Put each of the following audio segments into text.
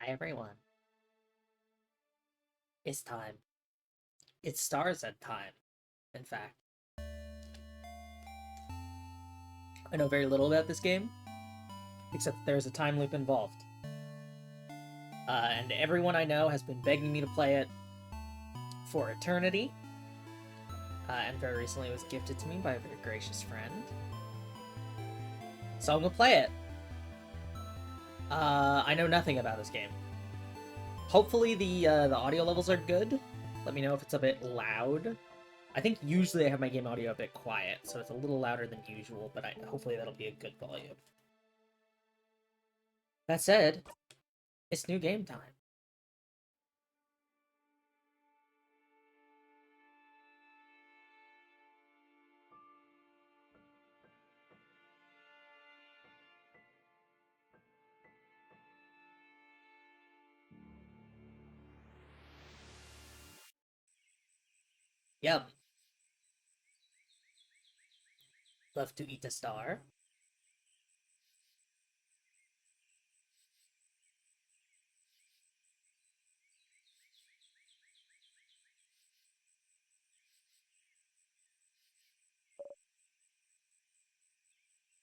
Hi everyone. It's time. It's stars at time, in fact. I know very little about this game, except that there's a time loop involved. And everyone I know has been begging me to play it for eternity. And very recently it was gifted to me by a very gracious friend. So I'm gonna play it. I know nothing about this game. Hopefully the audio levels are good. Let me know if it's a bit loud. I think usually I have my game audio a bit quiet, so it's a little louder than usual, but hopefully that'll be a good volume. That said, it's new game time. Yum. Love to eat a star.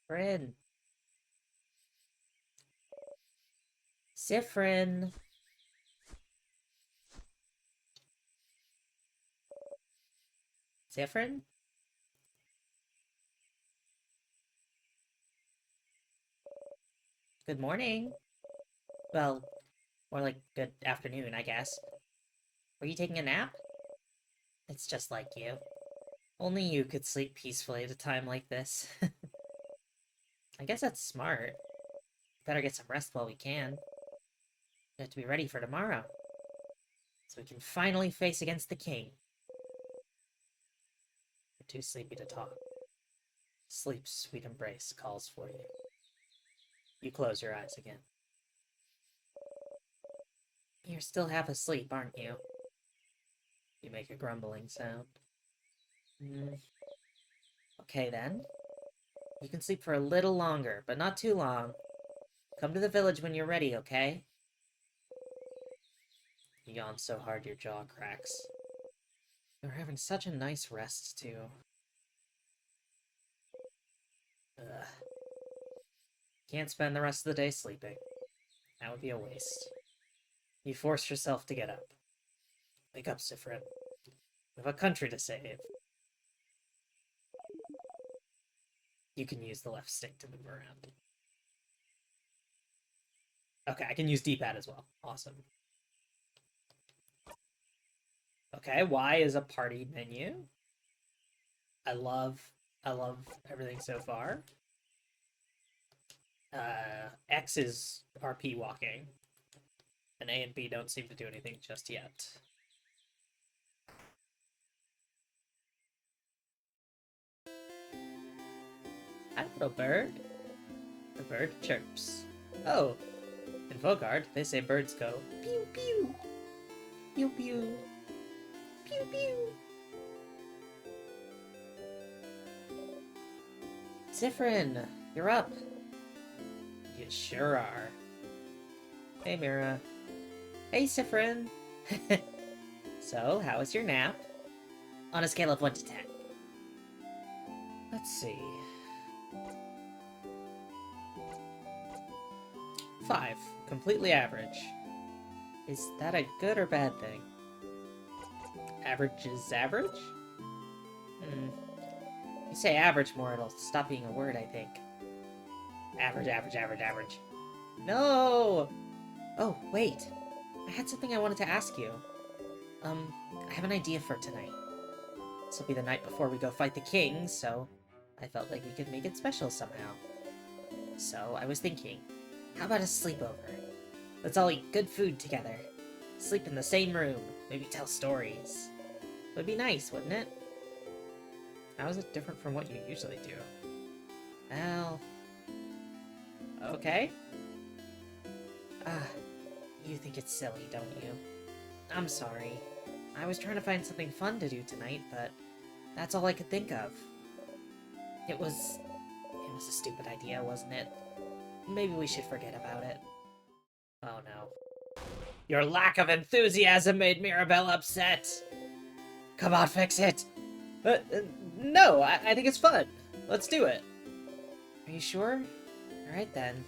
Friend. Sifrin. Sifrin? Good morning. Well, more like good afternoon, I guess. Were you taking a nap? It's just like you. Only you could sleep peacefully at a time like this. I guess that's smart. Better get some rest while we can. We have to be ready for tomorrow. So we can finally face against the king. You're too sleepy to talk. Sleep's sweet embrace calls for you. You close your eyes again. You're still half asleep, aren't you? You make a grumbling sound. Okay then. You can sleep for a little longer, but not too long. Come to the village when you're ready, okay? You yawn so hard your jaw cracks. You're having such a nice rest, too. Ugh. Can't spend the rest of the day sleeping. That would be a waste. You force yourself to get up. Wake up, Sifrin. We have a country to save. You can use the left stick to move around. Okay, I can use D-pad as well. Awesome. Okay, Y is a party menu. I love everything so far. X is RP walking. And A and B don't seem to do anything just yet. Hi, little bird. The bird chirps. Oh, in Vogard, they say birds go pew pew, pew pew, pew pew. Zifrin, you're up. You sure are. Hey, Mira. Hey, Zifrin. So, how was your nap? On a scale of 1 to 10. Let's see. 5. Completely average. Is that a good or bad thing? Average is average? You say average more, it'll stop being a word, I think. Average, average, average, average. No! Oh, wait. I had something I wanted to ask you. I have an idea for tonight. This will be the night before we go fight the king, so I felt like we could make it special somehow. So I was thinking, how about a sleepover? Let's all eat good food together. Sleep in the same room, maybe tell stories. It would be nice, wouldn't it? How is it different from what you usually do? Well... Okay. You think it's silly, don't you? I'm sorry. I was trying to find something fun to do tonight, but that's all I could think of. It was a stupid idea, wasn't it? Maybe we should forget about it. Oh no. Your lack of enthusiasm made Mirabelle upset. Come on, fix it. No, I think it's fun. Let's do it. Are you sure? Alright then.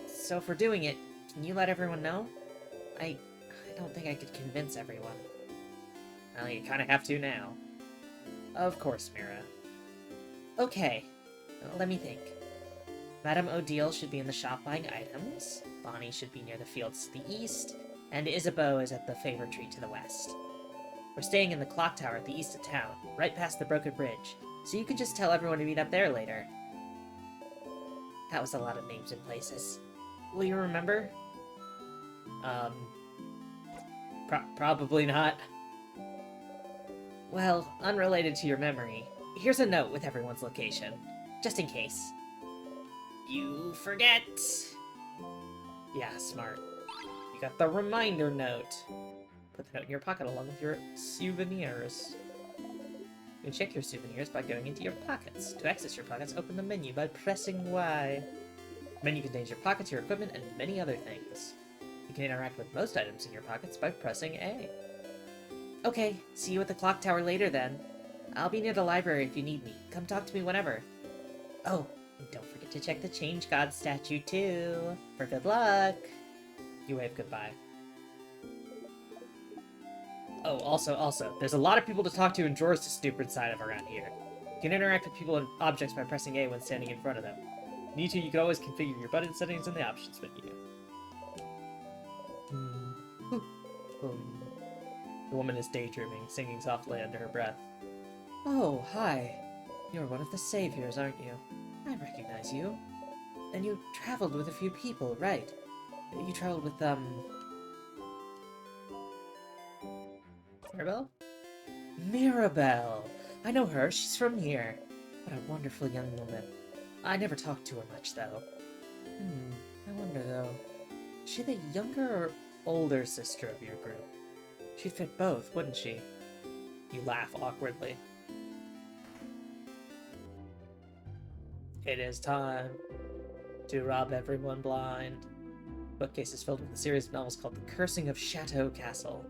So if we're doing it, can you let everyone know? I don't think I could convince everyone. Well, you kind of have to now. Of course, Mira. Okay, let me think. Madame Odile should be in the shop buying items, Bonnie should be near the fields to the east, and Isabeau is at the favor tree to the west. We're staying in the clock tower at the east of town, right past the broken bridge, so you can just tell everyone to meet up there later. That was a lot of names and places. Will you remember? Probably not. Well, unrelated to your memory, here's a note with everyone's location, just in case. You forget! Yeah, smart. You got the reminder note. Put the note in your pocket along with your souvenirs. You can check your souvenirs by going into your pockets. To access your pockets, open the menu by pressing Y. The menu contains your pockets, your equipment, and many other things. You can interact with most items in your pockets by pressing A. Okay, see you at the clock tower later then. I'll be near the library if you need me. Come talk to me whenever. Oh, and don't forget to check the Change God statue too. For good luck. You wave goodbye. Oh, also, there's a lot of people to talk to and drawers to snoop inside of around here. You can interact with people and objects by pressing A when standing in front of them. Need to, you can always configure your button settings in the options menu. The woman is daydreaming, singing softly under her breath. Oh, hi. You're one of the saviors, aren't you? I recognize you. And you traveled with a few people, right? You traveled with, Mirabelle? Mirabelle! I know her, she's from here. What a wonderful young woman. I never talked to her much, though. I wonder, though. Is she the younger or older sister of your group? She'd fit both, wouldn't she? You laugh awkwardly. It is time to rob everyone blind. Bookcase is filled with a series of novels called The Cursing of Chateau Castle.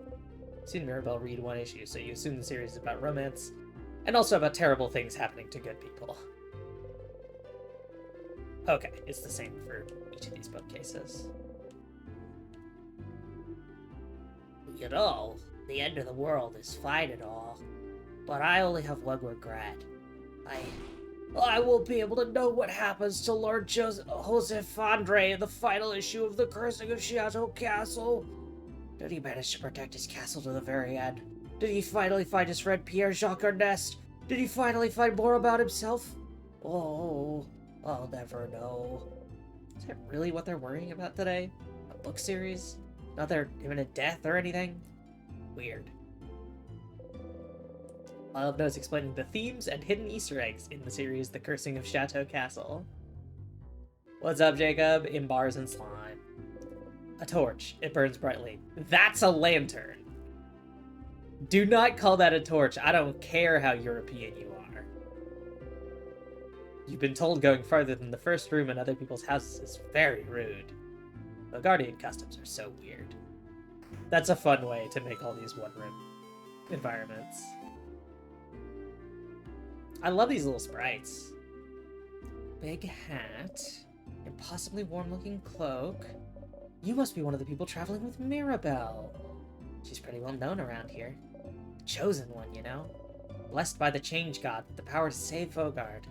You've seen Mirabelle read one issue, so you assume the series is about romance, and also about terrible things happening to good people. Okay, it's the same for each of these bookcases. You know, the end of the world is fine and all, but I only have one regret. I won't be able to know what happens to Lord Joseph Andre in the final issue of The Cursing of Chateau Castle. Did he manage to protect his castle to the very end? Did he finally find his friend Pierre-Jacques Ernest? Did he finally find more about himself? Oh, I'll never know. Is that really what they're worrying about today? A book series? Not their imminent death or anything? Weird. I'll have notes explaining the themes and hidden Easter eggs in the series The Cursing of Chateau Castle. What's up, Jacob? In bars and slime. A torch. It burns brightly. That's a lantern. Do not call that a torch. I don't care how European you are. You've been told going farther than the first room in other people's houses is very rude. The Guardian customs are so weird. That's a fun way to make all these one-room environments. I love these little sprites. Big hat. Impossibly warm-looking cloak. You must be one of the people traveling with Mirabelle. She's pretty well known around here. The chosen one, you know? Blessed by the Change God with the power to save Vogard.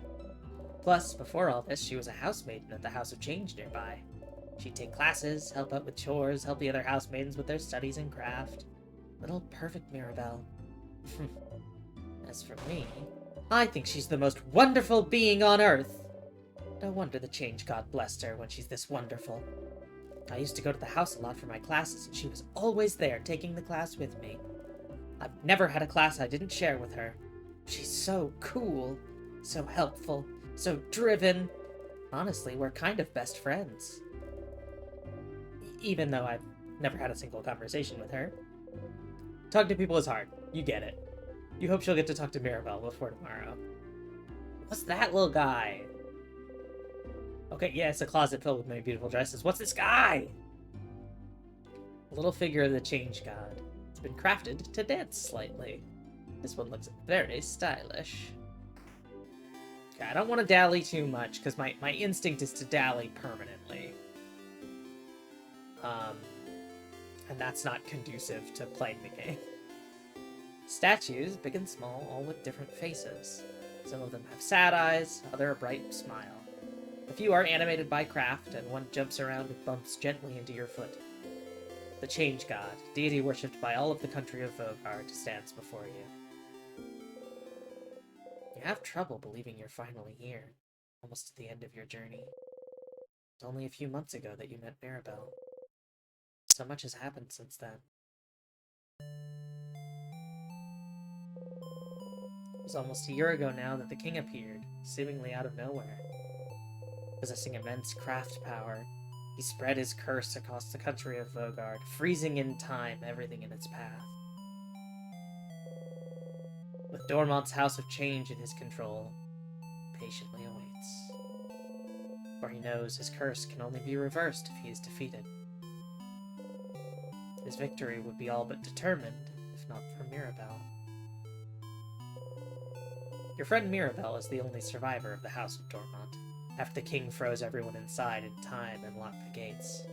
Plus, before all this, she was a housemaiden at the House of Change nearby. She'd take classes, help out with chores, help the other housemaidens with their studies and craft. Little perfect Mirabelle. As for me, I think she's the most wonderful being on Earth. No wonder the Change God blessed her when she's this wonderful. I used to go to the house a lot for my classes, and she was always there, taking the class with me. I've never had a class I didn't share with her. She's so cool, so helpful, so driven. Honestly, we're kind of best friends. Even though I've never had a single conversation with her. Talking to people is hard. You get it. You hope she'll get to talk to Mirabelle before tomorrow. What's that little guy? Okay, yeah, it's a closet filled with many beautiful dresses. What's this guy? A little figure of the Change God. It's been crafted to dance slightly. This one looks very stylish. Okay, I don't want to dally too much, because my instinct is to dally permanently. And that's not conducive to playing the game. Statues, big and small, all with different faces. Some of them have sad eyes, other a bright smile. A few are animated by craft, and one jumps around and bumps gently into your foot. The Change God, deity worshipped by all of the country of Vogard, stands before you. You have trouble believing you're finally here, almost at the end of your journey. It's only a few months ago that you met Mirabelle. So much has happened since then. It was almost a year ago now that the king appeared, seemingly out of nowhere. Possessing immense craft power, he spread his curse across the country of Vogard, freezing in time everything in its path. With Dormont's House of Change in his control, he patiently awaits. For he knows his curse can only be reversed if he is defeated. His victory would be all but determined, if not for Mirabelle. Your friend Mirabelle is the only survivor of the House of Dormont, after the king froze everyone inside in time and locked the gates.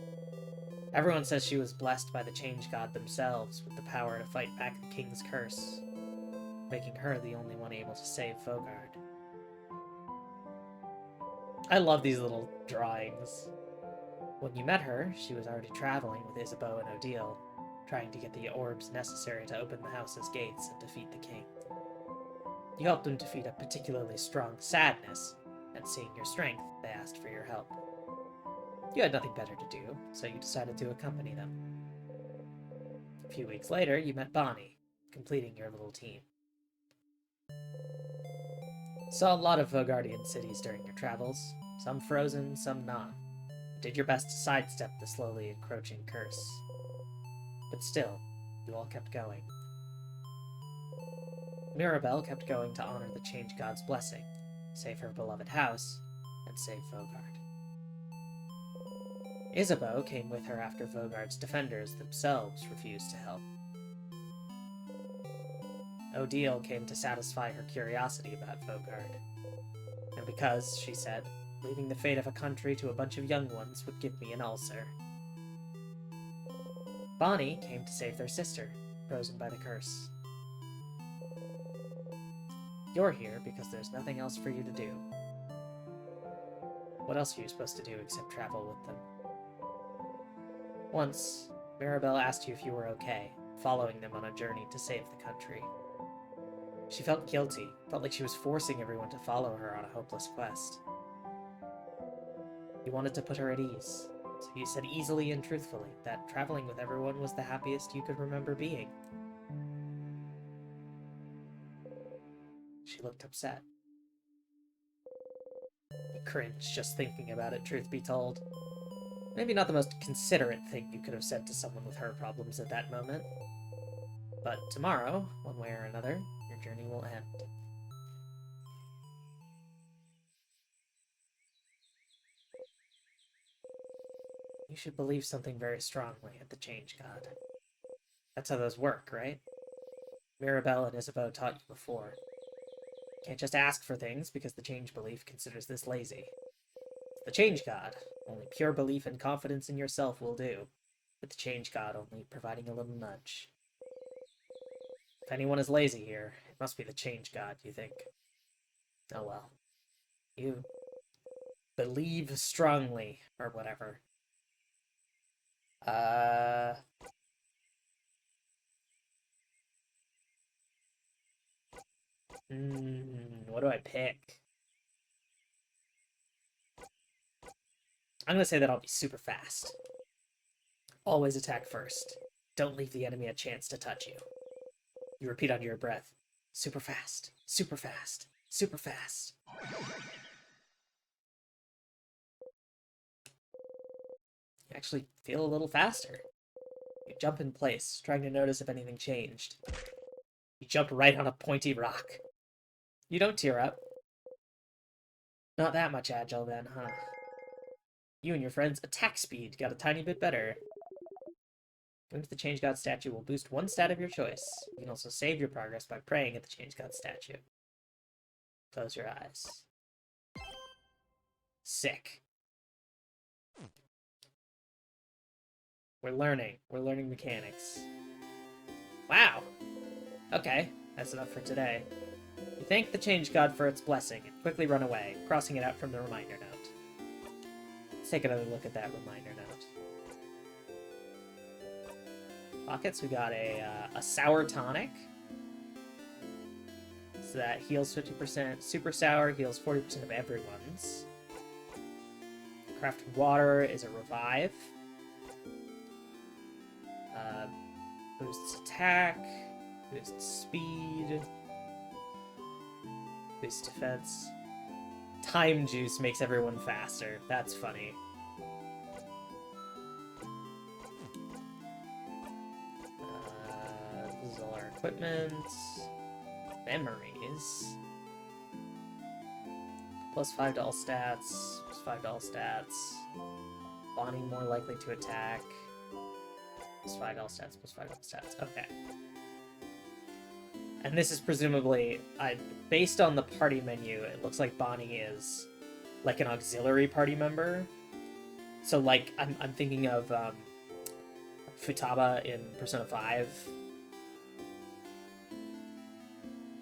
Everyone says she was blessed by the Change God themselves with the power to fight back the king's curse, making her the only one able to save Vogard. I love these little drawings. When you met her, she was already traveling with Isabeau and Odile, trying to get the orbs necessary to open the house's gates and defeat the king. You helped them defeat a particularly strong sadness, and seeing your strength, they asked for your help. You had nothing better to do, so you decided to accompany them. A few weeks later, you met Bonnie, completing your little team. Saw a lot of Vogardian cities during your travels, some frozen, some not. Did your best to sidestep the slowly encroaching curse. But still, you all kept going. Mirabelle kept going to honor the Change God's blessing, save her beloved house, and save Vogard. Isabeau came with her after Vogard's defenders themselves refused to help. Odile came to satisfy her curiosity about Vogard. And because, she said, leaving the fate of a country to a bunch of young ones would give me an ulcer. Bonnie came to save their sister, frozen by the curse. You're here because there's nothing else for you to do. What else are you supposed to do except travel with them? Once, Mirabelle asked you if you were okay, following them on a journey to save the country. She felt guilty, felt like she was forcing everyone to follow her on a hopeless quest. You wanted to put her at ease, so you said easily and truthfully that traveling with everyone was the happiest you could remember being. She looked upset. I cringe just thinking about it, truth be told. Maybe not the most considerate thing you could have said to someone with her problems at that moment. But tomorrow, one way or another, your journey will end. You should believe something very strongly at the Change God. That's how those work, right? Mirabelle and Isabeau taught you before. Can't just ask for things because the Change belief considers this lazy. It's the Change God. Only pure belief and confidence in yourself will do. With the Change God only providing a little nudge. If anyone is lazy here, it must be the Change God, you think. Oh well. You believe strongly, or whatever. What do I pick? I'm gonna say that I'll be super fast. Always attack first. Don't leave the enemy a chance to touch you. You repeat under your breath. Super fast, super fast, super fast. You actually feel a little faster. You jump in place, trying to notice if anything changed. You jump right on a pointy rock. You don't tear up. Not that much agile then, huh? You and your friend's attack speed got a tiny bit better. Going to the Change God statue will boost one stat of your choice. You can also save your progress by praying at the Change God statue. Close your eyes. Sick. We're learning. We're learning mechanics. Wow. Okay, that's enough for today. You thank the Change God for its blessing and quickly run away, crossing it out from the reminder note. Let's take another look at that reminder note. Pockets, we got a sour tonic. So that heals 50%. Super sour heals 40% of everyone's. Crafted water is a revive. Boosts attack. Boosts speed. Boosts defense. Time juice makes everyone faster. That's funny. This is all our equipment. Memories. +5 to all stats. +5 to all stats. Bonnie more likely to attack. +5 to all stats. +5 to all stats. Okay. And this is presumably, based on the party menu, it looks like Bonnie is like an auxiliary party member. So like, I'm thinking of Futaba in Persona 5,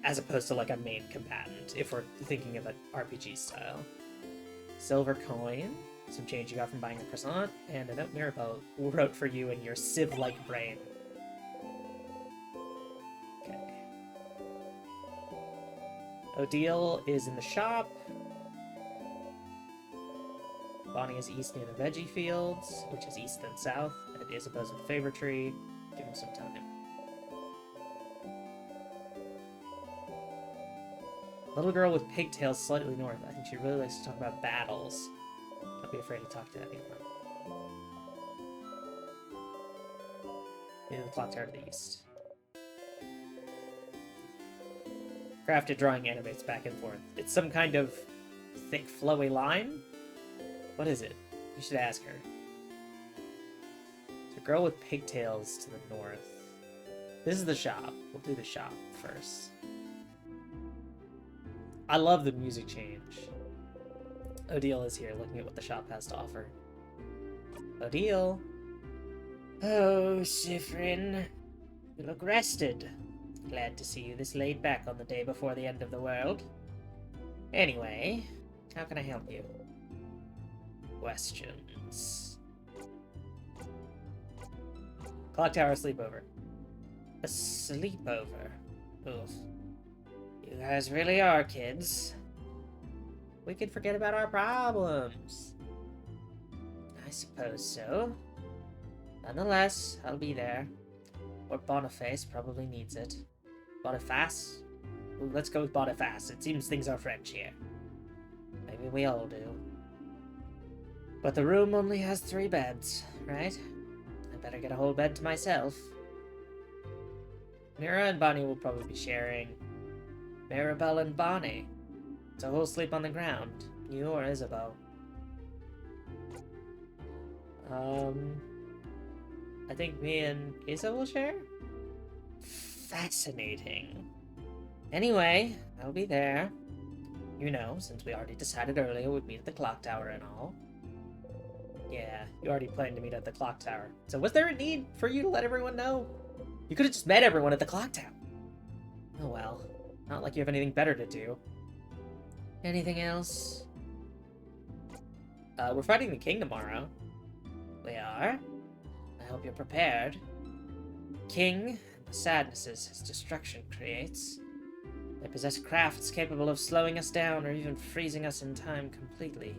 as opposed to like a main combatant, if we're thinking of an RPG style. Silver coin, some change you got from buying a croissant, and a note Mirabelle wrote for you in your sieve-like brain. Okay. Odile is in the shop. Bonnie is east near the veggie fields, which is east and south, and Isabel's in Favor Tree. Give him some time. Little girl with pigtails slightly north. I think she really likes to talk about battles. Don't be afraid to talk to anyone. Maybe the clock tower to the east. Crafted drawing animates back and forth. It's some kind of thick, flowy line? What is it? You should ask her. It's a girl with pigtails to the north. This is the shop. We'll do the shop first. I love the music change. Odile is here, looking at what the shop has to offer. Odile. Oh, Sifrin. You look rested. Glad to see you this laid back on the day before the end of the world. Anyway, how can I help you? Questions. Clock tower sleepover. A sleepover? Oof. You guys really are kids. We could forget about our problems. I suppose so. Nonetheless, I'll be there. Or Boniface probably needs it. Boniface? Well, let's go with Boniface. It seems things are French here. Maybe we all do. But the room only has 3 beds, right? I better get a whole bed to myself. Mira and Bonnie will probably be sharing. Mirabelle and Bonnie. So who'll sleep on the ground? You or Isabel? I think me and Isa will share? Fascinating. Anyway, I'll be there. You know, since we already decided earlier we'd meet at the clock tower and all. Yeah, you already planned to meet at the clock tower. So was there a need for you to let everyone know? You could have just met everyone at the clock tower. Oh well. Not like you have anything better to do. Anything else? We're fighting the king tomorrow. We are? I hope you're prepared. King, and the sadnesses his destruction creates. They possess crafts capable of slowing us down or even freezing us in time completely.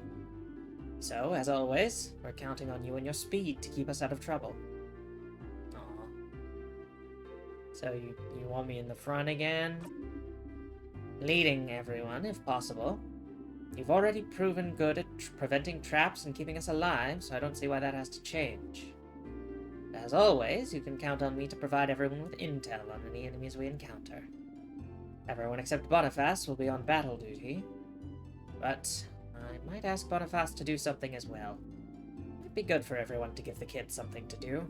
So, as always, we're counting on you and your speed to keep us out of trouble. Aw. So you want me in the front again? Leading everyone, if possible. You've already proven good at preventing traps and keeping us alive, so I don't see why that has to change. As always, you can count on me to provide everyone with intel on any enemies we encounter. Everyone except Boniface will be on battle duty, but I might ask Boniface to do something as well. It'd be good for everyone to give the kids something to do.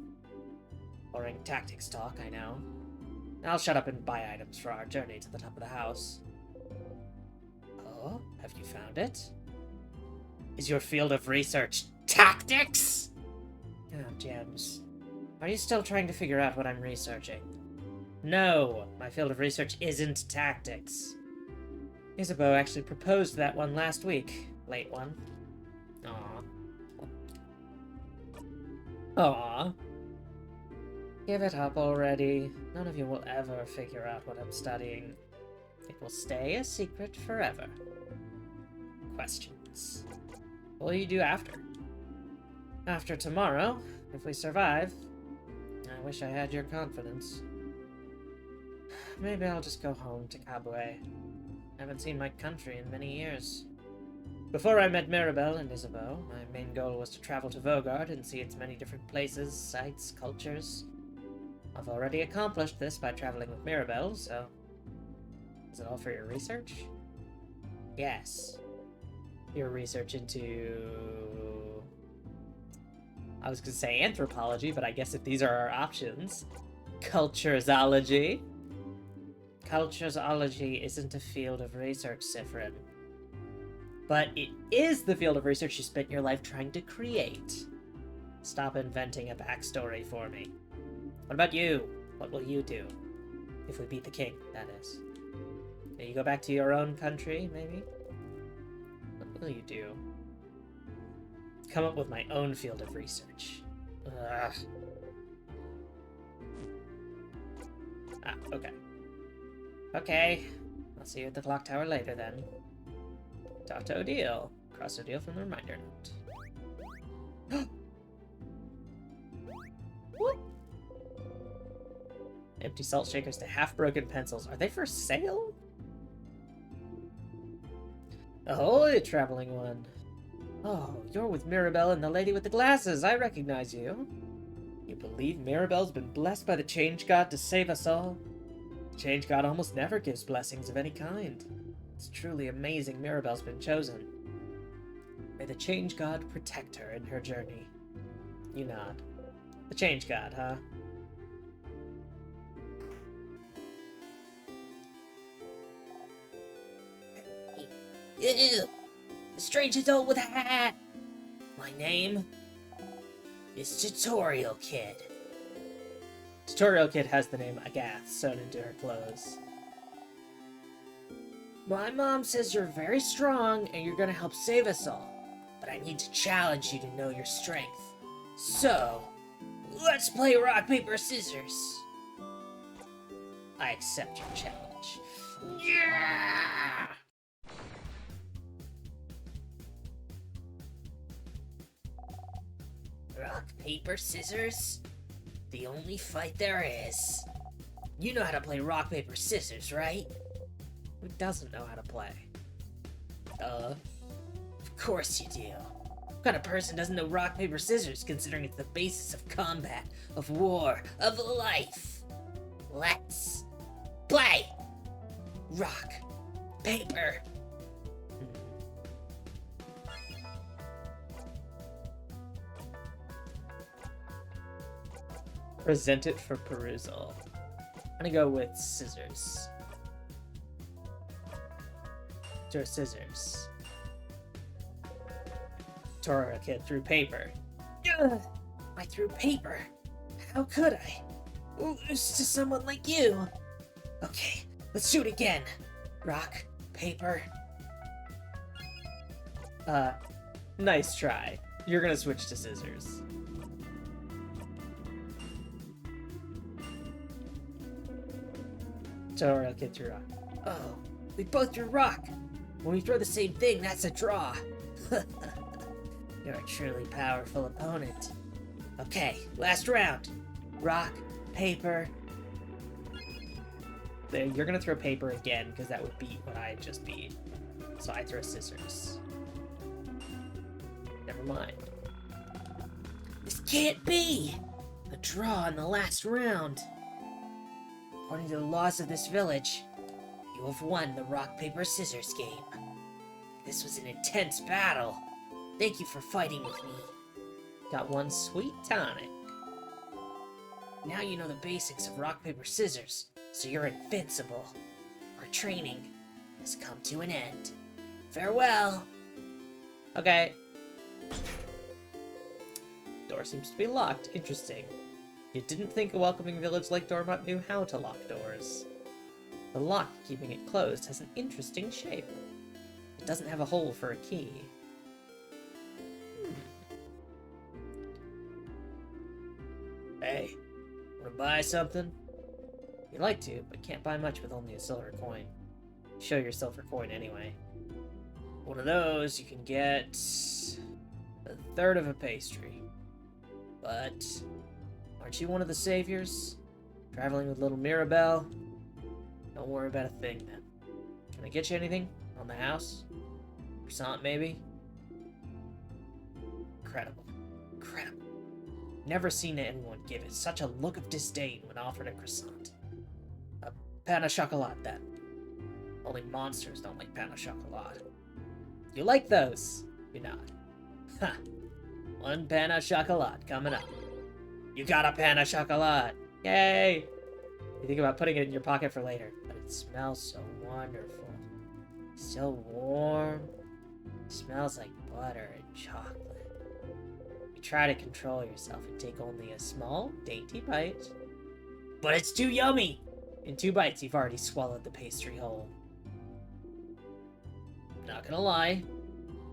Boring tactics talk, I know. I'll shut up and buy items for our journey to the top of the house. Oh, have you found it? Is your field of research tactics? Oh, gems. Are you still trying to figure out what I'm researching? No, my field of research isn't tactics. Isabeau actually proposed that one last week. Late one. Aww. Aww. Give it up already. None of you will ever figure out what I'm studying. It will stay a secret forever. Questions. What will you do after? After tomorrow, if we survive. I wish I had your confidence. Maybe I'll just go home to Kabue. I haven't seen my country in many years. Before I met Mirabelle and Isabeau, my main goal was to travel to Vogard and see its many different places, sites, cultures. I've already accomplished this by traveling with Mirabelle, so... Is it all for your research? Yes. Your research into... I was gonna say anthropology, but I guess if these are our options... Culturesology? Culturesology isn't a field of research, Sifrin. But it is the field of research you spent your life trying to create. Stop inventing a backstory for me. What about you? What will you do? If we beat the king, that is. Will you go back to your own country, maybe? What will you do? Come up with my own field of research. Ugh. Ah, okay. Okay. I'll see you at the clock tower later, then. Talk to Odile. Cross Odile from the reminder note. What? Empty salt shakers to half-broken pencils. Are they for sale? Ahoy, traveling one. Oh, you're with Mirabelle and the lady with the glasses. I recognize you. You believe Mirabelle's been blessed by the Change God to save us all? The Change God almost never gives blessings of any kind. It's truly amazing Mirabelle's been chosen. May the Change God protect her in her journey. You nod. The Change God, huh? Ew! The strange adult with a hat! My name is Tutorial Kid. Tutorial Kid has the name Agath sewn into her clothes. My mom says you're very strong and you're gonna help save us all, but I need to challenge you to know your strength. So, let's play rock, paper, scissors. I accept your challenge. Yeah! Rock, paper, scissors? The only fight there is. You know how to play rock, paper, scissors, right? Who doesn't know how to play? Of course you do. What kind of person doesn't know rock, paper, scissors, considering it's the basis of combat, of war, of life? Let's play! Rock, paper. Present it for perusal. I'm gonna go with scissors. Or scissors. Tutorial Kid threw paper. Ugh, I threw paper. How could I? Lose to someone like you. Okay, let's do it again. Rock, paper. Nice try. You're gonna switch to scissors. Tutorial Kid threw rock. Oh, we both threw rock. When we throw the same thing, that's a draw. You're a truly powerful opponent. Okay, last round. Rock, paper. There, you're gonna throw paper again, because that would beat what I just beat. So I throw scissors. Never mind. This can't be! A draw in the last round. According to the laws of this village, you have won the rock, paper, scissors game. This was an intense battle. Thank you for fighting with me. Got one sweet tonic. Now you know the basics of rock, paper, scissors, so you're invincible. Our training has come to an end. Farewell! Okay. Door seems to be locked. Interesting. You didn't think a welcoming village like Dormont knew how to lock doors. The lock keeping it closed has an interesting shape. It doesn't have a hole for a key. Hey, wanna buy something? You'd like to, but can't buy much with only a silver coin. Show your silver coin anyway. One of those you can get a third of a pastry. But aren't you one of the saviors? Traveling with little Mirabelle? Don't worry about a thing then. Can I get you anything? On the house? Croissant maybe? Incredible. Incredible. Never seen anyone give it such a look of disdain when offered a croissant. A pain au chocolat then. Only monsters don't like pain au chocolat. You like those? You nod. Ha! One pain au chocolat coming up. You got a pain au chocolat! Yay! You think about putting it in your pocket for later, but it smells so wonderful. So warm. It smells like butter and chocolate. You try to control yourself and take only a small, dainty bite. But it's too yummy! In 2 bites, you've already swallowed the pastry whole. Not gonna lie,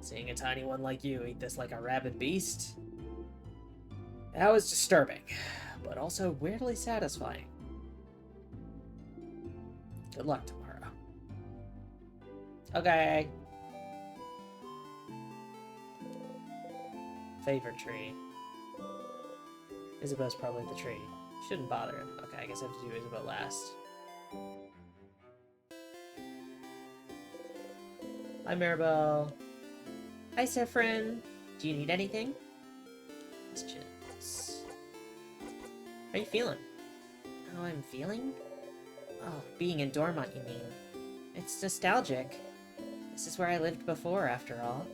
seeing a tiny one like you eat this like a rabid beast, that was disturbing, but also weirdly satisfying. Good luck tomorrow. Okay. Favorite tree. Isabel's probably the tree. Shouldn't bother him. Okay, I guess I have to do Isabel last. Hi, Maribel. Hi, Saffron. Do you need anything? Questions. How are you feeling? How I'm feeling? Oh, being in Dormont, you mean? It's nostalgic. This is where I lived before, after all.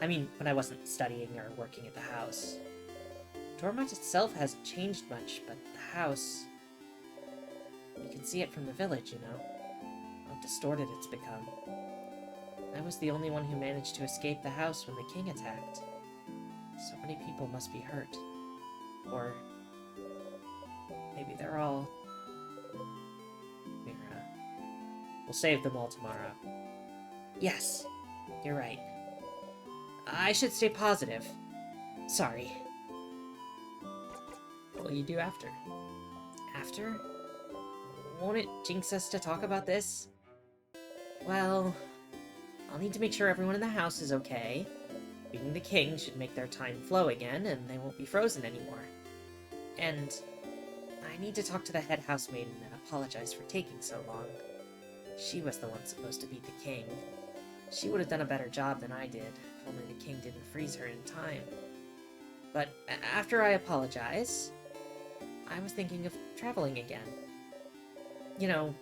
I mean, when I wasn't studying or working at the house. Dormont itself hasn't changed much, but the house... You can see it from the village, you know? How distorted it's become. I was the only one who managed to escape the house when the king attacked. So many people must be hurt. Or... maybe they're all... We'll save them all tomorrow. Yes, you're right. I should stay positive. Sorry. What will you do after? After? Won't it jinx us to talk about this? Well, I'll need to make sure everyone in the house is okay. Being the king should make their time flow again, and they won't be frozen anymore. And I need to talk to the head housemaiden and apologize for taking so long. She was the one supposed to beat the king. She would have done a better job than I did, if only the king didn't freeze her in time. But after I apologize, I was thinking of traveling again. You know,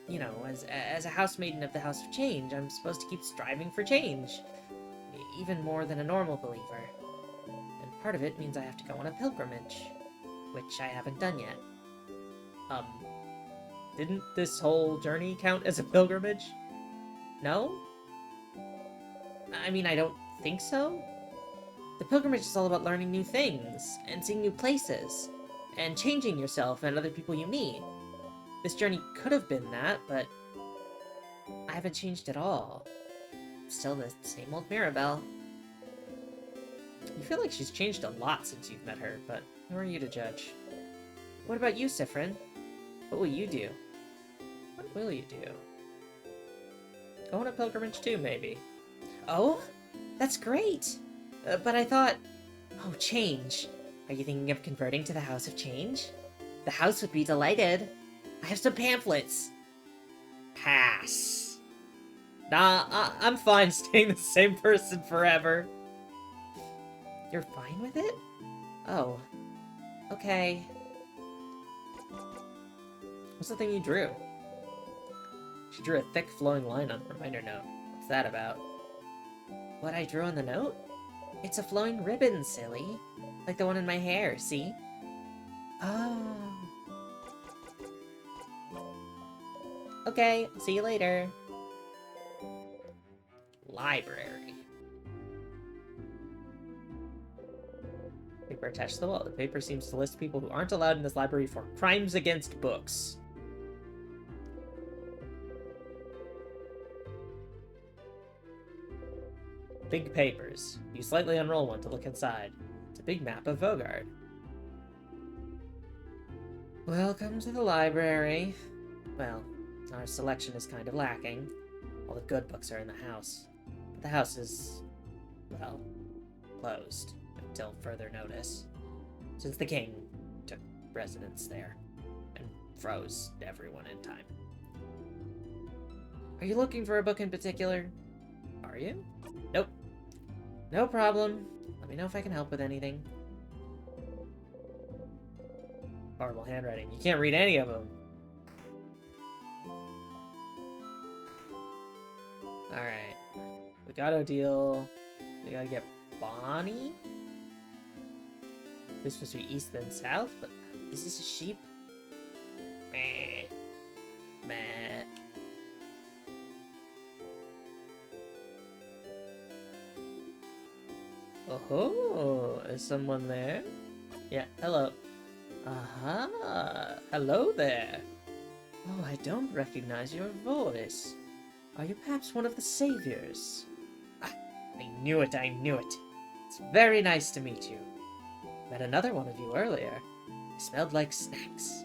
as a housemaiden of the House of Change, I'm supposed to keep striving for change. Even more than a normal believer. And part of it means I have to go on a pilgrimage, which I haven't done yet. Didn't this whole journey count as a pilgrimage? No? I mean, I don't think so. The pilgrimage is all about learning new things, and seeing new places, and changing yourself and other people you meet. This journey could have been that, but I haven't changed at all. Still the same old Mirabelle. You feel like she's changed a lot since you've met her, but who are you to judge? What about you, Siffrin? What will you do? What will you do? Go on a pilgrimage too, maybe. Oh? That's great! But I thought... Oh, change. Are you thinking of converting to the House of Change? The house would be delighted. I have some pamphlets. Pass. Nah, I'm fine staying the same person forever. You're fine with it? Oh. Okay. What's the thing you drew? She drew a thick flowing line on the reminder note. What's that about? What I drew on the note? It's a flowing ribbon, silly. Like the one in my hair, see? Oh. Okay, I'll see you later. Library. Paper attached to the wall. The paper seems to list people who aren't allowed in this library for crimes against books. Big papers. You slightly unroll one to look inside. It's a big map of Vogard. Welcome to the library. Well, our selection is kind of lacking. All the good books are in the house. But the house is, well, closed until further notice. Since the king took residence there and froze everyone in time. Are you looking for a book in particular? Are you? Nope. No problem. Let me know if I can help with anything. Horrible handwriting. You can't read any of them. Alright. We got Odile. We gotta get Bonnie. This supposed to be east then south, but is this a sheep? Meh. Meh. Oh, is someone there? Yeah, hello. Aha! Hello there! Oh, I don't recognize your voice. Are you perhaps one of the saviors? Ah, I knew it, I knew it. It's very nice to meet you. Met another one of you earlier. They smelled like snacks.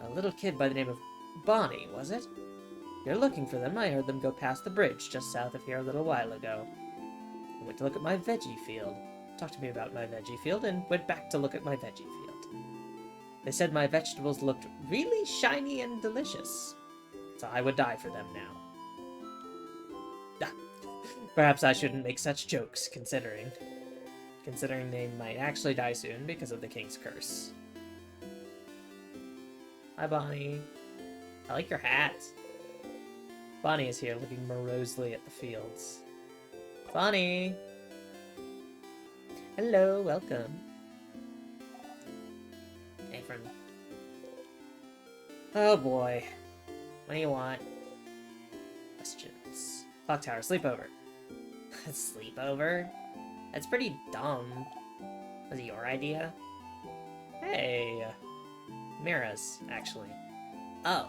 A little kid by the name of Bonnie, was it? If you're looking for them, I heard them go past the bridge just south of here a little while ago. I went to look at my veggie field. Talked to me about my veggie field and went back to look at my veggie field. They said my vegetables looked really shiny and delicious, so I would die for them now. Perhaps I shouldn't make such jokes, considering they might actually die soon because of the king's curse. Hi, Bonnie. I like your hat. Bonnie is here, looking morosely at the fields. Bonnie! Hello, welcome. Hey, friend. Oh boy. What do you want? Questions. Clock tower, sleepover. Sleepover? That's pretty dumb. Was it your idea? Hey. Mira's, actually. Oh.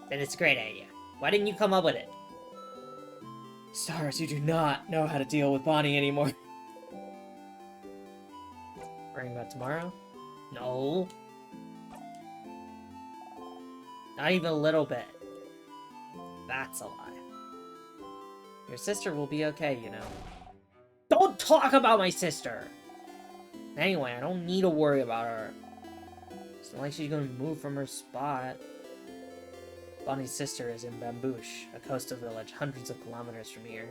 Then it's a great idea. Why didn't you come up with it? Stars, you do not know how to deal with Bonnie anymore. Worrying about tomorrow? No. Not even a little bit. That's a lie. Your sister will be okay, you know. Don't talk about my sister! Anyway, I don't need to worry about her. It's not like she's gonna move from her spot. Bonnie's sister is in Bambouche, a coastal village hundreds of kilometers from here.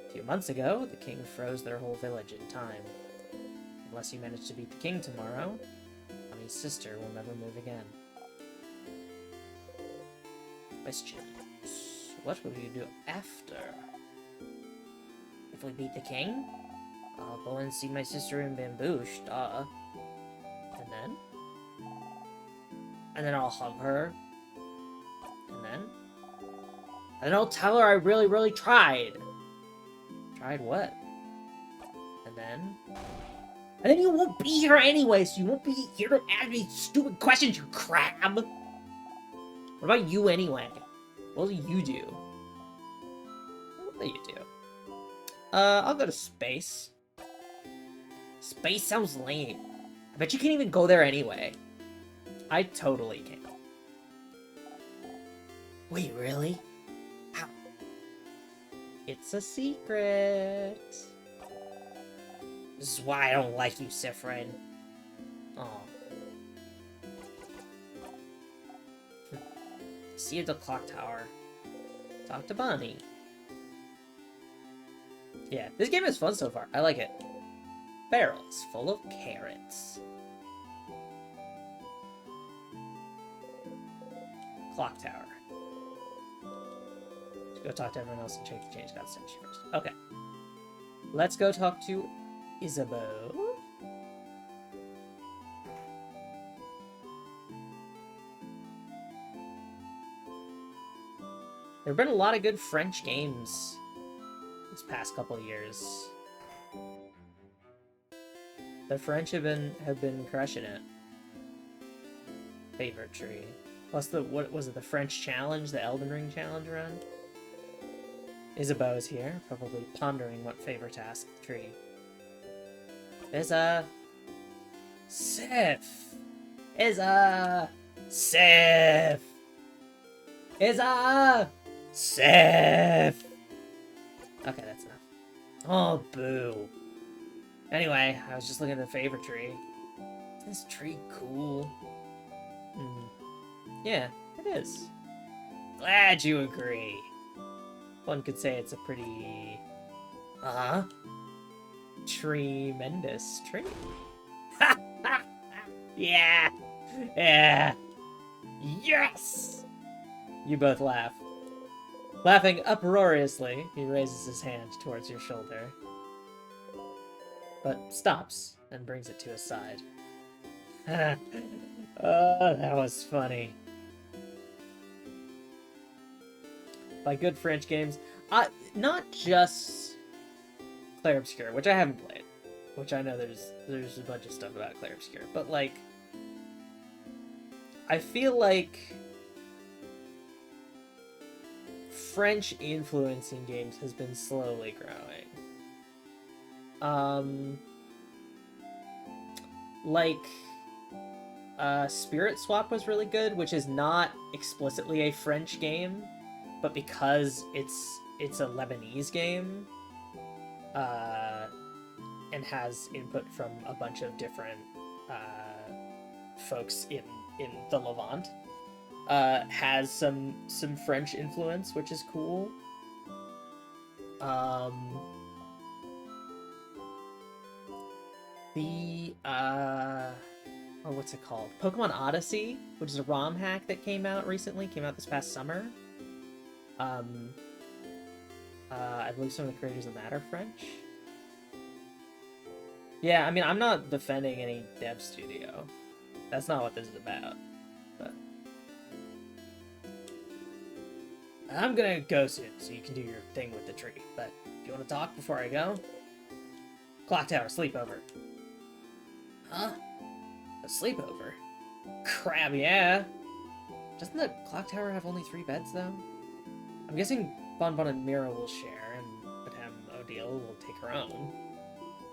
A few months ago, the king froze their whole village in time. Unless you manage to beat the king tomorrow, Bonnie's sister will never move again. Questions. What will you do after? If we beat the king, I'll go and see my sister in Bambouche, duh. And then? And then I'll hug her. And then I'll tell her I really, really tried. Tried what? And then you won't be here anyway, so you won't be here to ask me stupid questions, you crab! What about you anyway? What will you do? What will you do? I'll go to space. Space sounds lame. I bet you can't even go there anyway. I totally can. Wait, really? How? It's a secret. This is why I don't like you, Sifrin. Aw. See you at the clock tower. Talk to Bonnie. Yeah, this game is fun so far. I like it. Barrels full of carrots. Clock tower. Let's go talk to everyone else and change God's statue first. Okay. Let's go talk to Isabeau. There have been a lot of good French games this past couple of years. The French have been crushing it. Favorite tree. Plus what was it, the French challenge, the Elden Ring challenge run? Isabeau is here, probably pondering what favorite task tree. There's a Sif! Is a Sif! Is a Sif! Okay, that's enough. Oh, boo. Anyway, I was just looking at the favorite tree. Is this tree cool? Yeah, it is. Glad you agree. One could say it's a pretty... tremendous tree. Yeah! Yeah! Yes! You both laugh. Laughing uproariously, he raises his hand towards your shoulder. But stops and brings it to his side. Oh, that was funny. By good French games, not just Clair Obscur, which I haven't played, which I know there's a bunch of stuff about Clair Obscur, but like, I feel like French influence in games has been slowly growing. Spirit Swap was really good, which is not explicitly a French game, but because it's a Lebanese game, and has input from a bunch of different folks in the Levant, has some French influence, which is cool. What's it called? Pokemon Odyssey, which is a ROM hack that came out this past summer. I believe some of the creators of that are French. Yeah, I mean, I'm not defending any dev studio. That's not what this is about. But I'm gonna go soon, so you can do your thing with the tree. But do you want to talk before I go? Clock Tower, sleepover. Huh? A sleepover? Crap, yeah. Doesn't the Clock Tower have only 3 beds, though? I'm guessing Bon Bon and Mira will share, and Madame Odile will take her own.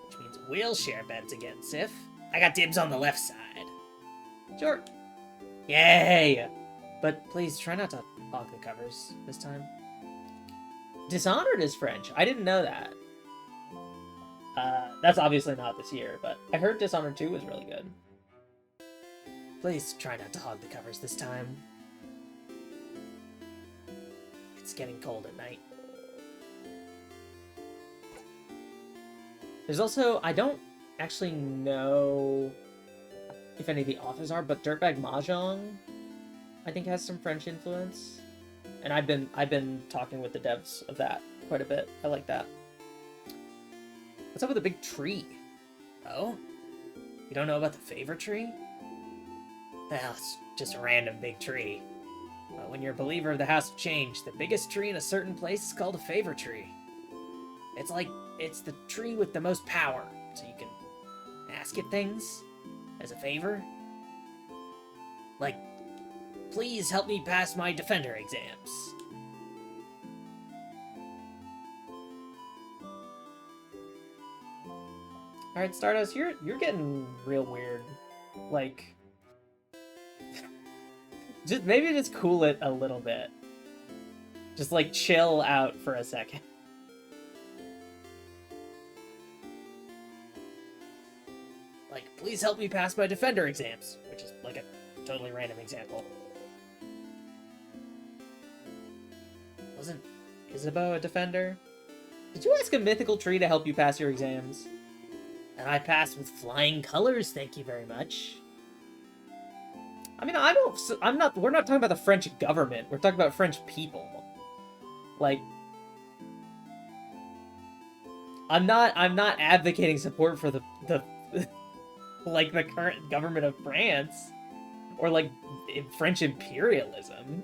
Which means we'll share beds again, Sif. I got dibs on the left side. Sure. Yay! But please, try not to hog the covers this time. Dishonored is French. I didn't know that. That's obviously not this year, but I heard Dishonored 2 was really good. Please try not to hog the covers this time. It's getting cold at night. There's also, I don't actually know if any of the authors are, but Dirtbag Mahjong, I think, has some French influence. And I've been talking with the devs of that quite a bit. I like that. What's up with the big tree? Oh? You don't know about the favor tree? Well, it's just a random big tree. But when you're a believer of the House of Change, the biggest tree in a certain place is called a favor tree. It's the tree with the most power, so you can ask it things as a favor. Like, please help me pass my Defender exams. Alright, Stardust, you're getting real weird. Like, maybe just cool it a little bit. Just, like, chill out for a second. Like, please help me pass my Defender exams, which is, like, a totally random example. Wasn't Isabeau a Defender? Did you ask a mythical tree to help you pass your exams? And I passed with flying colors, thank you very much. I mean, we're not talking about the French government, we're talking about French people. Like, I'm not advocating support for the like, the current government of France, or, like, French imperialism.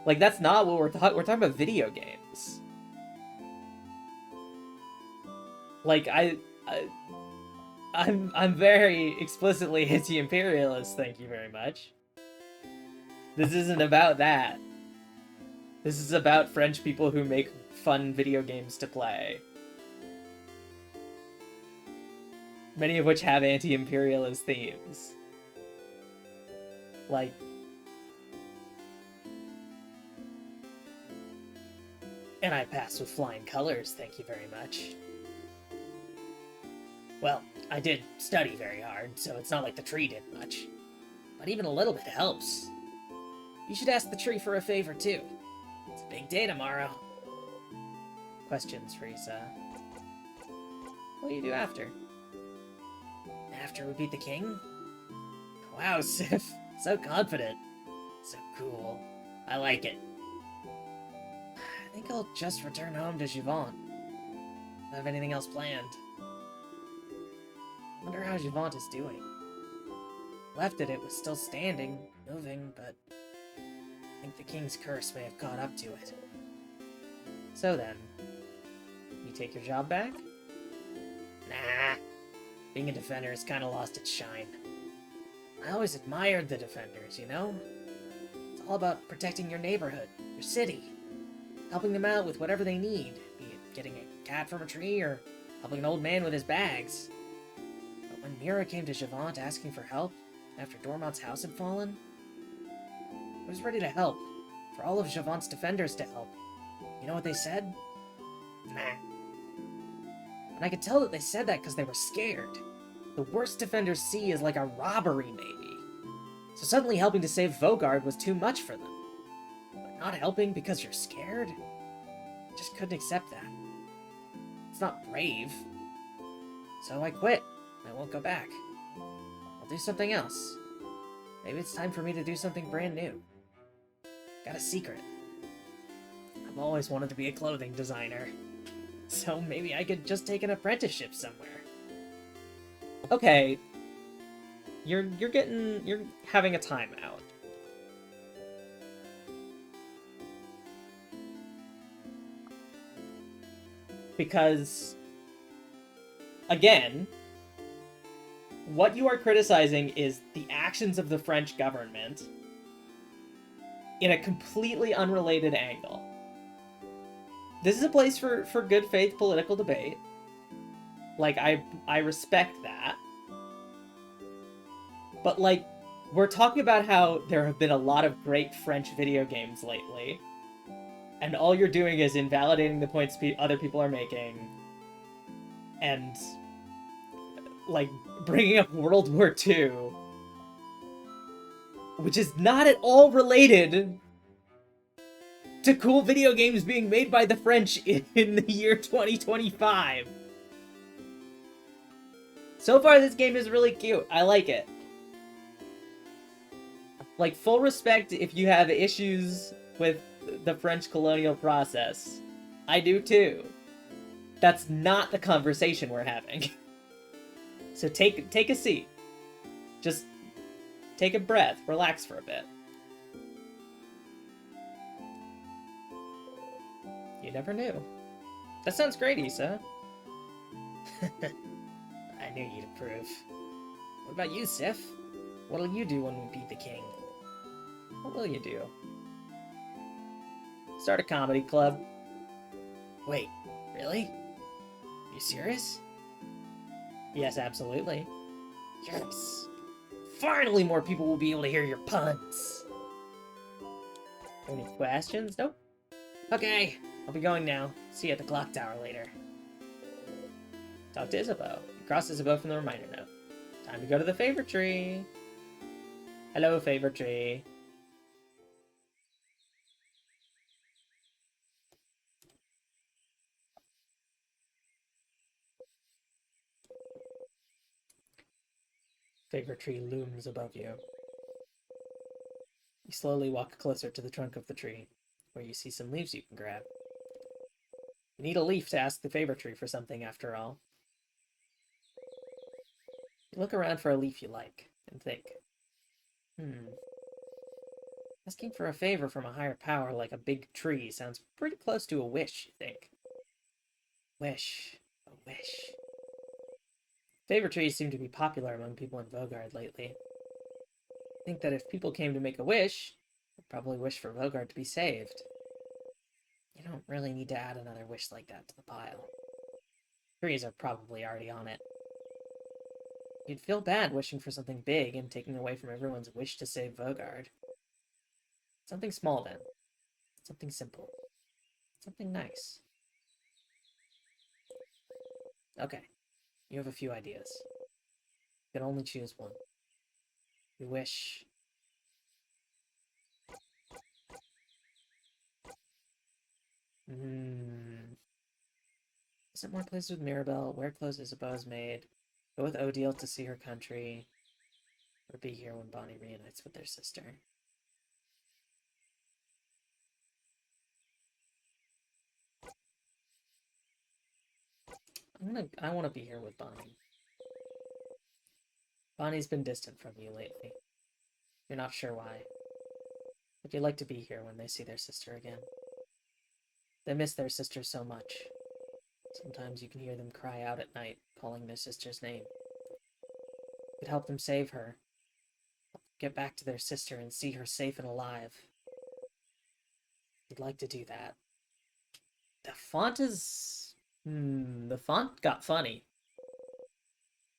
Like, that's not what we're talking. We're talking about video games. Like, I'm very explicitly anti-imperialist, thank you very much. This isn't about that. This is about French people who make fun video games to play. Many of which have anti-imperialist themes. Like... And I passed with flying colors, thank you very much. Well, I did study very hard, so it's not like the tree did much. But even a little bit helps. You should ask the tree for a favor, too. It's a big day tomorrow. Questions, Risa. What do you do after? After we beat the king? Wow, Sif. So confident. So cool. I like it. I think I'll just return home to Juvent. Don't have anything else planned. Wonder how Juvent is doing. Left it was still standing, moving, but I think the king's curse may have caught up to it. So then, you take your job back? Nah. Being a defender has kind of lost its shine. I always admired the defenders, you know? It's all about protecting your neighborhood, your city, helping them out with whatever they need, be it getting a cat from a tree or helping an old man with his bags. But when Mira came to Juvent asking for help after Dormont's house had fallen, I was ready to help, for all of Jevant's defenders to help. You know what they said? Nah. And I could tell that they said that because they were scared. The worst defenders see is like a robbery, maybe. So suddenly helping to save Vogard was too much for them. But not helping because you're scared? I just couldn't accept that. It's not brave. So I quit. I won't go back. I'll do something else. Maybe it's time for me to do something brand new. Got a secret. I've always wanted to be a clothing designer. So maybe I could just take an apprenticeship somewhere. Okay. You're having a timeout. Because, again, what you are criticizing is the actions of the French government in a completely unrelated angle. This is a place for good faith political debate. Like, I respect that. But, like, we're talking about how there have been a lot of great French video games lately. And all you're doing is invalidating the points other people are making. And, like, bringing up World War II. Which is not at all related to cool video games being made by the French in the year 2025. So far, this game is really cute. I like it. Like, full respect if you have issues with the French colonial process. I do too. That's not the conversation we're having. So take a seat. Just take a breath. Relax for a bit. You never knew. That sounds great, Issa. I knew you'd approve. What about you, Sif? What'll you do when we beat the king? What will you do? Start a comedy club. Wait, really? Are you serious? Yes, absolutely. Yes! Finally more people will be able to hear your puns! Any questions? Nope. Okay, I'll be going now. See you at the clock tower later. Talk to Isabeau. Cross Isabeau from the reminder note. Time to go to the favor tree. Hello, favor tree. Favor tree looms above you. You slowly walk closer to the trunk of the tree, where you see some leaves you can grab. You need a leaf to ask the favor tree for something, after all. You look around for a leaf you like, and think, a Asking for a favor from a higher power like a big tree sounds pretty close to a wish, you think? Wish. A wish. Favor trees seem to be popular among people in Vogard lately. I think that if people came to make a wish, they'd probably wish for Vogard to be saved. You don't really need to add another wish like that to the pile. Trees are probably already on it. You'd feel bad wishing for something big and taking away from everyone's wish to save Vogard. Something small, then. Something simple. Something nice. Okay, you have a few ideas. You can only choose one. You wish... Visit more places with Mirabelle, wear clothes Isabeau's made, go with Odile to see her country, or be here when Bonnie reunites with their sister. I want to be here with Bonnie. Bonnie's been distant from you lately. You're not sure why. But you'd like to be here when they see their sister again. They miss their sister so much. Sometimes you can hear them cry out at night, calling their sister's name. You could help them save her. Get back to their sister and see her safe and alive. You'd like to do that. The font is... the font got funny.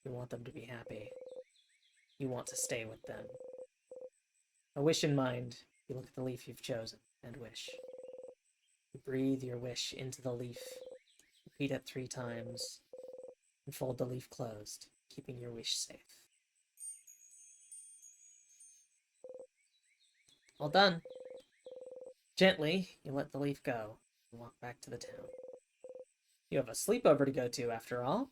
You want them to be happy. You want to stay with them. A wish in mind, you look at the leaf you've chosen and wish. You breathe your wish into the leaf. Repeat it 3 times. And fold the leaf closed, keeping your wish safe. All done. Gently, you let the leaf go and walk back to the town. You have a sleepover to go to, after all.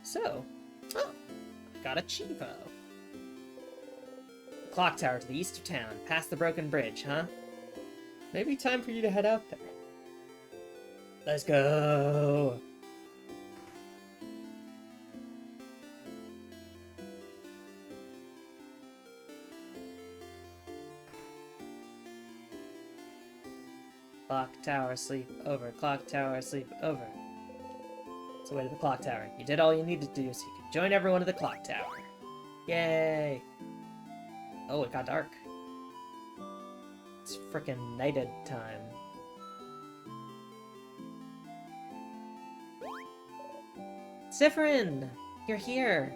So, oh, I got a cheapo. The clock tower to the east of town, past the broken bridge, huh? Maybe time for you to head out there. Let's go! Clock tower, sleep over. Clock tower, sleep over. It's the way to the clock tower. You did all you needed to do, so you can join everyone at the clock tower. Yay! Oh, it got dark. It's frickin' nighted time. Zephyrin! You're here!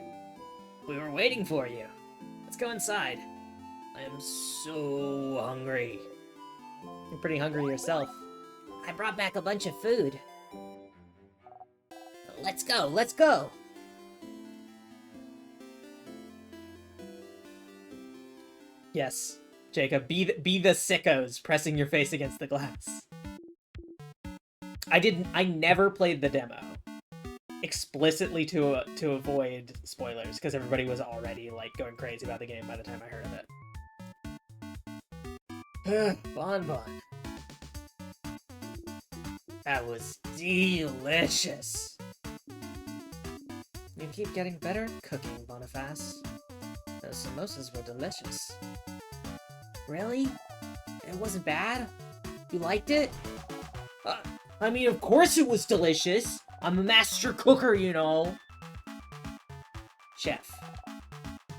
We were waiting for you. Let's go inside. I am so hungry. You're pretty hungry yourself. I brought back a bunch of food. Let's go, let's go! Yes, Jacob, be the sickos pressing your face against the glass. I never played the demo. Explicitly to avoid spoilers, because everybody was already, like, going crazy about the game by the time I heard of it. Bonbon. That was delicious. You keep getting better at cooking, Boniface. Those samosas were delicious. Really? It wasn't bad? You liked it? I mean, of course it was delicious! I'm a master cooker, you know! Chef.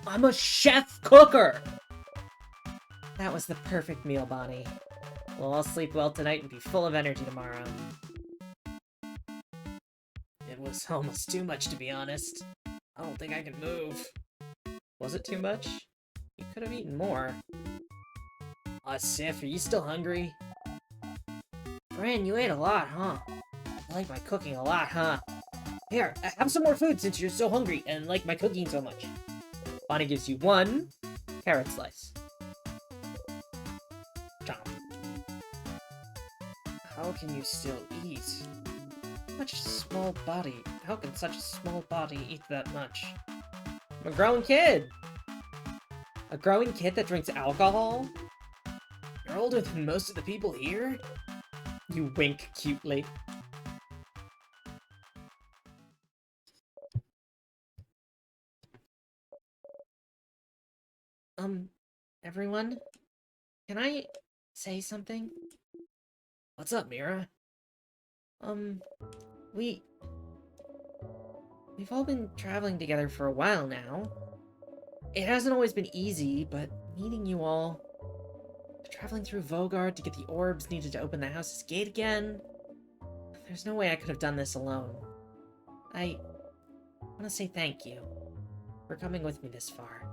I'm a chef cooker! That was the perfect meal, Bonnie. Well, I'll sleep well tonight and be full of energy tomorrow. It was almost too much, to be honest. I don't think I can move. Was it too much? You could have eaten more. Sif, are you still hungry? Bran, you ate a lot, huh? You like my cooking a lot, huh? Here, have some more food since you're so hungry and like my cooking so much. Bonnie gives you 1 carrot slice. Chomp. How can you still eat? Such a small body. How can such a small body eat that much? I'm a growing kid! A growing kid that drinks alcohol? You're older than most of the people here? You wink cutely. Everyone? Can I say something? What's up, Mira? Um, we... We've all been traveling together for a while now. It hasn't always been easy, but meeting you all... Traveling through Vogard to get the orbs needed to open the house's gate again... There's no way I could have done this alone. I want to say thank you for coming with me this far.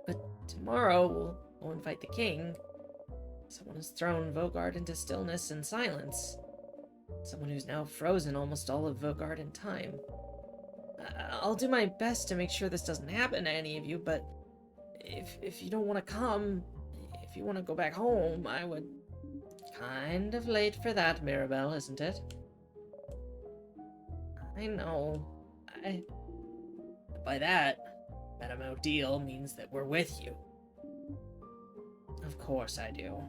But tomorrow, we'll invite the king. Someone has thrown Vogard into stillness and silence. Someone who's now frozen almost all of Vogard in time. I'll do my best to make sure this doesn't happen to any of you, but if you don't want to come, if you want to go back home, I would... Kind of late for that, Mirabelle, isn't it? I know. By that, Madame Odile means that we're with you. Of course I do.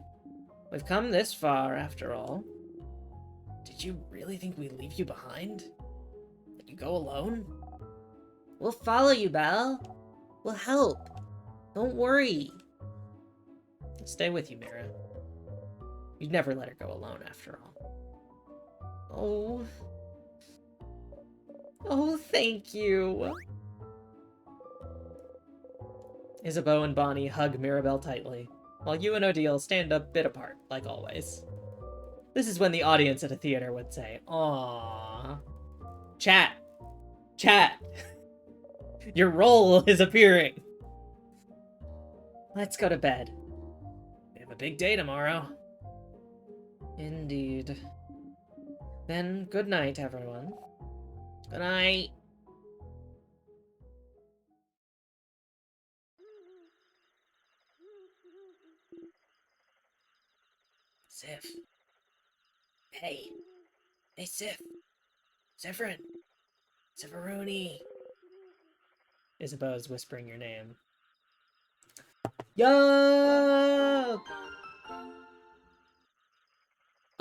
We've come this far, after all. Did you really think we'd leave you behind? That you go alone? We'll follow you, Belle. We'll help. Don't worry. I'll stay with you, Mira. You'd never let her go alone, after all. Oh, thank you. Isabeau and Bonnie hug Mirabelle tightly, while you and Odile stand a bit apart, like always. This is when the audience at a theater would say, "Aww." Chat! Chat! Your role is appearing! Let's go to bed. We have a big day tomorrow. Indeed. Then, good night, everyone. Good night. Sif. Hey. Hey, Sif. Zephyrin. Zephyroony. Isabeau is whispering your name. Yo!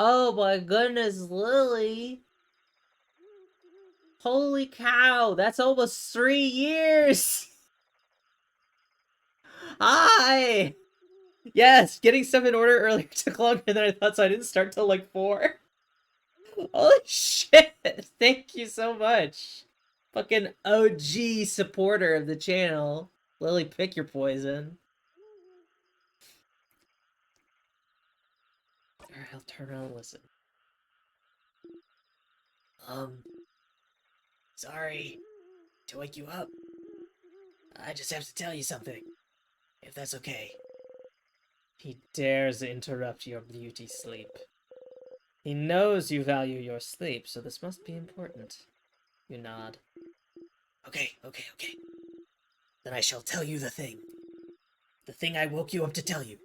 Oh my goodness, Lily! Holy cow, that's almost 3 years! Hi! Yes, getting stuff in order earlier took longer than I thought, so I didn't start till like 4. Holy shit! Thank you so much. Fucking OG supporter of the channel. Lily, pick your poison. Alright, I'll turn around and listen. Sorry to wake you up. I just have to tell you something, if that's okay. He dares interrupt your beauty sleep. He knows you value your sleep, so this must be important. You nod. Okay. Then I shall tell you the thing. The thing I woke you up to tell you.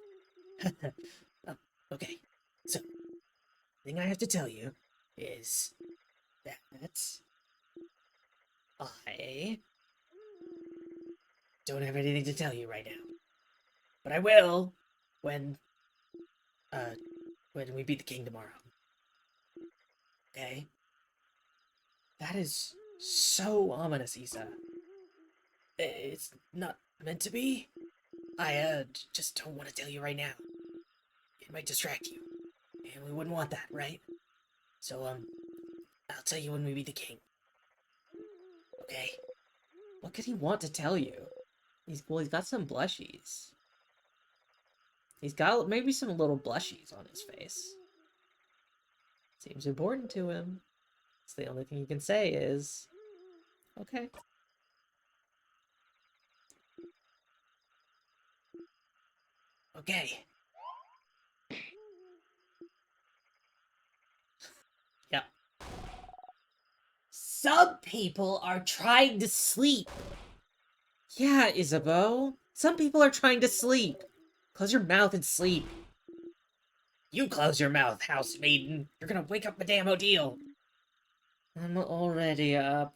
Okay, so, the thing I have to tell you is that I don't have anything to tell you right now. But I will when we beat the king tomorrow. Okay? That is so ominous, Isa. It's not meant to be. I just don't want to tell you right now. It might distract you. And we wouldn't want that, right? So, I'll tell you when we beat the king. Okay? What could he want to tell you? He's got some blushies. He's got maybe some little blushies on his face. Seems important to him. So the only thing you can say is, okay. Okay. Yep. Some people are trying to sleep. Yeah, Isabeau. Some people are trying to sleep. Close your mouth and sleep. You close your mouth, house maiden. You're gonna wake up Madame Odile. I'm already up.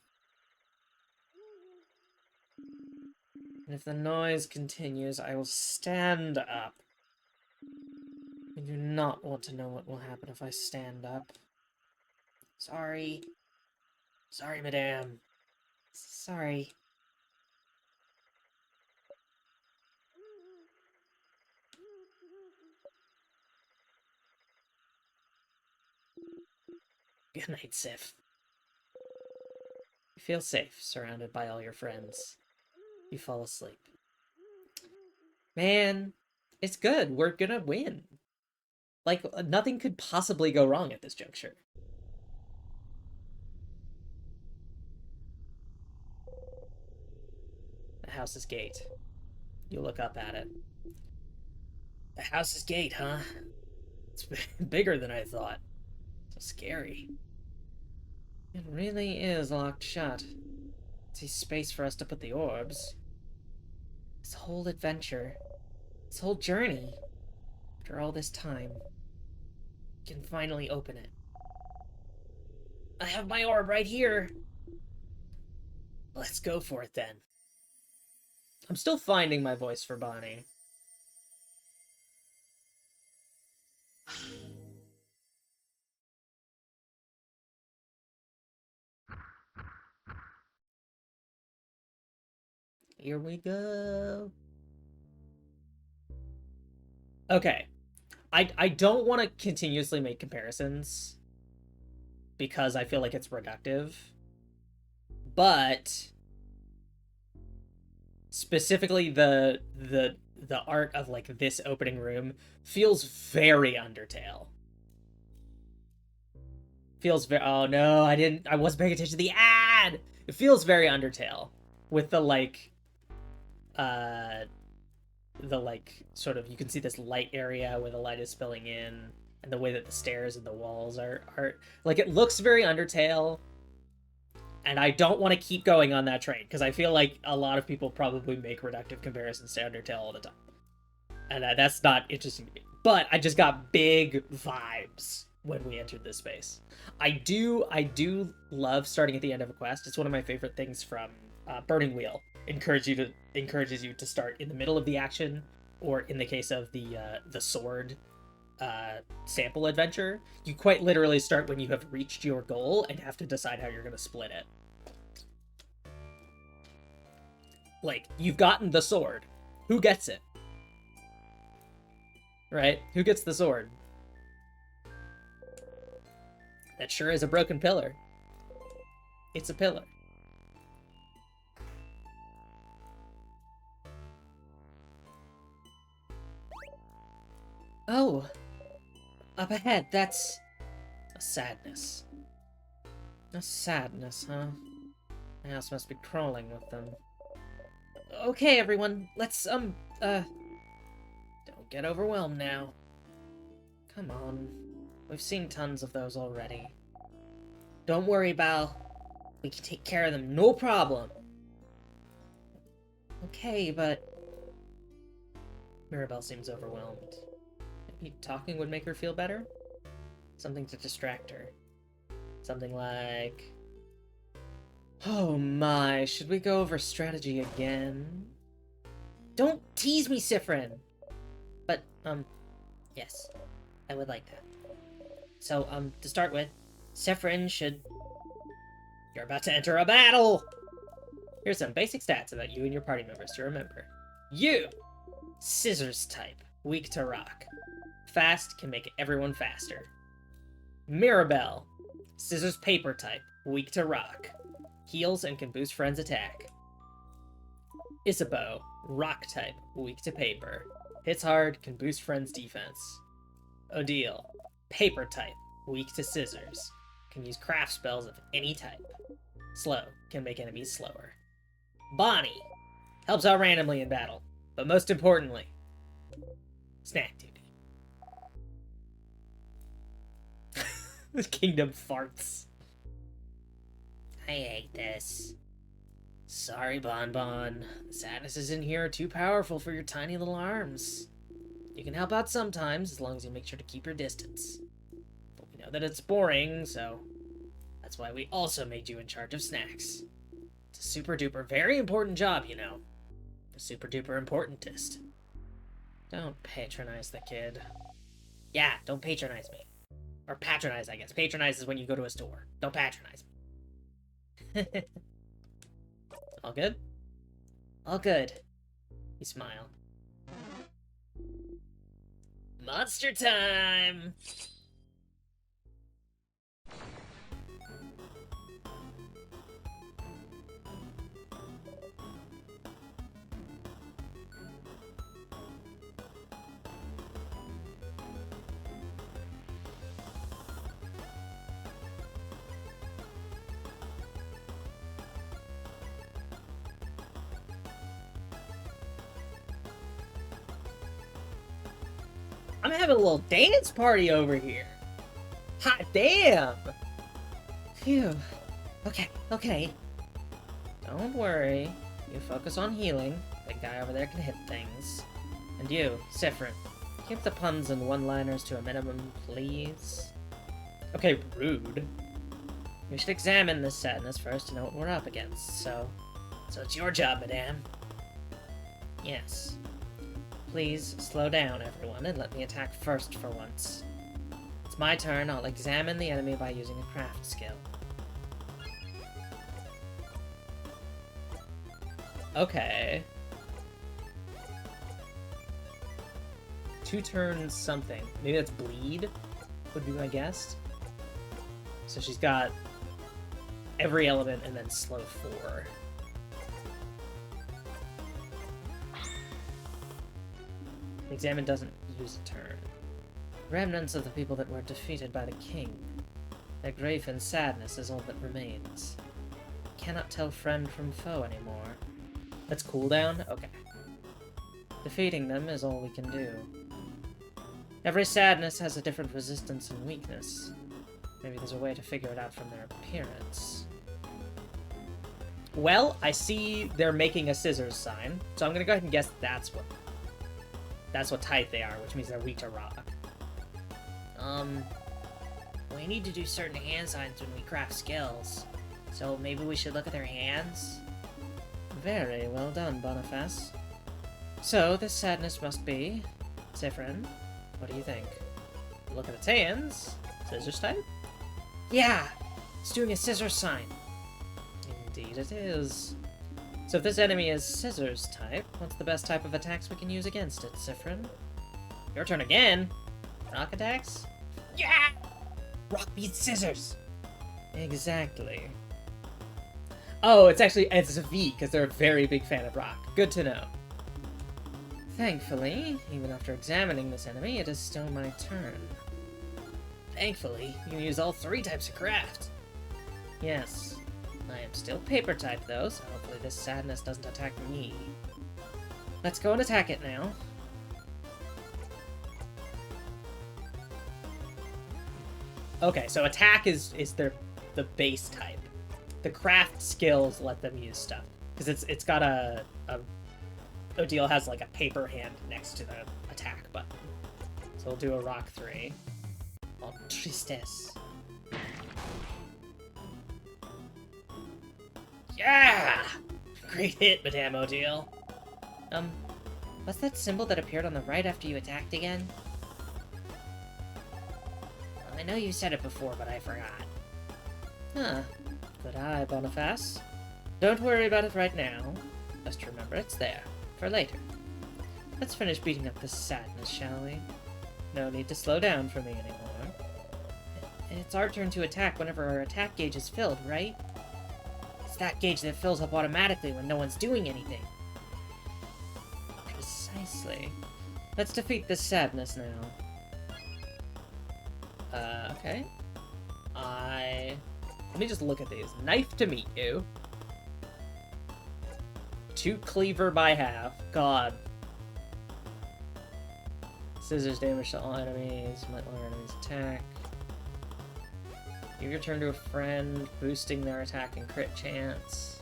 And if the noise continues, I will stand up. I do not want to know what will happen if I stand up. Sorry. Sorry, madame. Sorry. Good night, Sif. You feel safe, surrounded by all your friends. You fall asleep. Man, it's good. We're gonna win. Like, nothing could possibly go wrong at this juncture. The house's gate. You look up at it. The house's gate, huh? It's bigger than I thought. So scary. It really is locked shut. See space for us to put the orbs. This whole adventure, this whole journey, after all this time, we can finally open it. I have my orb right here. Let's go for it then. I'm still finding my voice for Bonnie. Here we go. Okay. I don't want to continuously make comparisons because I feel like it's reductive. But specifically the art of like this opening room feels very Undertale. Feels very, oh no, I wasn't paying attention to the ad. It feels very Undertale with the like sort of, you can see this light area where the light is spilling in, and the way that the stairs and the walls are like, it looks very Undertale. And I don't want to keep going on that train because I feel like a lot of people probably make reductive comparisons to Undertale all the time, and that's not interesting to me. But I just got big vibes when we entered this space. I do love starting at the end of a quest. It's one of my favorite things from Burning Wheel. Encourages you to start in the middle of the action, or in the case of the sword sample adventure, you quite literally start when you have reached your goal and have to decide how you're going to split it. Like, you've gotten the sword. Who gets it? Right? Who gets the sword? That sure is a broken pillar. It's a pillar. Oh, up ahead, that's a sadness. A sadness, huh? The house must be crawling with them. Okay, everyone, let's, don't get overwhelmed now. Come on. We've seen tons of those already. Don't worry, Bal. We can take care of them, no problem. Okay, but... Mirabelle seems overwhelmed. Maybe talking would make her feel better? Something to distract her. Something like... Oh my, should we go over strategy again? Don't tease me, Sifrin! But, yes, I would like that. So, to start with, Sifrin should... You're about to enter a battle! Here's some basic stats about you and your party members to remember. You! Scissors type, weak to rock. Fast, can make everyone faster. Mirabelle, scissors paper type, weak to rock. Heals and can boost friends' attack. Isabeau, rock type, weak to paper. Hits hard, can boost friends' defense. Odile, paper type, weak to scissors. Can use craft spells of any type. Slow, can make enemies slower. Bonnie, helps out randomly in battle, but most importantly, snack duty. The kingdom farts. I hate this. Sorry, Bonbon. The sadnesses in here are too powerful for your tiny little arms. You can help out sometimes, as long as you make sure to keep your distance. But we know that it's boring, so that's why we also made you in charge of snacks. It's a super duper very important job, you know. The super duper importantest. Don't patronize the kid. Yeah, don't patronize me. Or patronize, I guess. Patronize is when you go to a store. Don't patronize me. All good? All good. You smile. Monster time! I'm having a little dance party over here. Hot damn! Phew. Okay, okay. Don't worry. You focus on healing. Big guy over there can hit things. And you, Sifrin, keep the puns and one-liners to a minimum, please. Okay, rude. We should examine this sadness first to know what we're up against, so it's your job, madame. Yes. Please slow down, everyone, and let me attack first for once. It's my turn. I'll examine the enemy by using a craft skill. Okay. 2 turns something. Maybe that's bleed, would be my guess. So she's got every element and then slow 4. Examine doesn't use a turn. Remnants of the people that were defeated by the king. Their grief and sadness is all that remains. Cannot tell friend from foe anymore. That's cooldown? Okay. Defeating them is all we can do. Every sadness has a different resistance and weakness. Maybe there's a way to figure it out from their appearance. Well, I see they're making a scissors sign, so I'm gonna go ahead and guess that's what type they are, which means they're weak to rock. We need to do certain hand signs when we craft skills, so maybe we should look at their hands? Very well done, Boniface. So, this sadness must be... Sifrin, what do you think? Look at its hands. Scissors type? Yeah! It's doing a scissors sign. Indeed it is. So if this enemy is scissors type, what's the best type of attacks we can use against it, Sifrin? Your turn again? Rock attacks? Yeah! Rock beats scissors! Exactly. Oh, it's a V, because they're a very big fan of rock. Good to know. Thankfully, even after examining this enemy, it is still my turn. Thankfully, you can use all 3 types of craft. Yes. I am still paper type though, so hopefully this sadness doesn't attack me. Let's go and attack it now. Okay, so attack is the base type. The craft skills let them use stuff. Because it's got a Odile has like a paper hand next to the attack button. So we'll do a rock 3. Oh, tristesse. Yeah! Great hit, Madame Odile. What's that symbol that appeared on the right after you attacked again? I know you said it before, but I forgot. Huh. Good eye, Boniface. Don't worry about it right now. Just remember it's there, for later. Let's finish beating up this sadness, shall we? No need to slow down for me anymore. It's our turn to attack whenever our attack gauge is filled, right? It's that gauge that fills up automatically when no one's doing anything. Precisely. Let's defeat this sadness now. Okay. Let me just look at these. Knife to meet you. 2 cleaver by half. God. Scissors damage to all enemies. Might lower enemies' attack. Give your turn to a friend, boosting their attack and crit chance.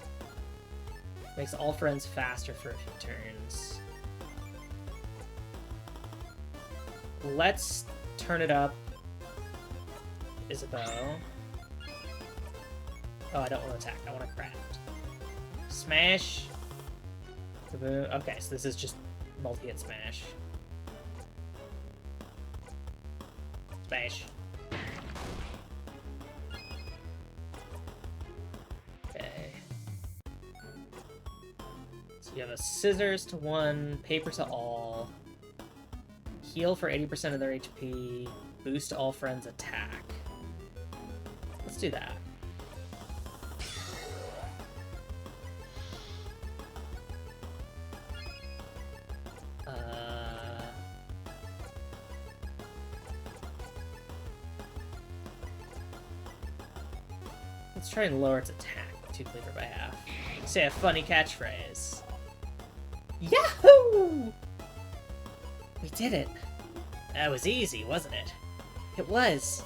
Makes all friends faster for a few turns. Let's turn it up. Isabeau. Oh, I don't want to attack. I want to craft. Smash. Kaboom. Okay, so this is just multi-hit smash. Smash. Okay. So you have a scissors to 1, paper to all, heal for 80% of their HP, boost all friends' attack. Let's do that. Let's try and lower its attack. 2 cleaver by half. Say a funny catchphrase. Yahoo! We did it. That was easy, wasn't it? It was.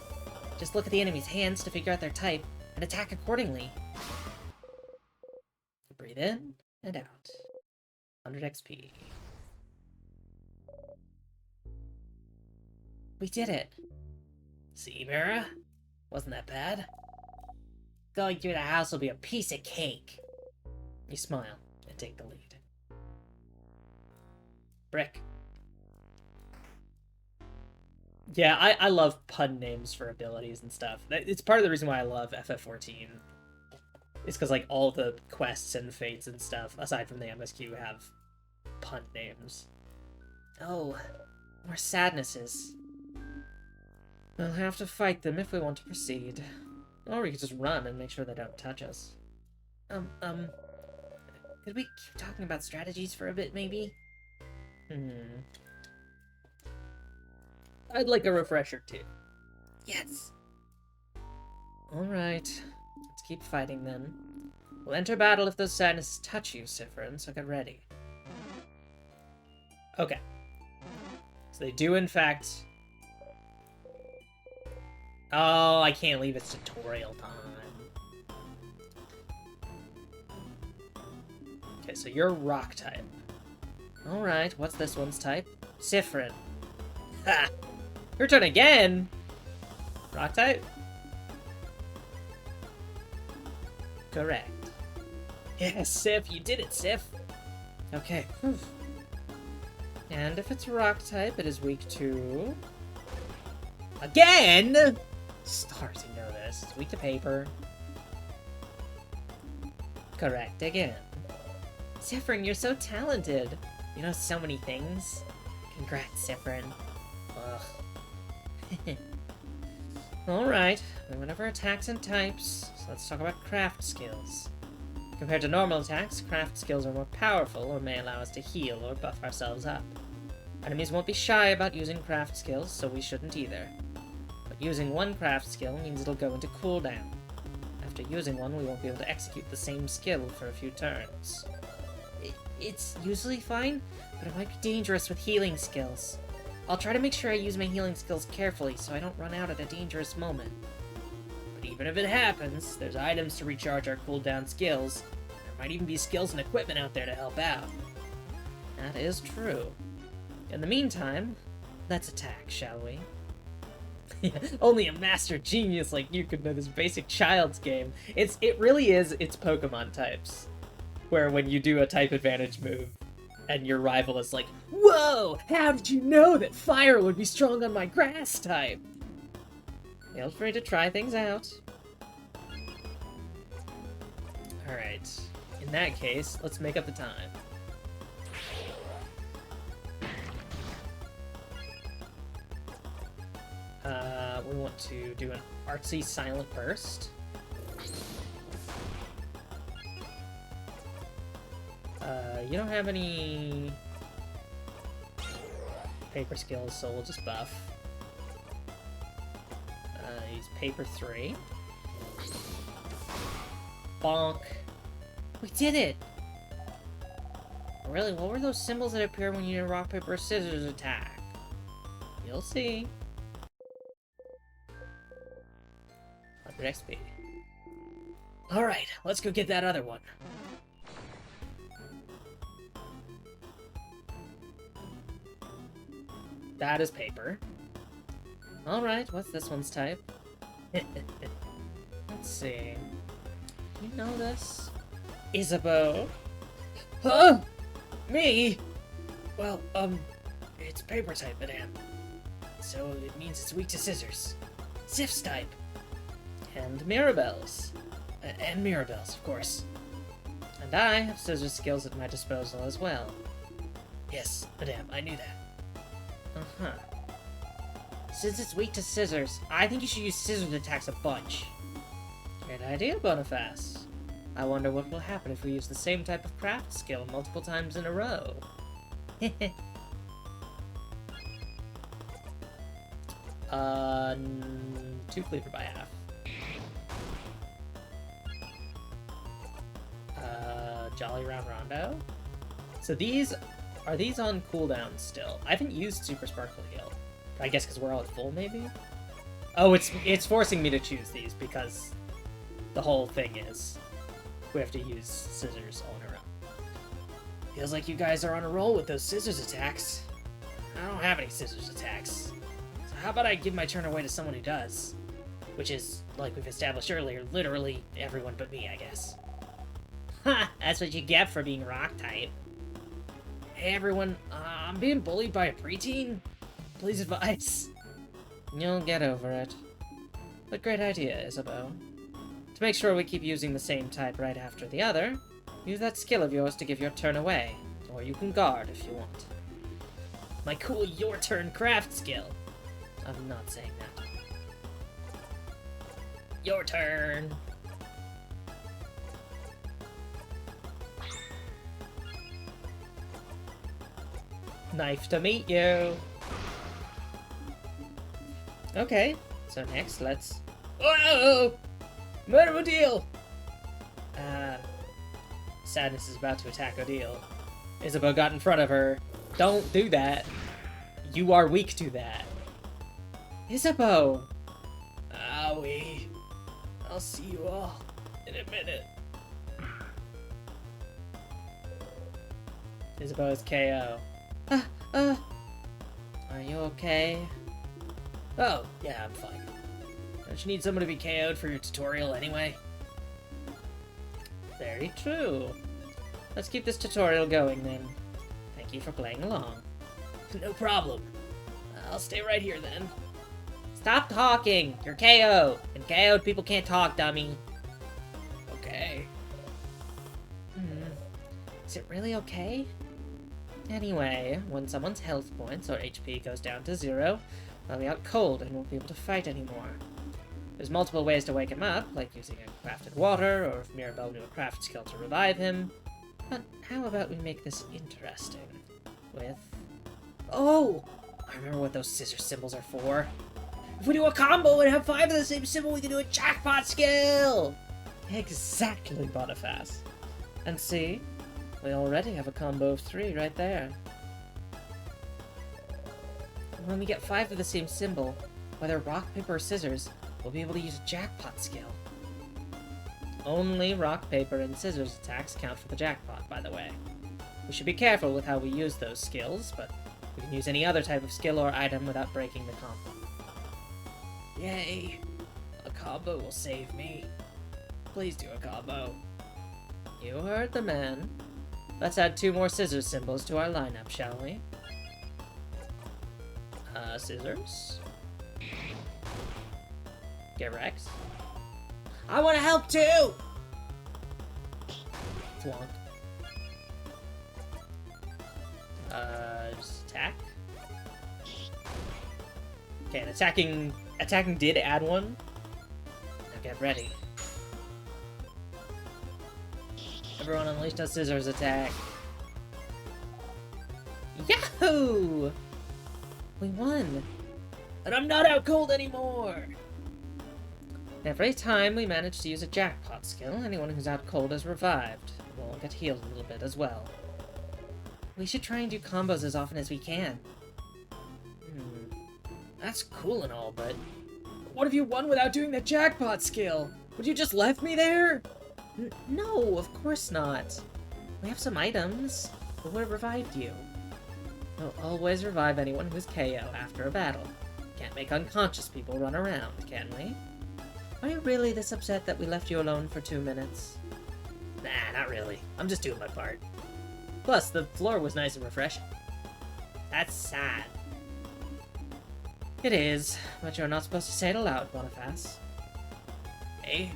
Just look at the enemy's hands to figure out their type, and attack accordingly. Breathe in and out. 100 XP. We did it. See, Mira? Wasn't that bad? Going through the house will be a piece of cake. You smile and take the lead. Brick. Yeah, I love pun names for abilities and stuff. It's part of the reason why I love FF14. It's because, like, all the quests and fates and stuff, aside from the MSQ, have pun names. Oh, more sadnesses. We'll have to fight them if we want to proceed. Or we could just run and make sure they don't touch us. Could we keep talking about strategies for a bit, maybe? I'd like a refresher, too. Yes. Alright, let's keep fighting then. We'll enter battle if those sadnesses touch you, Sifrin, so get ready. Okay. So they do, in fact... Oh, I can't leave it's tutorial time. Okay, so you're rock type. Alright, what's this one's type? Sifrin. Ha! Your turn again! Rock type? Correct. Yes, Sif, you did it, Sif! Okay. Whew. And if it's rock type, it is weak to... Again?! Stars, you know this. It's weak to paper. Correct again. Sifrin, you're so talented. You know so many things. Congrats, Sifrin. Ugh. Alright, we went over attacks and types, so let's talk about craft skills. Compared to normal attacks, craft skills are more powerful or may allow us to heal or buff ourselves up. Enemies won't be shy about using craft skills, so we shouldn't either. But using one craft skill means it'll go into cooldown. After using one, we won't be able to execute the same skill for a few turns. It's usually fine, but it might be dangerous with healing skills. I'll try to make sure I use my healing skills carefully so I don't run out at a dangerous moment. But even if it happens, there's items to recharge our cooldown skills. There might even be skills and equipment out there to help out. That is true. In the meantime, let's attack, shall we? Only a master genius like you could know this basic child's game. It really is, it's Pokemon types. Where when you do a type advantage move, and your rival is like, "Whoa! How did you know that fire would be strong on my grass type?" Feel free to try things out. Alright. In that case, let's make up the time. We want to do an artsy silent burst. You don't have any paper skills, so we'll just buff. Use paper 3. Bonk. We did it! Really, what were those symbols that appear when you do a rock, paper, scissors attack? You'll see. 100 XP. Alright, let's go get that other one. That is paper. Alright, what's this one's type? Let's see. Do you know this? Isabeau? Huh? Me? Well, it's paper type, madame. So it means it's weak to scissors. Sif's type. And Mirabelle's. And Mirabelle's, of course. And I have scissors skills at my disposal as well. Yes, madame, I knew that. Uh-huh. Since it's weak to scissors, I think you should use scissors attacks a bunch. Great idea, Boniface. I wonder what will happen if we use the same type of craft skill multiple times in a row. 2 cleaver by half. Jolly Round Rondo. So are these on cooldown still? I haven't used Super Sparkle Heal. I guess because we're all at full, maybe? Oh, it's forcing me to choose these because the whole thing is we have to use scissors on our own. Feels like you guys are on a roll with those scissors attacks. I don't have any scissors attacks. So how about I give my turn away to someone who does? Which is, like we've established earlier, literally everyone but me, I guess. Ha! That's what you get for being rock type. Hey everyone, I'm being bullied by a preteen. Please advise. You'll get over it. But great idea, Isabeau. To make sure we keep using the same type right after the other, use that skill of yours to give your turn away. Or you can guard if you want. My cool your turn craft skill. I'm not saying that. Your turn. Nice to meet you. Okay, so next let's... Whoa! Murder Odile! Sadness is about to attack Odile. Isabeau got in front of her. Don't do that. You are weak to that. Isabeau! Owie. I'll see you all in a minute. Isabeau is KO. Are you okay? Oh, yeah, I'm fine. Don't you need someone to be KO'd for your tutorial anyway? Very true. Let's keep this tutorial going then. Thank you for playing along. No problem. I'll stay right here then. Stop talking! You're KO! And KO'd people can't talk, dummy. Okay. Is it really okay? Anyway, when someone's health points or HP goes down to 0, they'll be out cold and won't be able to fight anymore. There's multiple ways to wake him up, like using a crafted water, or if Mirabelle knew a craft skill to revive him. But how about we make this interesting? With... Oh! I remember what those scissor symbols are for. If we do a combo and have 5 of the same symbol, we can do a jackpot skill! Exactly, Boniface. And see? We already have a combo of 3 right there. When we get 5 of the same symbol, whether rock, paper, or scissors, we'll be able to use a jackpot skill. Only rock, paper, and scissors attacks count for the jackpot, by the way. We should be careful with how we use those skills, but we can use any other type of skill or item without breaking the combo. Yay. A combo will save me. Please do a combo. You heard the man. Let's add 2 more scissors symbols to our lineup, shall we? Scissors. Get Rex. I want to help too! Flonk. Just attack. Okay, and attacking did add 1. Now get ready. Everyone unleashed a scissors attack. Yahoo! We won! And I'm not out cold anymore! Every time we manage to use a jackpot skill, anyone who's out cold is revived. We'll get healed a little bit as well. We should try and do combos as often as we can. That's cool and all, but what if you won without doing the jackpot skill? Would you just left me there? No, of course not. We have some items. We would have revived you. We'll always revive anyone who's KO after a battle. Can't make unconscious people run around, can we? Are you really this upset that we left you alone for 2 minutes? Nah, not really. I'm just doing my part. Plus, the floor was nice and refreshing. That's sad. It is, but you're not supposed to say it aloud, Boniface. Hey?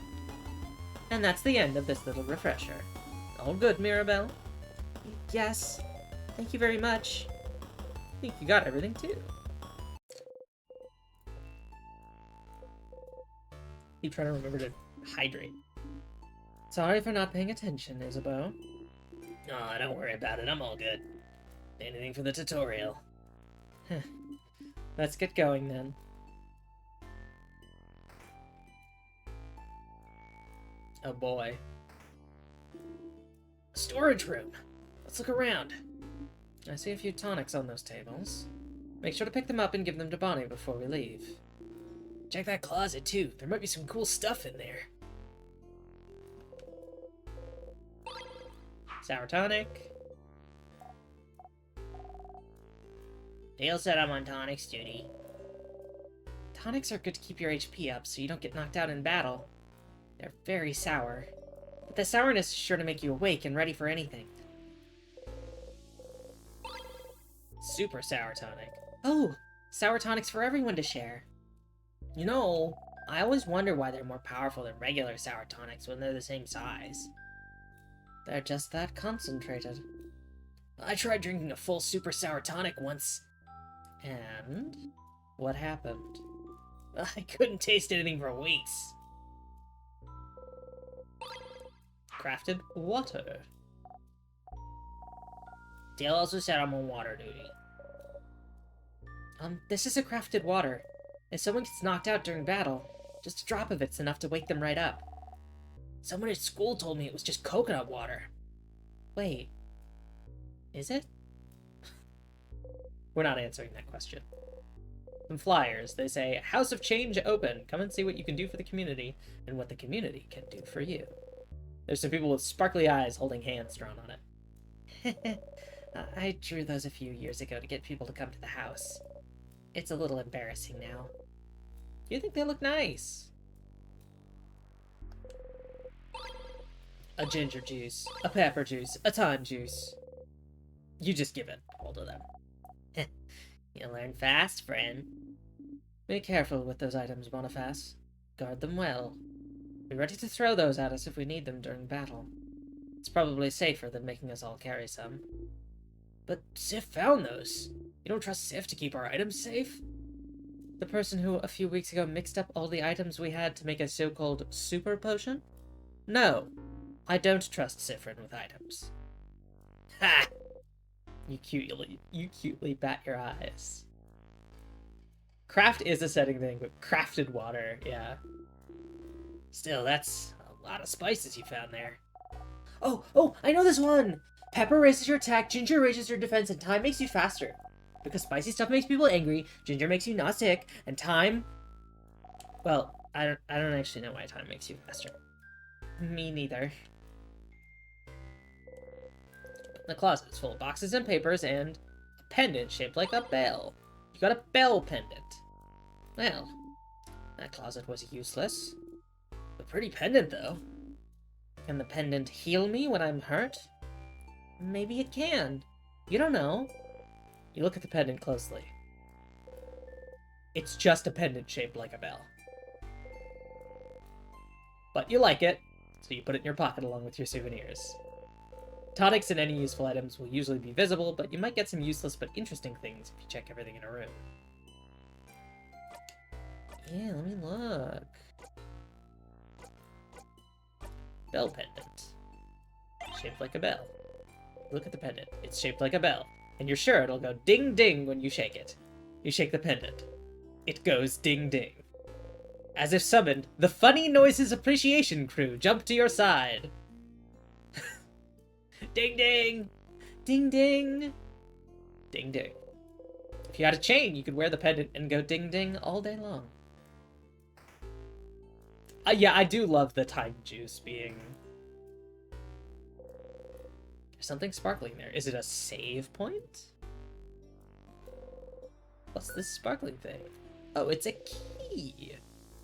And that's the end of this little refresher. All good, Mirabelle? Yes. Thank you very much. I think you got everything, too. Keep trying to remember to hydrate. Sorry for not paying attention, Isabeau. Oh, don't worry about it. I'm all good. Anything for the tutorial. Let's get going, then. Oh boy. Storage room. Let's look around. I see a few tonics on those tables. Make sure to pick them up and give them to Bonnie before we leave. Check that closet, too. There might be some cool stuff in there. Sour tonic. Dale said I'm on tonics duty. Tonics are good to keep your HP up so you don't get knocked out in battle. They're very sour. But the sourness is sure to make you awake and ready for anything. Super sour tonic. Oh, sour tonics for everyone to share. You know, I always wonder why they're more powerful than regular sour tonics when they're the same size. They're just that concentrated. I tried drinking a full super sour tonic once. And? What happened? I couldn't taste anything for weeks. Crafted water. Dale also said I'm on water duty. This is a crafted water. If someone gets knocked out during battle, just a drop of it's enough to wake them right up. Someone at school told me it was just coconut water. Wait. Is it? We're not answering that question. Some flyers. They say, House of Change open. Come and see what you can do for the community, and what the community can do for you. There's some people with sparkly eyes holding hands drawn on it. I drew those a few years ago to get people to come to the house. It's a little embarrassing now. You think they look nice? A ginger juice, a pepper juice, a thyme juice. You just give it hold of them. You'll learn fast, friend. Be careful with those items, Boniface. Guard them well. Be ready to throw those at us if we need them during battle. It's probably safer than making us all carry some. But Sif found those. You don't trust Sif to keep our items safe? The person who a few weeks ago mixed up all the items we had to make a so-called super potion? No, I don't trust Sifrin with items. Ha! You cutely bat your eyes. Craft is a setting thing, but crafted water, yeah. Still, that's a lot of spices you found there. Oh, I know this one! Pepper raises your attack, ginger raises your defense, and thyme makes you faster. Because spicy stuff makes people angry, ginger makes you not sick, and thyme... Well, I don't actually know why thyme makes you faster. Me neither. The closet is full of boxes and papers and a pendant shaped like a bell. You got a bell pendant. Well, that closet was useless. A pretty pendant, though. Can the pendant heal me when I'm hurt? Maybe it can. You don't know. You look at the pendant closely. It's just a pendant shaped like a bell. But you like it, so you put it in your pocket along with your souvenirs. Tonics and any useful items will usually be visible, but you might get some useless but interesting things if you check everything in a room. Yeah, let me look. Bell pendant. Shaped like a bell. Look at the pendant. It's shaped like a bell. And you're sure it'll go ding ding when you shake it. You shake the pendant. It goes ding ding. As if summoned, the Funny Noises Appreciation crew jump to your side. Ding ding! Ding ding! Ding ding. If you had a chain, you could wear the pendant and go ding ding all day long. Yeah, I do love the thyme juice being... There's something sparkling there. Is it a save point? What's this sparkling thing? Oh, it's a key.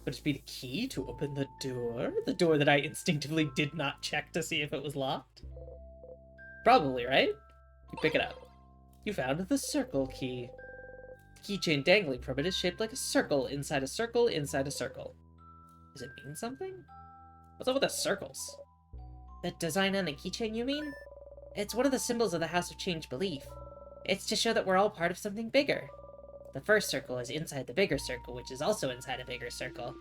Would it be the key to open the door? The door that I instinctively did not check to see if it was locked? Probably, right? You pick it up. You found the circle key. The keychain dangling from it is shaped like a circle inside a circle inside a circle. Does it mean something? What's up with the circles? The design on the keychain, you mean? It's one of the symbols of the House of Change belief. It's to show that we're all part of something bigger. The first circle is inside the bigger circle, which is also inside a bigger circle.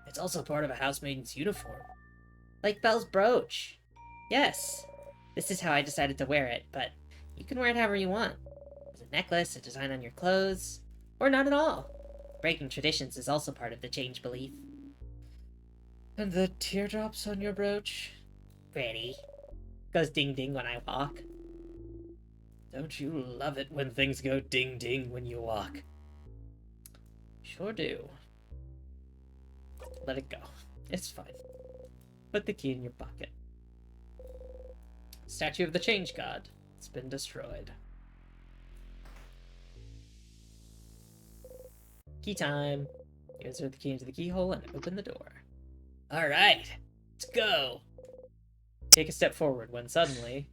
It's also part of a housemaiden's uniform. Like Belle's brooch. Yes. This is how I decided to wear it, but you can wear it however you want. As a necklace, a design on your clothes, or not at all. Breaking traditions is also part of the change belief. And the teardrops on your brooch? Pretty. Goes ding ding when I walk. Don't you love it when things go ding-ding when you walk? Sure do. Let it go. It's fine. Put the key in your pocket. Statue of the Change God. It's been destroyed. Key time. You insert the key into the keyhole and open the door. Alright, let's go. Take a step forward when suddenly...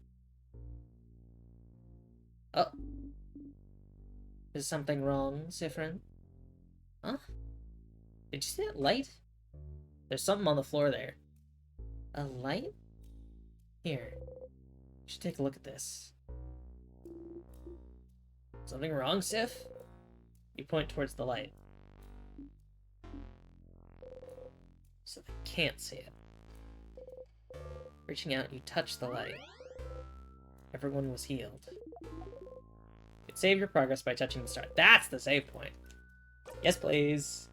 Oh. Is something wrong, Sifrin? Huh? Did you see that light? There's something on the floor there. A light? Here. You should take a look at this. Something wrong, Sif? You point towards the light. So they can't see it. Reaching out, you touch the light. Everyone was healed. You could save your progress by touching the star. That's the save point. Yes, please.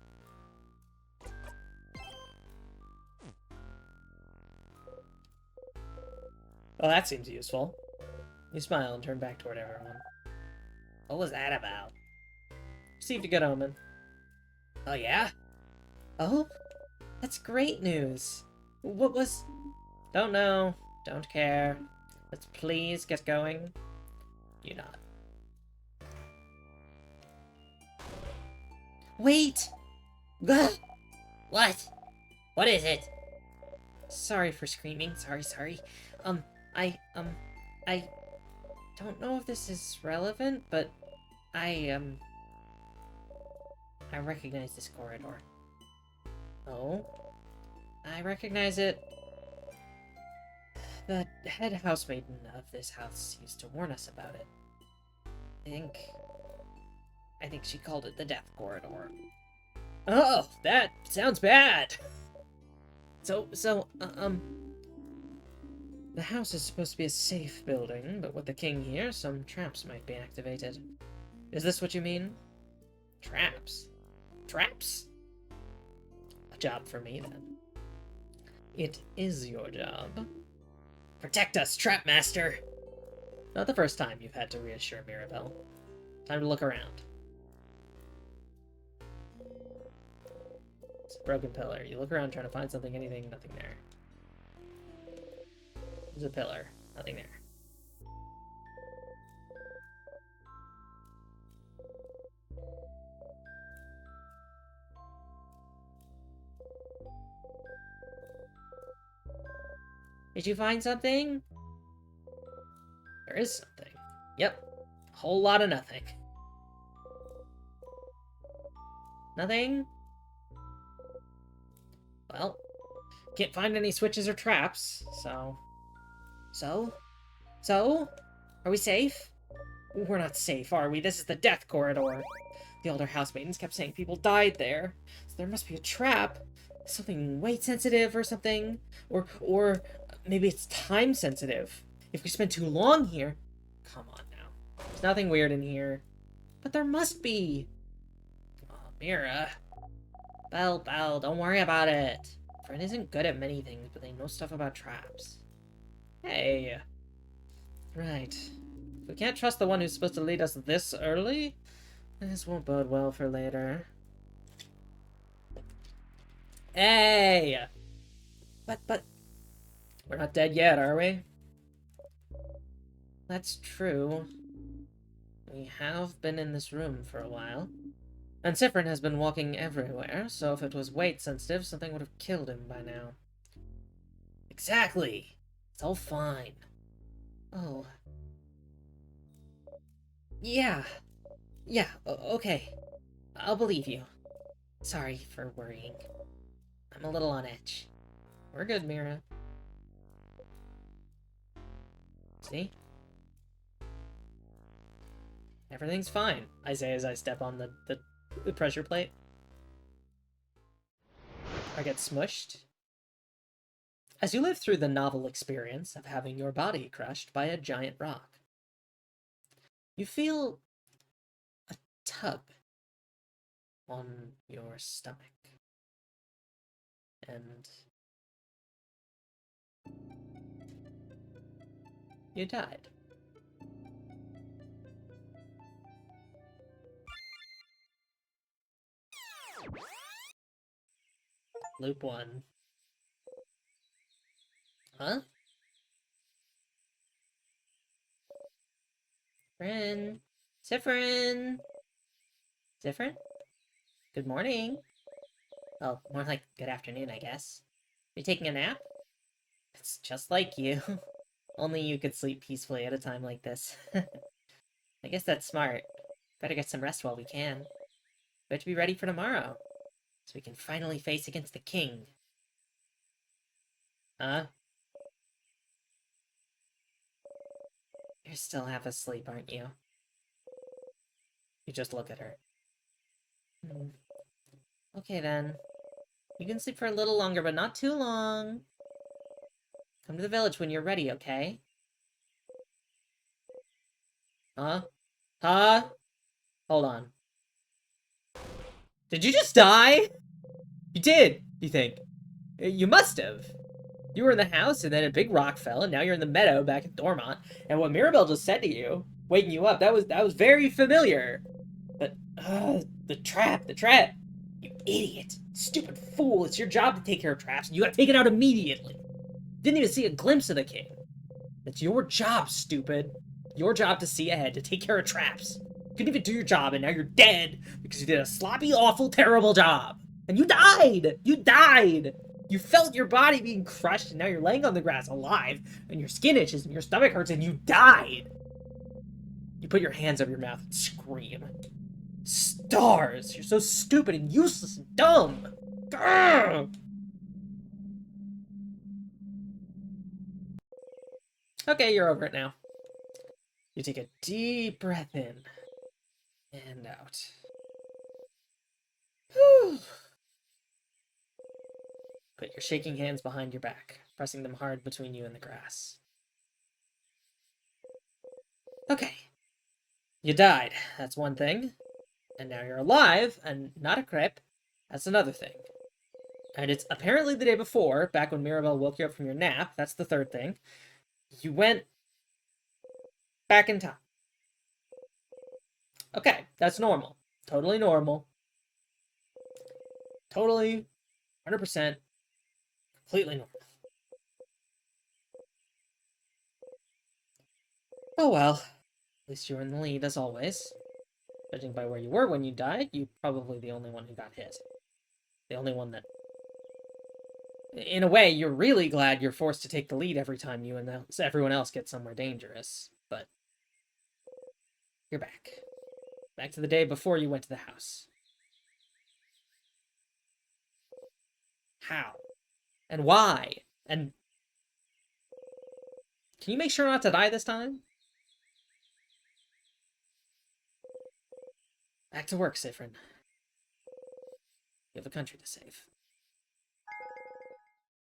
Well, that seems useful. You smile and turn back toward everyone. What was that about? Received a good omen. Oh, yeah? Oh? That's great news. What was... Don't know. Don't care. Let's please get going. You nod. Wait! What? What is it? Sorry for screaming. Sorry. I don't know if this is relevant, but I recognize this corridor. Oh? I recognize it. The head housemaiden of this house used to warn us about it. I think she called it the Death Corridor. Oh, that sounds bad. So, the house is supposed to be a safe building, but with the king here, some traps might be activated. Is this what you mean? Traps? Traps? A job for me, then. It is your job. Protect us, Trap Master. Not the first time you've had to reassure Mirabelle. Time to look around. It's a broken pillar. You look around trying to find something, anything, nothing there. There's a pillar. Nothing there. Did you find something? There is something. Yep. A whole lot of nothing. Nothing? Well, can't find any switches or traps, so... So? Are we safe? We're not safe, are we? This is the Death Corridor. The older housemaidens kept saying people died there. So there must be a trap. Something weight sensitive or something. Or maybe it's time sensitive. If we spend too long here... Come on now. There's nothing weird in here. But there must be. Oh, Mira. Belle, don't worry about it. Friend isn't good at many things, but they know stuff about traps. Hey. Right. If we can't trust the one who's supposed to lead us this early, this won't bode well for later. Hey! But... We're not dead yet, are we? That's true. We have been in this room for a while. And Sifrin has been walking everywhere, so if it was weight sensitive, something would have killed him by now. Exactly. It's all fine. Oh. Yeah, okay. I'll believe you. Sorry for worrying. I'm a little on edge. We're good, Mira. See? Everything's fine, I say as I step on the pressure plate. I get smushed. As you live through the novel experience of having your body crushed by a giant rock, you feel a tug on your stomach. And you died. Loop 1. Huh? Frin? Siffrin? Siffrin? Good morning. Oh, more like good afternoon, I guess. You taking a nap? It's just like you. Only you could sleep peacefully at a time like this. I guess that's smart. Better get some rest while we can. We have to be ready for tomorrow, so we can finally face against the king. Huh? You're still half asleep, aren't you? You just look at her. Okay then. You can sleep for a little longer, but not too long. Come to the village when you're ready, okay? Huh? Huh? Hold on. Did you just die? You did, you think? You must have. You were in the house, and then a big rock fell, and now you're in the meadow back at Dormont. And what Mirabelle just said to you, waking you up, that was very familiar. But, the trap. You idiot. Stupid fool. It's your job to take care of traps, and you gotta take it out immediately. Didn't even see a glimpse of the king. It's your job, stupid. Your job to see ahead, to take care of traps. You couldn't even do your job, and now you're dead because you did a sloppy, awful, terrible job. And you died! You died! You felt your body being crushed, and now you're laying on the grass alive, and your skin itches, and your stomach hurts, and you died! You put your hands over your mouth and scream. Stars! You're so stupid and useless and dumb! Grr! Okay, you're over it now. You take a deep breath in and out. Whew. Put your shaking hands behind your back, pressing them hard between you and the grass. Okay. You died. That's one thing. And now you're alive and not a crip. That's another thing. And it's apparently the day before, back when Mirabelle woke you up from your nap. That's the third thing. You went back in time. Okay, that's normal. Totally normal. Totally, 100%, completely normal. Oh well. At least you were in the lead, as always. Judging by where you were when you died, you're probably the only one who got hit. The only one that... In a way, you're really glad you're forced to take the lead every time you and everyone else gets somewhere dangerous. But... you're back. Back to the day before you went to the house. How? And why? And... can you make sure not to die this time? Back to work, Siffrin. You have a country to save.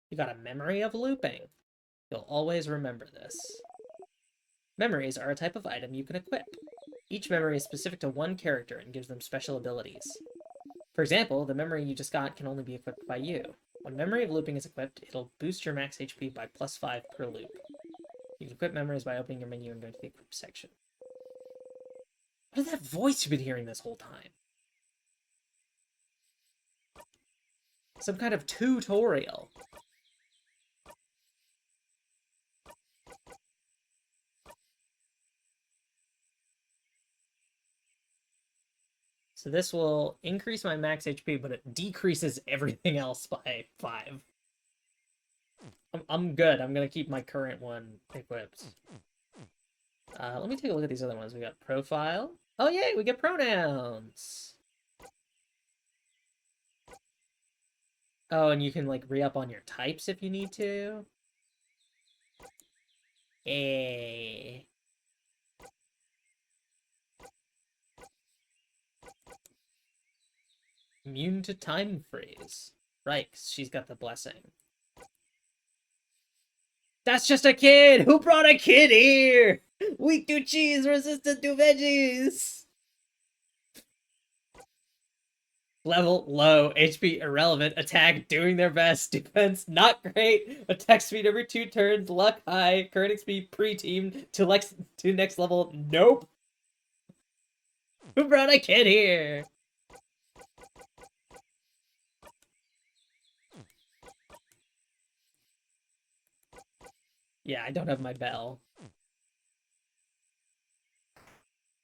You got a memory of looping. You'll always remember this. Memories are a type of item you can equip. Each memory is specific to one character and gives them special abilities. For example, the memory you just got can only be equipped by you. When Memory of Looping is equipped, it'll boost your max HP by +5 per loop. You can equip memories by opening your menu and going to the equip section. What is that voice you've been hearing this whole time? Some kind of tutorial. So this will increase my max HP, but it decreases everything else by 5. I'm good. I'm gonna keep my current one equipped. Let me take a look at these other ones. We got profile. Oh yay, we get pronouns. Oh, and you can like re-up on your types if you need to. Yay. Immune to time freeze. Right, 'cause she's got the blessing. That's just a kid! Who brought a kid here? Weak to cheese, resistant to veggies! Level low, HP irrelevant, attack doing their best, defense not great, attack speed every 2 turns, luck high, current XP pre-team to next level, nope. Who brought a kid here? Yeah, I don't have my bell.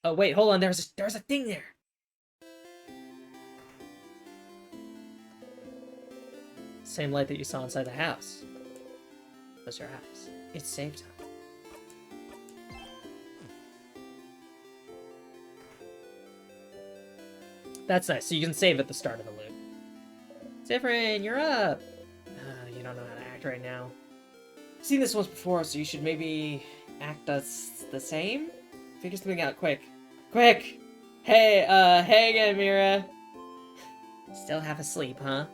Oh, wait, hold on. There's a thing there. Same light that you saw inside the house. Close your eyes. It's save time. That's nice. So you can save at the start of the loop. Zifrin, you're up. You don't know how to act right now. I've seen this once before, so you should maybe act us the same? Figure something out quick. Quick! Hey again, Mira. Still half asleep, huh?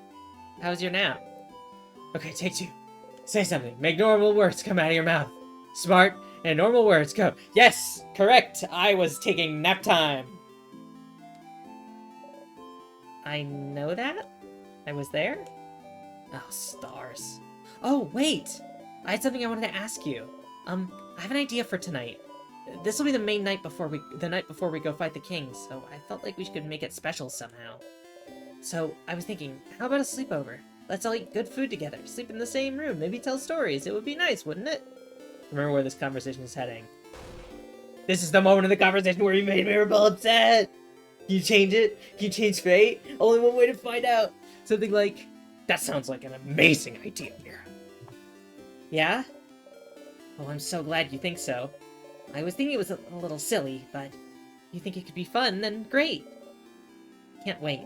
How was your nap? Okay, take 2. Say something. Make normal words come out of your mouth. Smart and normal words go. Yes! Correct! I was taking nap time. I know that? I was there? Oh, stars. Oh, wait! I had something I wanted to ask you. I have an idea for tonight. This will be the night before we go fight the king, so I felt like we could make it special somehow. So, I was thinking, how about a sleepover? Let's all eat good food together, sleep in the same room, maybe tell stories. It would be nice, wouldn't it? Remember where this conversation is heading. This is the moment of the conversation where you made Mirabelle upset! Can you change it? Can you change fate? Only one way to find out. Something like, that sounds like an amazing idea, Mira. Yeah? Oh, I'm so glad you think so. I was thinking it was a little silly, but you think it could be fun, then great. Can't wait.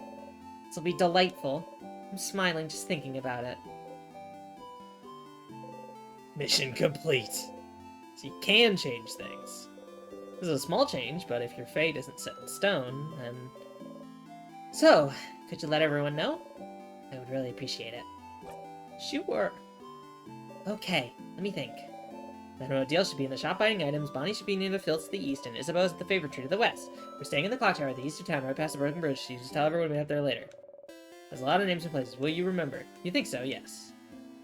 This'll be delightful. I'm smiling just thinking about it. Mission complete. So you can change things. This is a small change, but if your fate isn't set in stone, then... So, could you let everyone know? I would really appreciate it. Sure. Okay, let me think. Manuel Deal should be in the shop buying items, Bonnie should be near the fields to the east, and Isabella's at the favorite tree to the west. We're staying in the clock tower at the east of town, right past the broken bridge, so you just tell everyone we have there later. There's a lot of names and places. Will you remember? You think so? Yes.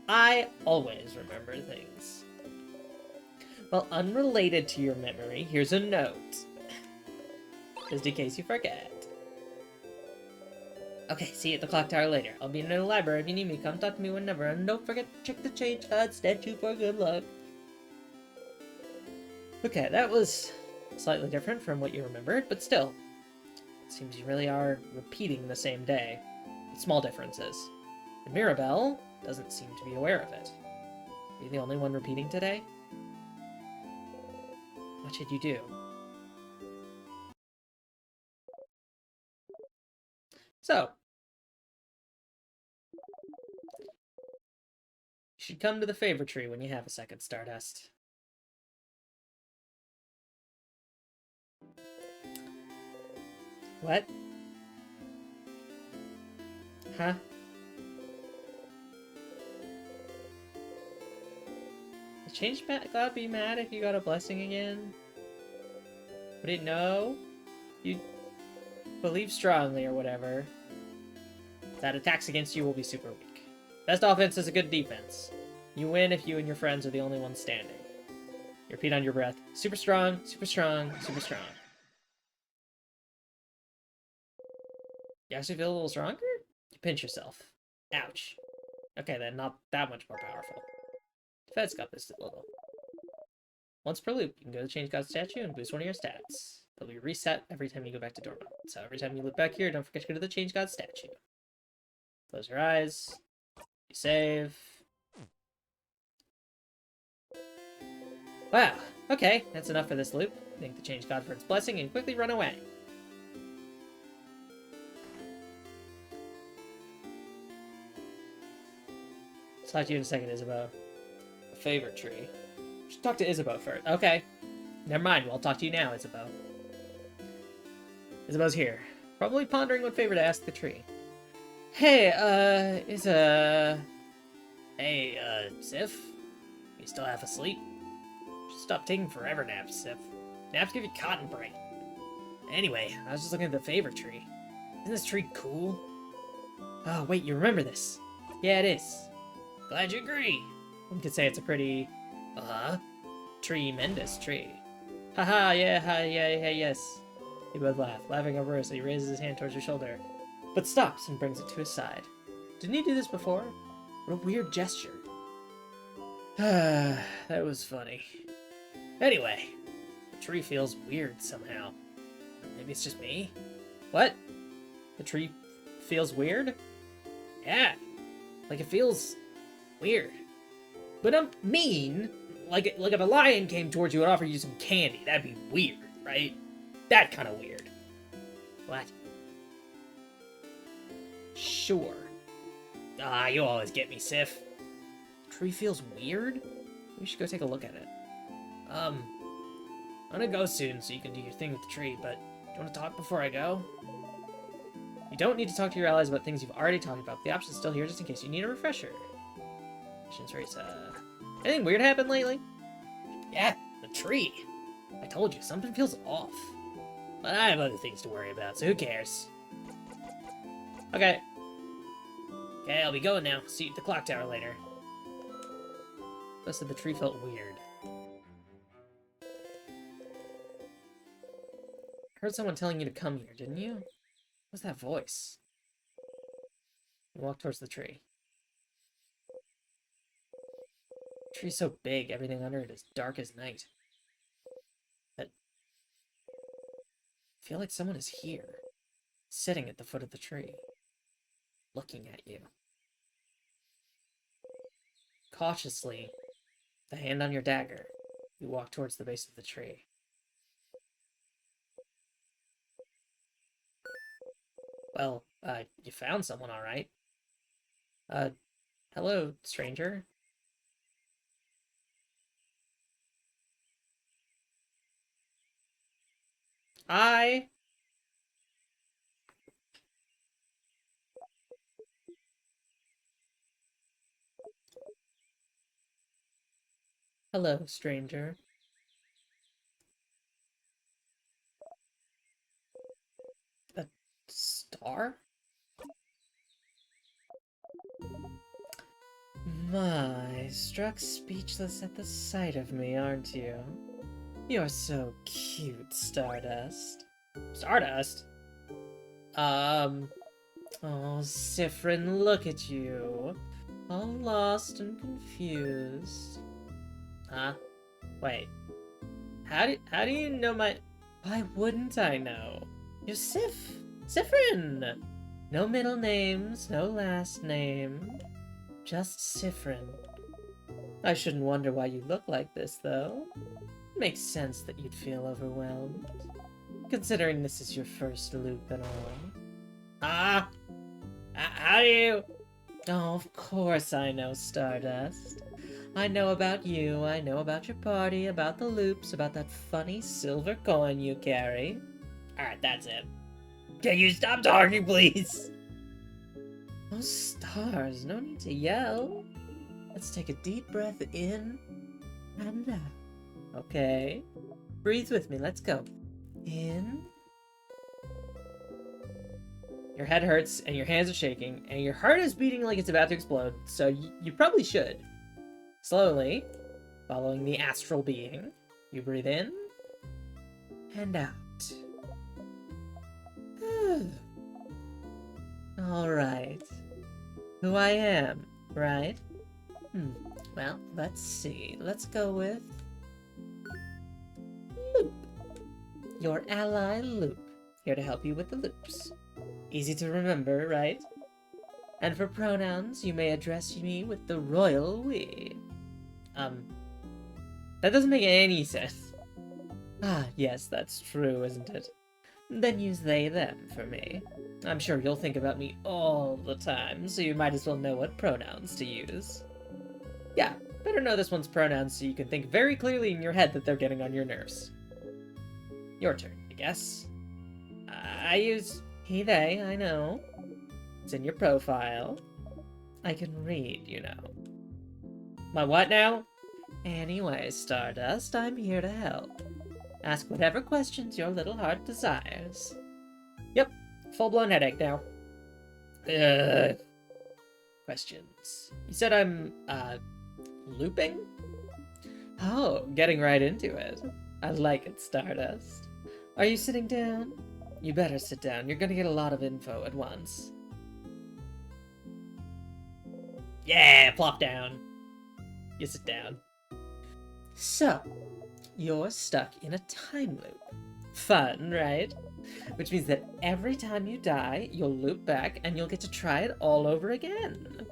I always remember things. Well, unrelated to your memory, here's a note. Just in case you forget. Okay, see you at the clock tower later. I'll be in the library if you need me. Come talk to me whenever, and don't forget to check the change card statue for good luck. Okay, that was slightly different from what you remembered, but still. It seems you really are repeating the same day, with small differences. And Mirabelle doesn't seem to be aware of it. Are you the only one repeating today? What should you do? So, you should come to the favorite tree when you have a second, Stardust. What? Huh? The change god be mad if you got a blessing again? Would it know? You believe strongly or whatever. That attacks against you will be super weak. Best offense is a good defense. You win if you and your friends are the only ones standing. You repeat on your breath. Super strong, super strong, super strong. You actually feel a little stronger? You pinch yourself. Ouch. Okay then, not that much more powerful. Defense got this a little. Once per loop, you can go to Change God statue and boost one of your stats. They'll be reset every time you go back to dormant. So every time you look back here, don't forget to go to the Change God statue. Close your eyes. You save. Wow, okay, that's enough for this loop. Thank the Change God for its blessing and quickly run away. I'll talk to you in a second, Isabeau. A favorite tree. Should talk to Isabeau first. Okay. Never mind, well, I'll talk to you now, Isabeau. Isabeau's here. Probably pondering what favor to ask the tree. Hey, Sif? You still half asleep? Stop taking forever naps, Sif. Naps give you cotton brain. Anyway, I was just looking at the favorite tree. Isn't this tree cool? Oh, wait, you remember this? Yeah, it is. Glad you agree. One could say it's a pretty, tremendous tree. Haha, yeah, yes. They both laugh, laughing over us. He raises his hand towards your shoulder, but stops and brings it to his side. Didn't he do this before? What a weird gesture. That was funny. Anyway, the tree feels weird somehow. Maybe it's just me? What? The tree feels weird? Yeah. Like it feels weird. But I'm mean. Like if a lion came towards you and offered you some candy, that'd be weird, right? That kind of weird. What? Sure. Ah, you always get me, Sif. Tree feels weird? We should go take a look at it. I'm gonna go soon so you can do your thing with the tree, but do you want to talk before I go? You don't need to talk to your allies about things you've already talked about. The option's still here just in case you need a refresher. Missions race, anything weird happened lately? Yeah, the tree. I told you, something feels off. But I have other things to worry about, so who cares? Okay. Okay, I'll be going now. See you at the clock tower later. Most of the tree felt weird. Heard someone telling you to come here, didn't you? What's that voice? You walk towards the tree. The tree's so big, everything under it is dark as night. But I feel like someone is here, sitting at the foot of the tree, looking at you. Cautiously, the hand on your dagger, you walk towards the base of the tree. Well, you found someone, all right. Hello, stranger. Hi. Hello, stranger. A star? My, struck speechless at the sight of me, aren't you? You're so cute, Stardust. Stardust? Oh, Siffrin, look at you. All lost and confused. Huh? Wait. How do you know my... Why wouldn't I know? You're Siffrin! No middle names, no last name. Just Siffrin. I shouldn't wonder why you look like this, though. It makes sense that you'd feel overwhelmed, considering this is your first loop and all. How do you... Oh, of course I know, Stardust. I know about you, I know about your party, about the loops, about that funny silver coin you carry. Alright, that's it. Can you stop talking, please? Oh, stars, no need to yell. Let's take a deep breath in and out. Okay. Breathe with me, let's go. In. Your head hurts, and your hands are shaking, and your heart is beating like it's about to explode, so you probably should. Slowly, following the astral being, you breathe in and out. Alright. Who I am, right? Well, let's see. Let's go with... Loop. Your ally, Loop. Here to help you with the loops. Easy to remember, right? And for pronouns, you may address me with the royal we. That doesn't make any sense. Ah, yes, that's true, isn't it? Then use they, them for me. I'm sure you'll think about me all the time, so you might as well know what pronouns to use. Yeah, better know this one's pronouns so you can think very clearly in your head that they're getting on your nerves. Your turn, I guess. I use he, they, I know. It's in your profile. I can read, you know. My what now? Anyway, Stardust, I'm here to help. Ask whatever questions your little heart desires. Yep, full-blown headache now. Questions. You said I'm, looping? Oh, getting right into it. I like it, Stardust. Are you sitting down? You better sit down. You're gonna get a lot of info at once. Yeah, plop down. You sit down. So, you're stuck in a time loop. Fun, right? Which means that every time you die, you'll loop back and you'll get to try it all over again.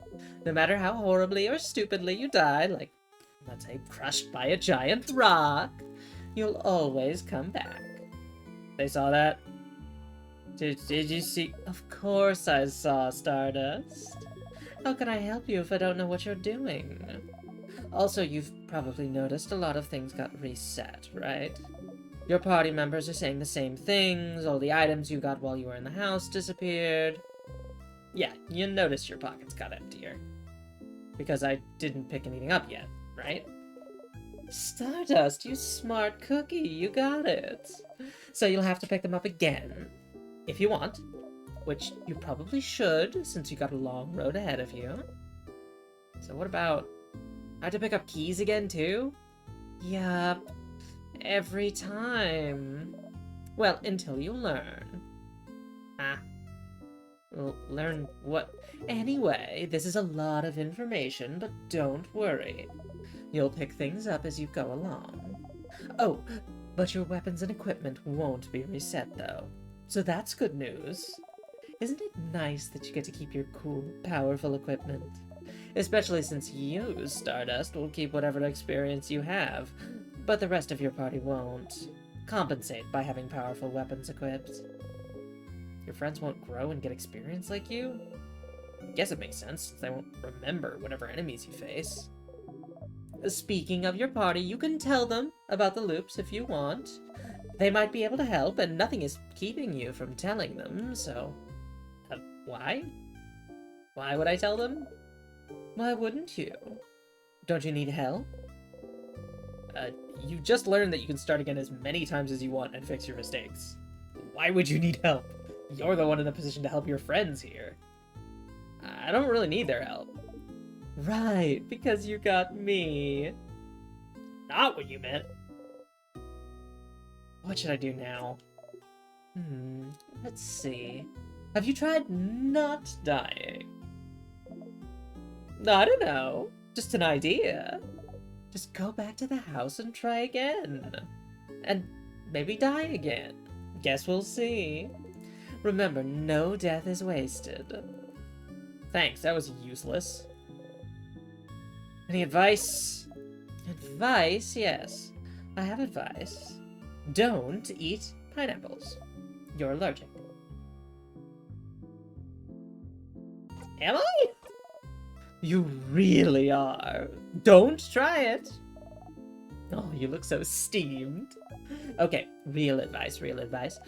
No matter how horribly or stupidly you die, like, let's say, crushed by a giant rock, you'll always come back. They saw that? Did you see? Of course I saw, Stardust. How can I help you if I don't know what you're doing? Also, you've probably noticed a lot of things got reset, right? Your party members are saying the same things, all the items you got while you were in the house disappeared. Yeah, you noticed your pockets got emptier. Because I didn't pick anything up yet, right? Stardust, you smart cookie, you got it. So you'll have to pick them up again. If you want. Which you probably should, since you got a long road ahead of you. So what about... I have to pick up keys again, too? Yup. Every time. Well, until you learn. Ah. Well, learn what? Anyway, this is a lot of information, but don't worry. You'll pick things up as you go along. Oh, but your weapons and equipment won't be reset, though. So that's good news. Isn't it nice that you get to keep your cool, powerful equipment? Especially since you, Stardust, will keep whatever experience you have, but the rest of your party won't. Compensate by having powerful weapons equipped. Your friends won't grow and get experience like you? I guess it makes sense, since they won't remember whatever enemies you face. Speaking of your party, you can tell them about the loops if you want. They might be able to help, and nothing is keeping you from telling them, so... why? Why would I tell them? Why wouldn't you? Don't you need help? You just learned that you can start again as many times as you want and fix your mistakes. Why would you need help? You're the one in the position to help your friends here. I don't really need their help. Right, because you got me. Not what you meant. What should I do now? Let's see. Have you tried not dying? I don't know. Just an idea. Just go back to the house and try again. And maybe die again. Guess we'll see. Remember, no death is wasted. Thanks, that was useless. Any advice? Advice? Yes. I have advice. Don't eat pineapples. You're allergic. Am I? You really are. Don't try it. Oh, you look so steamed. Okay, real advice, real advice.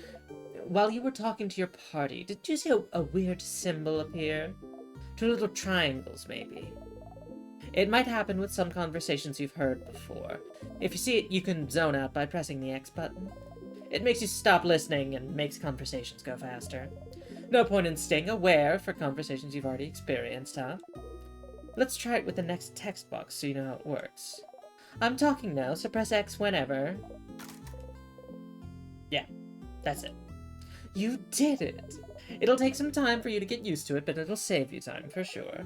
While you were talking to your party, did you see a weird symbol appear? Two little triangles, maybe. It might happen with some conversations you've heard before. If you see it, you can zone out by pressing the X button. It makes you stop listening and makes conversations go faster. No point in staying aware for conversations you've already experienced, huh? Let's try it with the next text box so you know how it works. I'm talking now, so press X whenever. Yeah, that's it. You did it! It'll take some time for you to get used to it, but it'll save you time for sure.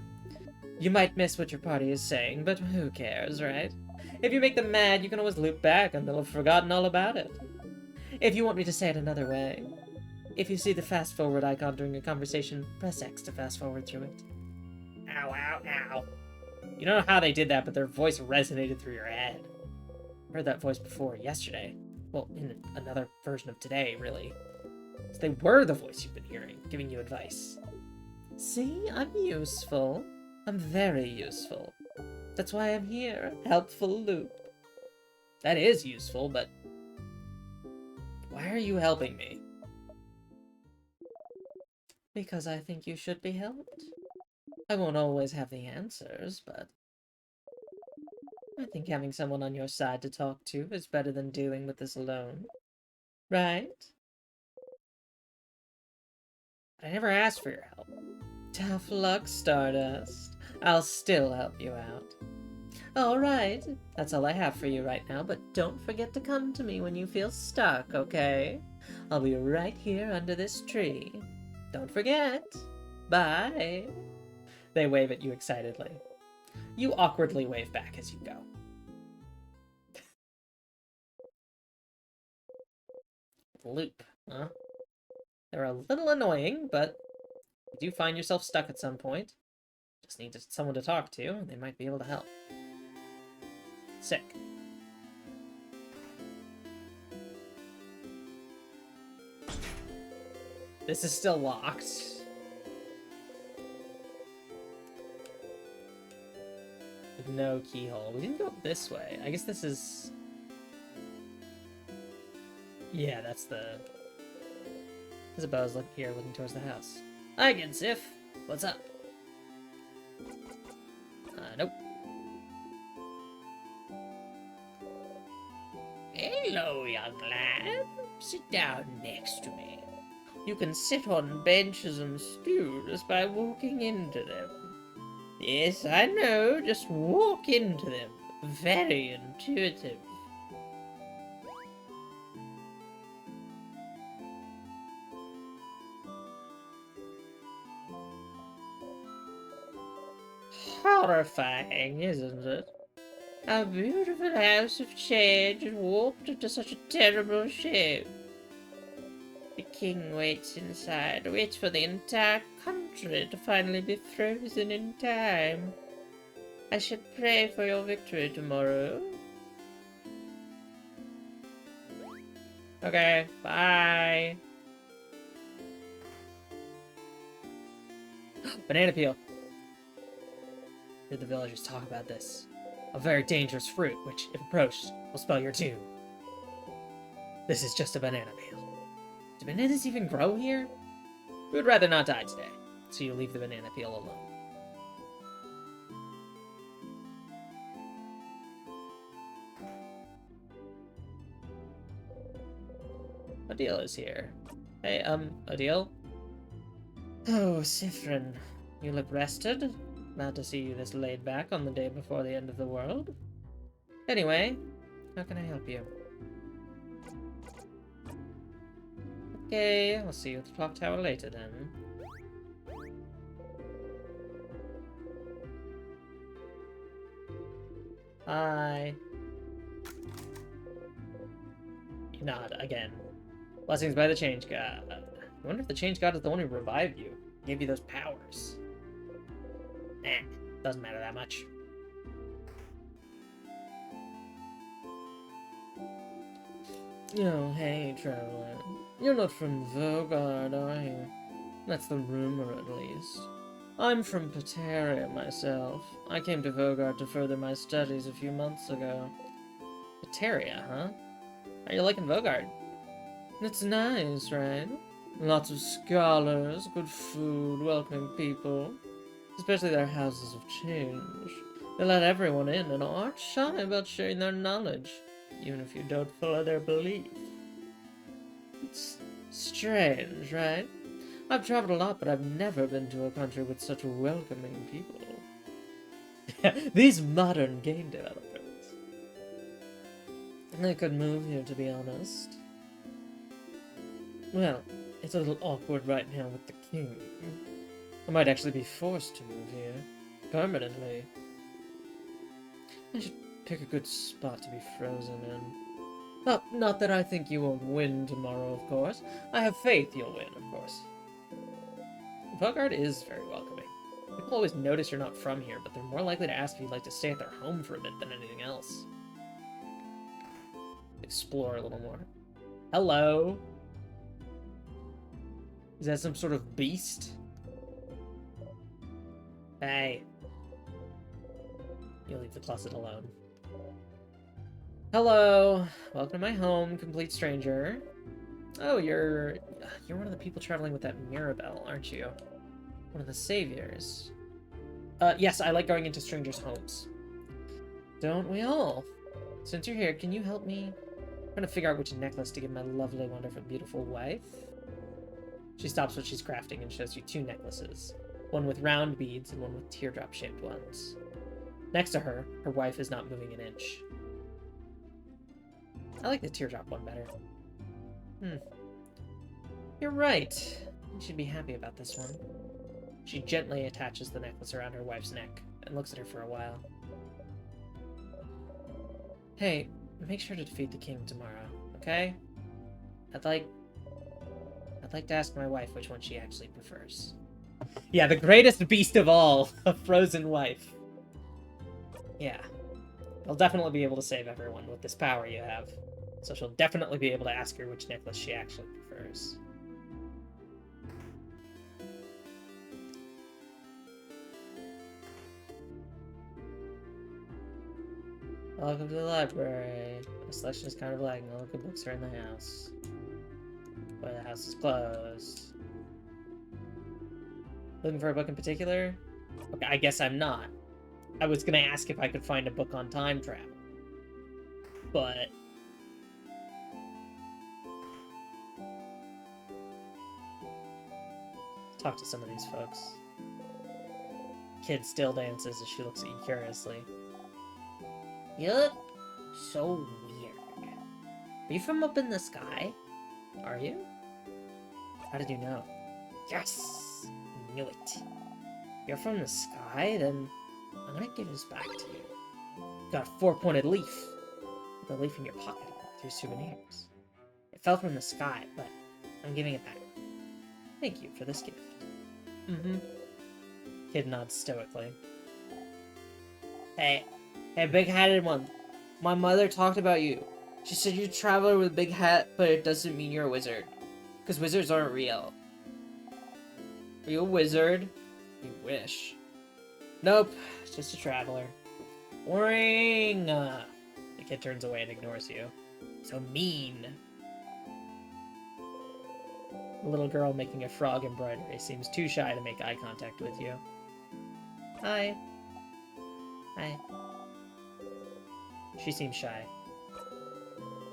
You might miss what your party is saying, but who cares, right? If you make them mad, you can always loop back and they'll have forgotten all about it. If you want me to say it another way, if you see the fast forward icon during a conversation, press X to fast forward through it. Ow, ow, ow. You don't know how they did that, but their voice resonated through your head. I heard that voice before, yesterday. Well, in another version of today, really. So they were the voice you've been hearing, giving you advice. See, I'm useful. I'm very useful. That's why I'm here. Helpful loop. That is useful, but... why are you helping me? Because I think you should be helped. I won't always have the answers, but... I think having someone on your side to talk to is better than dealing with this alone. Right? But I never asked for your help. Tough luck, Stardust. I'll still help you out. Alright, that's all I have for you right now, but don't forget to come to me when you feel stuck, okay? I'll be right here under this tree. Don't forget. Bye. They wave at you excitedly. You awkwardly wave back as you go. Loop, huh? They're a little annoying, but you do find yourself stuck at some point. Just need someone to talk to, and they might be able to help. Sick. This is still locked. With no keyhole. We didn't go this way. I guess this is... Yeah, that's the... Isabella's looking towards the house. Hi again, Sif. What's up? Nope. Hello, young lad. Sit down next to me. You can sit on benches and stools by walking into them. Yes, I know, just walk into them. Very intuitive. Horrifying, isn't it? Our beautiful house of change is warped into such a terrible shape. The king waits inside, waits for the entire country to finally be frozen in time. I should pray for your victory tomorrow. Okay, bye. Banana peel. Heard the villagers talk about this. A very dangerous fruit, which, if approached, will spell your doom. This is just a banana peel. Do bananas even grow here? We would rather not die today, so you leave the banana peel alone. Odile is here. Hey, Odile? Oh, Sifrin. You look rested. Glad to see you this laid back on the day before the end of the world. Anyway, how can I help you? Okay, I'll see you at the clock tower later then. Bye. You nod again. Blessings by the Change God. I wonder if the Change God is the one who revived you, gave you those powers. Doesn't matter that much. Oh, hey, traveler. You're not from Vogard, are you? That's the rumor, at least. I'm from Pateria myself. I came to Vogard to further my studies a few months ago. Pateria, huh? Are you liking Vogard? It's nice, right? Lots of scholars, good food, welcoming people. Especially their houses of change. They let everyone in and aren't shy about sharing their knowledge, even if you don't follow their belief. It's strange, right? I've traveled a lot, but I've never been to a country with such welcoming people. These modern game developers. I could move here, to be honest. Well, it's a little awkward right now with the king. I might actually be forced to move here. Permanently. I should pick a good spot to be frozen in. Oh, not that I think you won't win tomorrow, of course. I have faith you'll win, of course. Vogard is very welcoming. People always notice you're not from here, but they're more likely to ask if you'd like to stay at their home for a bit than anything else. Explore a little more. Hello? Is that some sort of beast? Hey. You'll leave the closet alone. Hello. Welcome to my home, complete stranger. Oh, you're one of the people traveling with that Mirabelle, aren't you? One of the saviors. Yes, I like going into strangers' homes. Don't we all? Since you're here, can you help me? I'm trying to figure out which necklace to give my lovely, wonderful, beautiful wife. She stops what she's crafting and shows you two necklaces. One with round beads and one with teardrop-shaped ones. Next to her, her wife is not moving an inch. I like the teardrop one better. You're right. You should be happy about this one. She gently attaches the necklace around her wife's neck, and looks at her for a while. Hey, make sure to defeat the king tomorrow, okay? I'd like to ask my wife which one she actually prefers. Yeah, the greatest beast of all, a frozen wife. Yeah. I'll definitely be able to save everyone with this power you have. So she'll definitely be able to ask her which necklace she actually prefers. Welcome to the library. The selection is kind of lagging. All the good books are in the house. But the house is closed. Looking for a book in particular? Okay, I guess I'm not. I was gonna ask if I could find a book on time travel. But... talk to some of these folks. Kid still dances as she looks at you curiously. You look so weird. Are you from up in the sky? Are you? How did you know? Yes! Knew it. If you're from the sky, then I'm gonna give this back to you. Got a 4-pointed leaf. With a leaf in your pocket through souvenirs. It fell from the sky, but I'm giving it back. Thank you for this gift. Mm-hmm. Kid nods stoically. Hey, big-headed one. My mother talked about you. She said you're a traveler with a big hat, but it doesn't mean you're a wizard. Because wizards aren't real. Are you a wizard? You wish. Nope, just a traveler. Boring! The kid turns away and ignores you. So mean. The little girl making a frog embroidery seems too shy to make eye contact with you. Hi. Hi. She seems shy.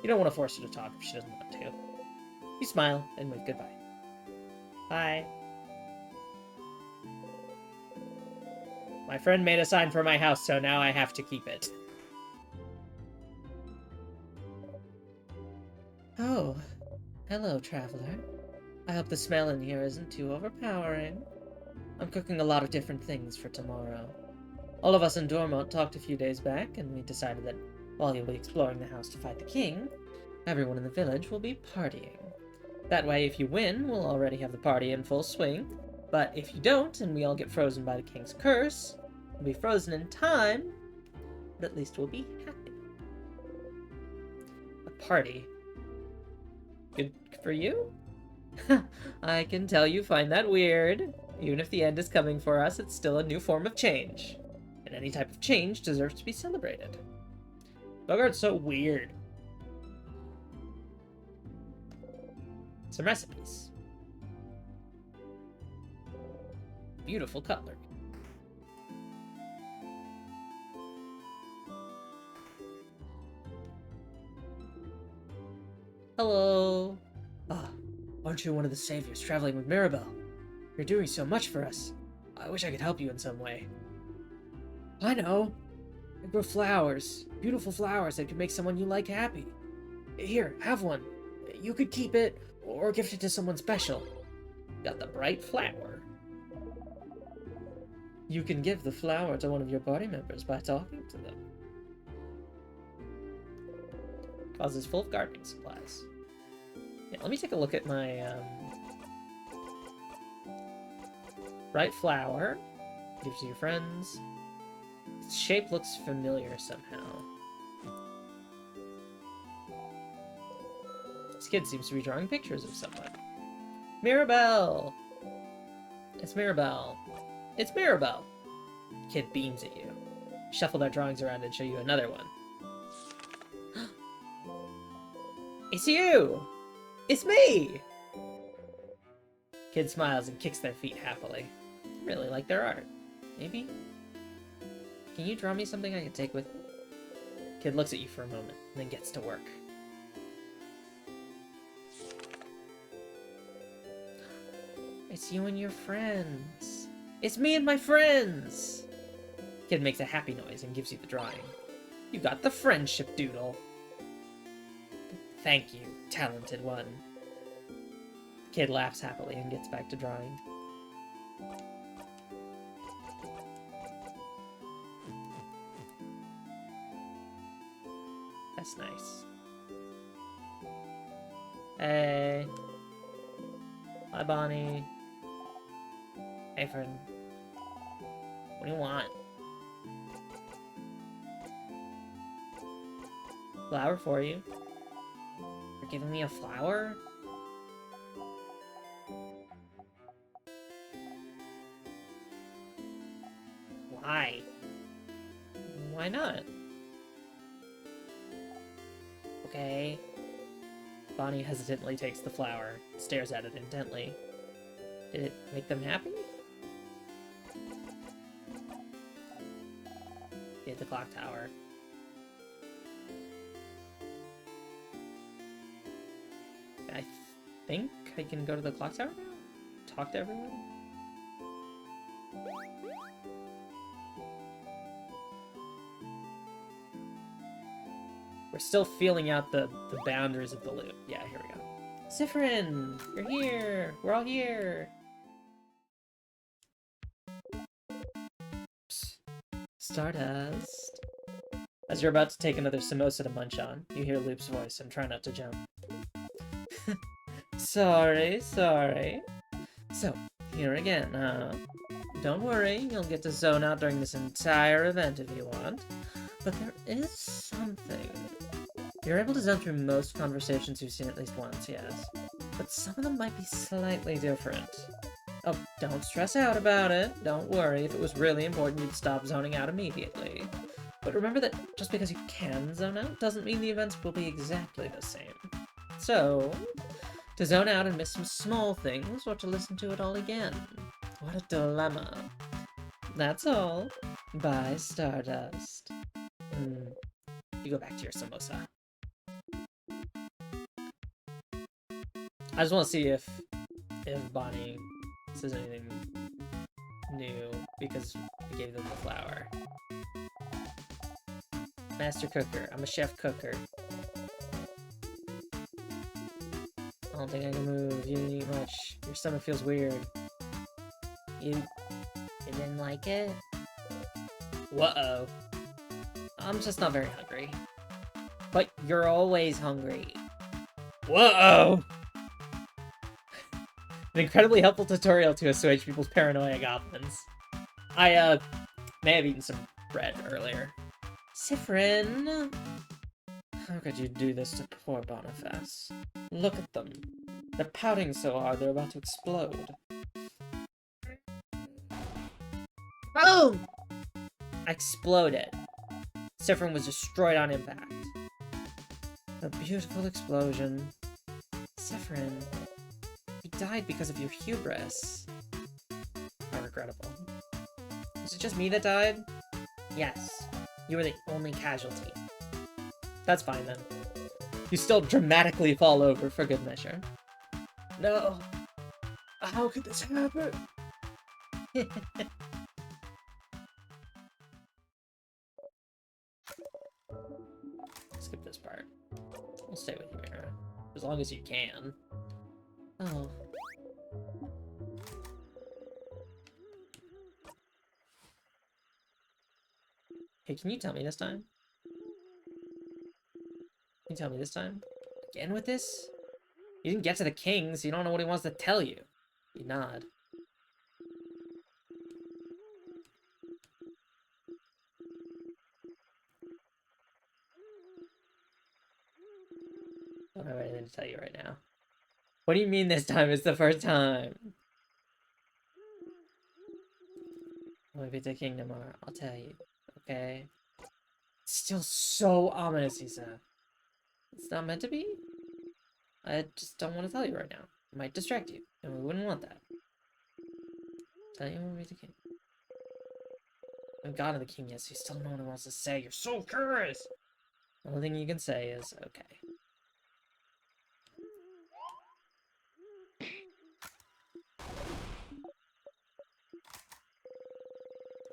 You don't want to force her to talk if she doesn't want to. You smile and wave goodbye. Bye. My friend made a sign for my house, so now I have to keep it. Oh. Hello, traveler. I hope the smell in here isn't too overpowering. I'm cooking a lot of different things for tomorrow. All of us in Dormont talked a few days back, and we decided that while you'll be exploring the house to fight the king, everyone in the village will be partying. That way, if you win, we'll already have the party in full swing. But if you don't, and we all get frozen by the king's curse, we'll be frozen in time, but at least we'll be happy. A party. Good for you? I can tell you find that weird. Even if the end is coming for us, it's still a new form of change. And any type of change deserves to be celebrated. Bogart's so weird. Some recipes. Beautiful cutlery. Hello. Ah, aren't you one of the saviors traveling with Mirabelle? You're doing so much for us. I wish I could help you in some way. I know. I grow flowers. Beautiful flowers that could make someone you like happy. Here, have one. You could keep it, or gift it to someone special. Got the bright flower. You can give the flower to one of your party members by talking to them. Closet is full of gardening supplies. Yeah, let me take a look at my, bright flower. Give to your friends. Its shape looks familiar somehow. This kid seems to be drawing pictures of someone. Mirabelle! It's Mirabelle. It's Mirabelle! Kid beams at you. Shuffle their drawings around and show you another one. It's you! It's me! Kid smiles and kicks their feet happily. I really like their art. Maybe? Can you draw me something I can take with me? Kid looks at you for a moment, and then gets to work. It's you and your friends. It's me and my friends! Kid makes a happy noise and gives you the drawing. You got the friendship doodle. Thank you, talented one. Kid laughs happily and gets back to drawing. That's nice. Hey. Hi, Bonnie. Hey, friend. What do you want? Flower for you. You're giving me a flower? Why? Why not? Okay. Bonnie hesitantly takes the flower, stares at it intently. Did it make them happy? Hit the clock tower. I think I can go to the clock tower now? Talk to everyone? We're still feeling out the boundaries of the loop. Yeah, here we go. Sifrin! You're here! We're all here! Psst. Stardust. As you're about to take another samosa to munch on, you hear Loop's voice and try not to jump. Sorry. So, here again, don't worry, you'll get to zone out during this entire event if you want. But there is something. You're able to zone through most conversations you've seen at least once, yes. But some of them might be slightly different. Oh, don't stress out about it. Don't worry, if it was really important, you'd stop zoning out immediately. But remember that just because you can zone out doesn't mean the events will be exactly the same. So, to zone out and miss some small things, or to listen to it all again. What a dilemma. That's all. Bye, Stardust. You go back to your samosa. I just want to see if Bonnie says anything new because we gave them the flower. Master cooker. I'm a chef cooker. I don't think I can move. You didn't eat much. Your stomach feels weird. You didn't like it? Whoa. I'm just not very hungry. But you're always hungry. Whoa! An incredibly helpful tutorial to assuage people's paranoia goblins. I, may have eaten some bread earlier. Sifrin! How could you do this to poor Boniface? Look at them. They're pouting so hard they're about to explode. Boom! Exploded. Sifrin was destroyed on impact. A beautiful explosion. Sifrin, you died because of your hubris. How regrettable. Is it just me that died? Yes. You were the only casualty. That's fine then. You still dramatically fall over for good measure. No. How could this happen? Skip this part. We'll stay with you, Mira. As long as you can. Oh. Hey, can you tell me this time? Can you tell me this time? Again with this? You didn't get to the king, so you don't know what he wants to tell you. You nod. I don't have anything to tell you right now. What do you mean this time is the first time? When we get to Kingdom tomorrow, I'll tell you. Okay? It's still so ominous, Isa. It's not meant to be? I just don't want to tell you right now. It might distract you, and we wouldn't want that. Tell you when we meet the king. I haven't gotten to the king yet, so you still don't know what he wants to say. You're so curious! The only thing you can say is, okay.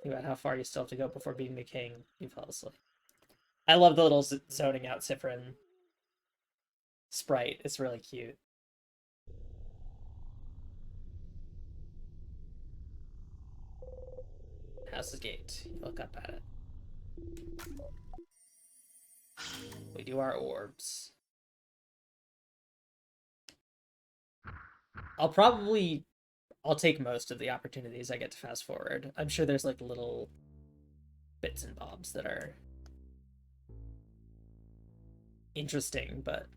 Think about how far you still have to go before beating the king. You fall asleep. I love the little zoning out Sifrin sprite. It's really cute. House's gate. You look up at it. We do our orbs. I'll take most of the opportunities I get to fast forward. I'm sure there's like little bits and bobs that are interesting, but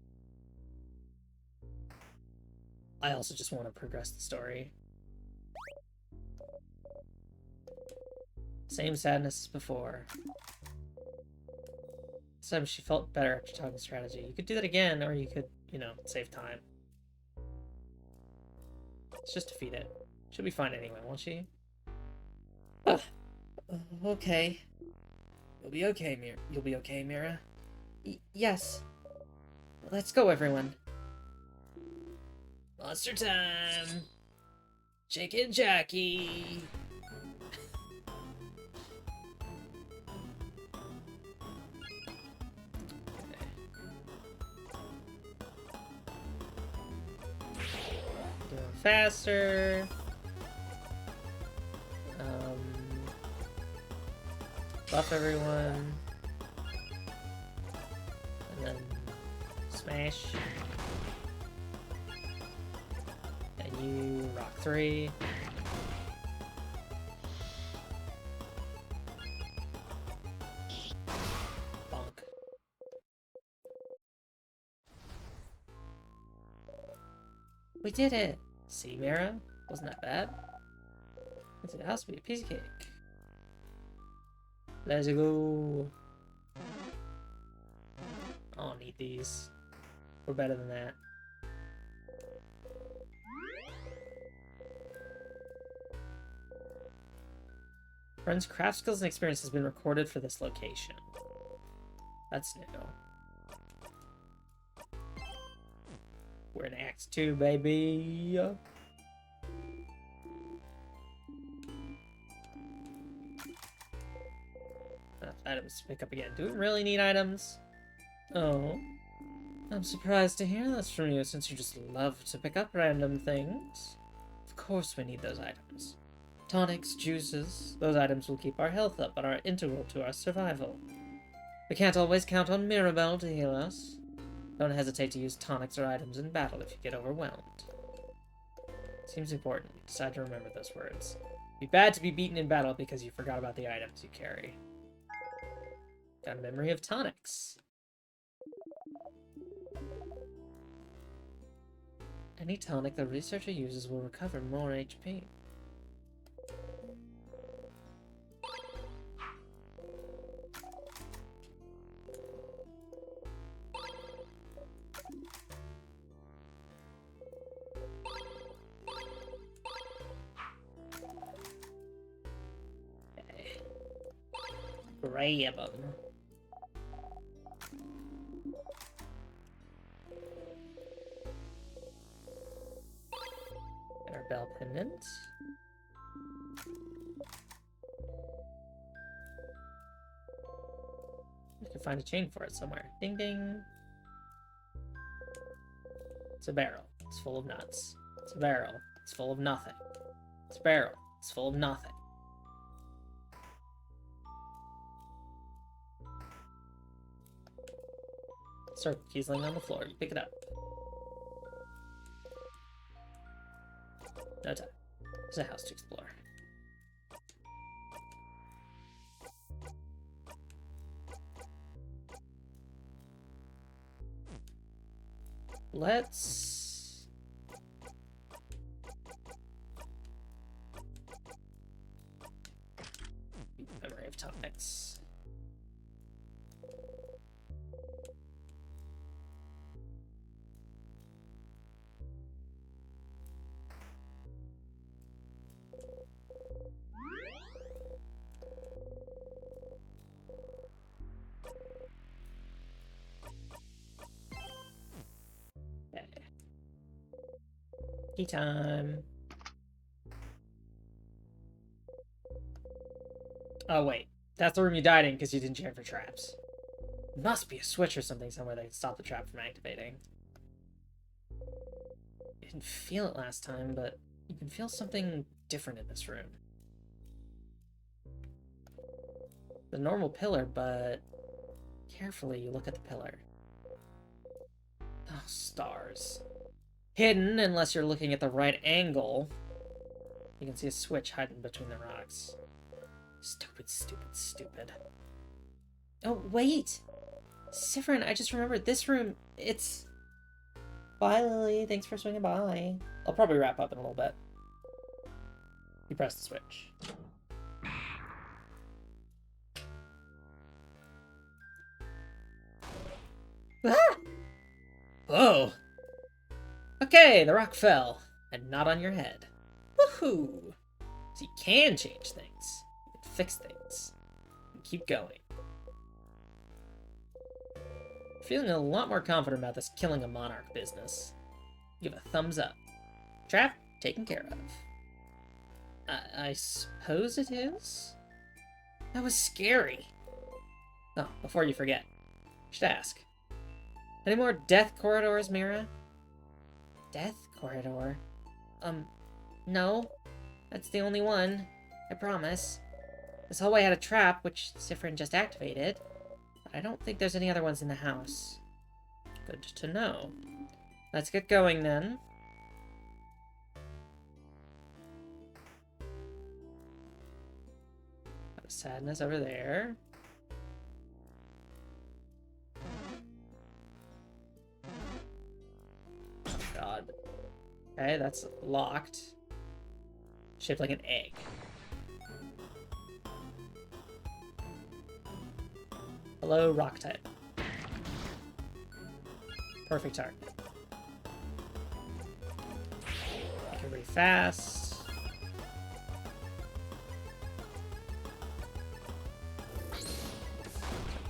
I also just want to progress the story. Same sadness as before. This time she felt better after talking strategy. You could do that again, or you could, you know, save time. Let's just defeat it. She'll be fine anyway, won't she? Okay. You'll be okay, You'll be okay, Mira. Yes. Let's go, everyone. Monster time! Chicken Jackie! Going faster. Buff everyone. And then smash. And you rock 3. Bonk. We did it! See, Mira? Wasn't that bad? It's a house to be a piece of cake. Let's go. I don't need these. We're better than that. Friend's craft skills and experience has been recorded for this location. That's new. We're in Act 2, baby. Items to pick up again. Do we really need items? Oh. I'm surprised to hear this from you, since you just love to pick up random things. Of course we need those items. Tonics, juices, those items will keep our health up and are integral to our survival. We can't always count on Mirabelle to heal us. Don't hesitate to use tonics or items in battle if you get overwhelmed. Seems important. Decide to remember those words. Be bad to be beaten in battle because you forgot about the items you carry. Got a memory of tonics. Any tonic the researcher uses will recover more HP. Okay. Grab 'em. Bell pendant. You can find a chain for it somewhere. Ding ding. It's a barrel. It's full of nuts. It's a barrel. It's full of nothing. It's a barrel. It's full of nothing. Circle keys laying on the floor. You pick it up. No time. There's a house to explore. Let's... Memory of tonics. Key time. Oh, wait. That's the room you died in because you didn't check for traps. Must be a switch or something somewhere that can stop the trap from activating. You didn't feel it last time, but you can feel something different in this room. The normal pillar, but carefully you look at the pillar. Oh, stars. Hidden, unless you're looking at the right angle. You can see a switch hiding between the rocks. Stupid, stupid, stupid. Oh, wait! Sifrin, I just remembered this room, it's... Bye, Lily. Thanks for swinging by. I'll probably wrap up in a little bit. You press the switch. Ah! Whoa! Okay, the rock fell. And not on your head. Woohoo! So you can change things. You can fix things. And keep going. Feeling a lot more confident about this killing a monarch business. Give a thumbs up. Trap taken care of. I suppose it is? That was scary. Oh, before you forget. Should ask. Any more death corridors, Mira? Death corridor? No. That's the only one. I promise. This hallway had a trap, which Sifrin just activated. But I don't think there's any other ones in the house. Good to know. Let's get going, then. Got a sadness over there. Oh, God. Okay, that's locked. Shaped like an egg. Hello, rock type. Perfect target. Make it really fast.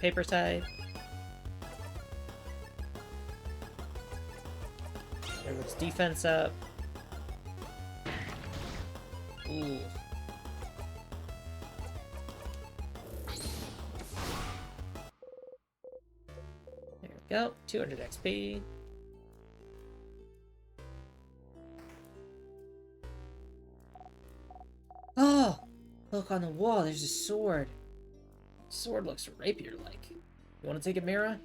Paper type. Everyone's defense up. Ooh. There we go. 200 XP. Oh! Look on the wall, there's a sword. Sword looks rapier-like. You want to take it, Mira?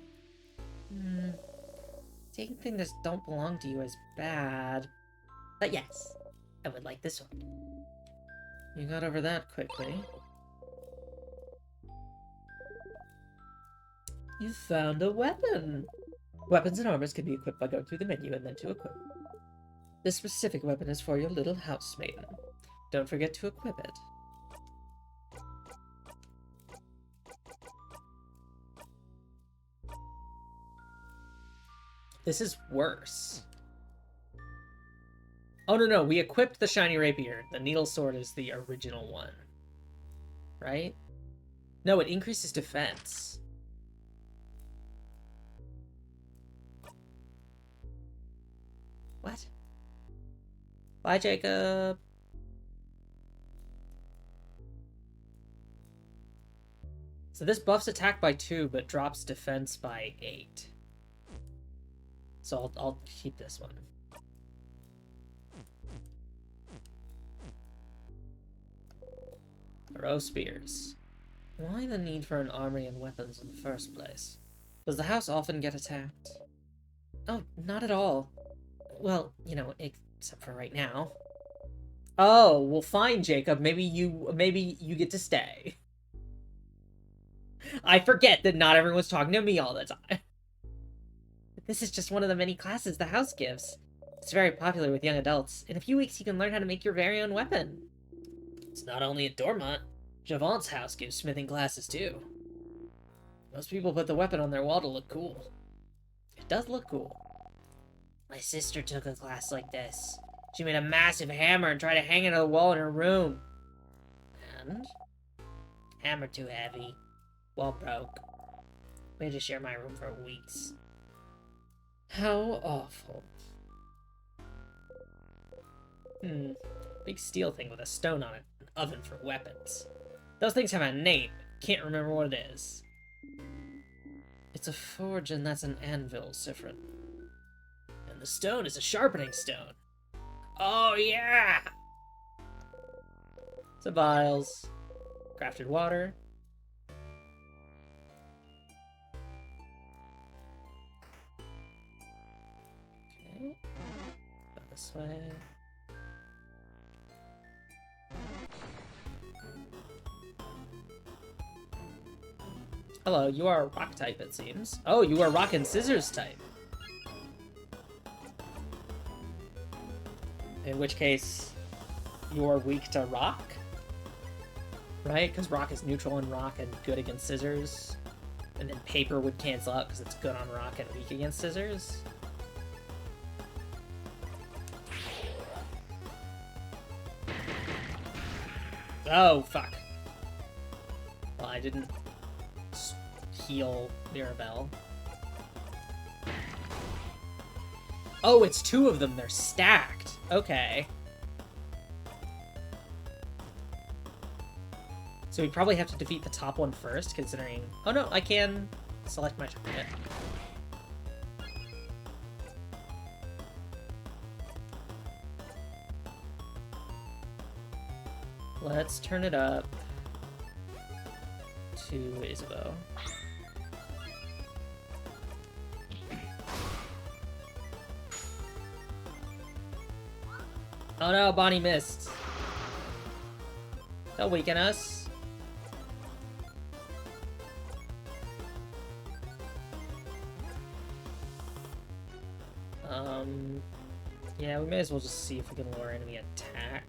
Taking things that don't belong to you is bad. But yes, I would like this one. You got over that quickly. You found a weapon! Weapons and armors can be equipped by going through the menu and then to equip. This specific weapon is for your little house maiden. Don't forget to equip it. This is worse. Oh, no, we equipped the shiny rapier. The needle sword is the original one. Right? No, it increases defense. What? Bye, Jacob. So this buffs attack by 2, but drops defense by 8. So I'll keep this one. Throw spears. Why the need for an armory and weapons in the first place? Does the house often get attacked? Oh, not at all. Well, you know, except for right now. Oh, well fine, Jacob. Maybe you get to stay. I forget that not everyone's talking to me all the time. This is just one of the many classes the house gives. It's very popular with young adults. In a few weeks, you can learn how to make your very own weapon. It's not only at Dormont. Javant's house gives smithing classes, too. Most people put the weapon on their wall to look cool. It does look cool. My sister took a class like this. She made a massive hammer and tried to hang it on the wall in her room. And? Hammer too heavy. Wall broke. We had to share my room for weeks. How awful. Big steel thing with a stone on it. An oven for weapons. Those things have a name. Can't remember what it is. It's a forge and that's an anvil, Sifrin. And the stone is a sharpening stone. Oh, yeah! Some vials. Crafted water. This way. Hello, you are a rock type, it seems. Oh, you are rock and scissors type. In which case, you're weak to rock? Right? Because rock is neutral on rock and good against scissors. And then paper would cancel out because it's good on rock and weak against scissors. Oh, fuck. Well, I didn't heal Mirabelle. Oh, it's two of them. They're stacked. Okay. So we probably have to defeat the top one first, considering... Oh no, I can select my target. Let's turn it up to Isabeau. Oh no, Bonnie missed. They'll weaken us. Yeah, we may as well just see if we can lure enemy attack.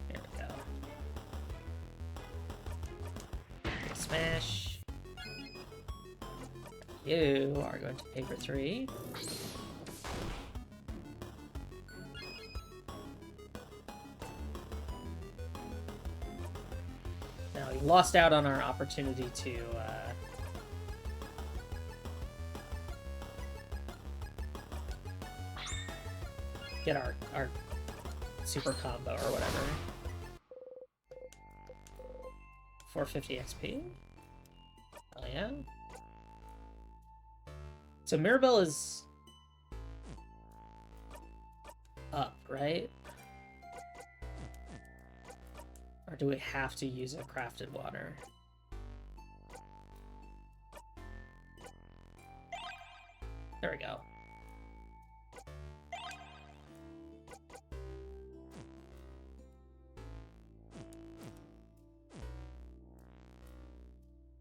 There we go. Smash. You are going to paper 3. Now, we lost out on our opportunity to, get our super combo or whatever. 450 XP? Oh yeah? So Mirabelle is up, right? Or do we have to use a crafted water? There we go.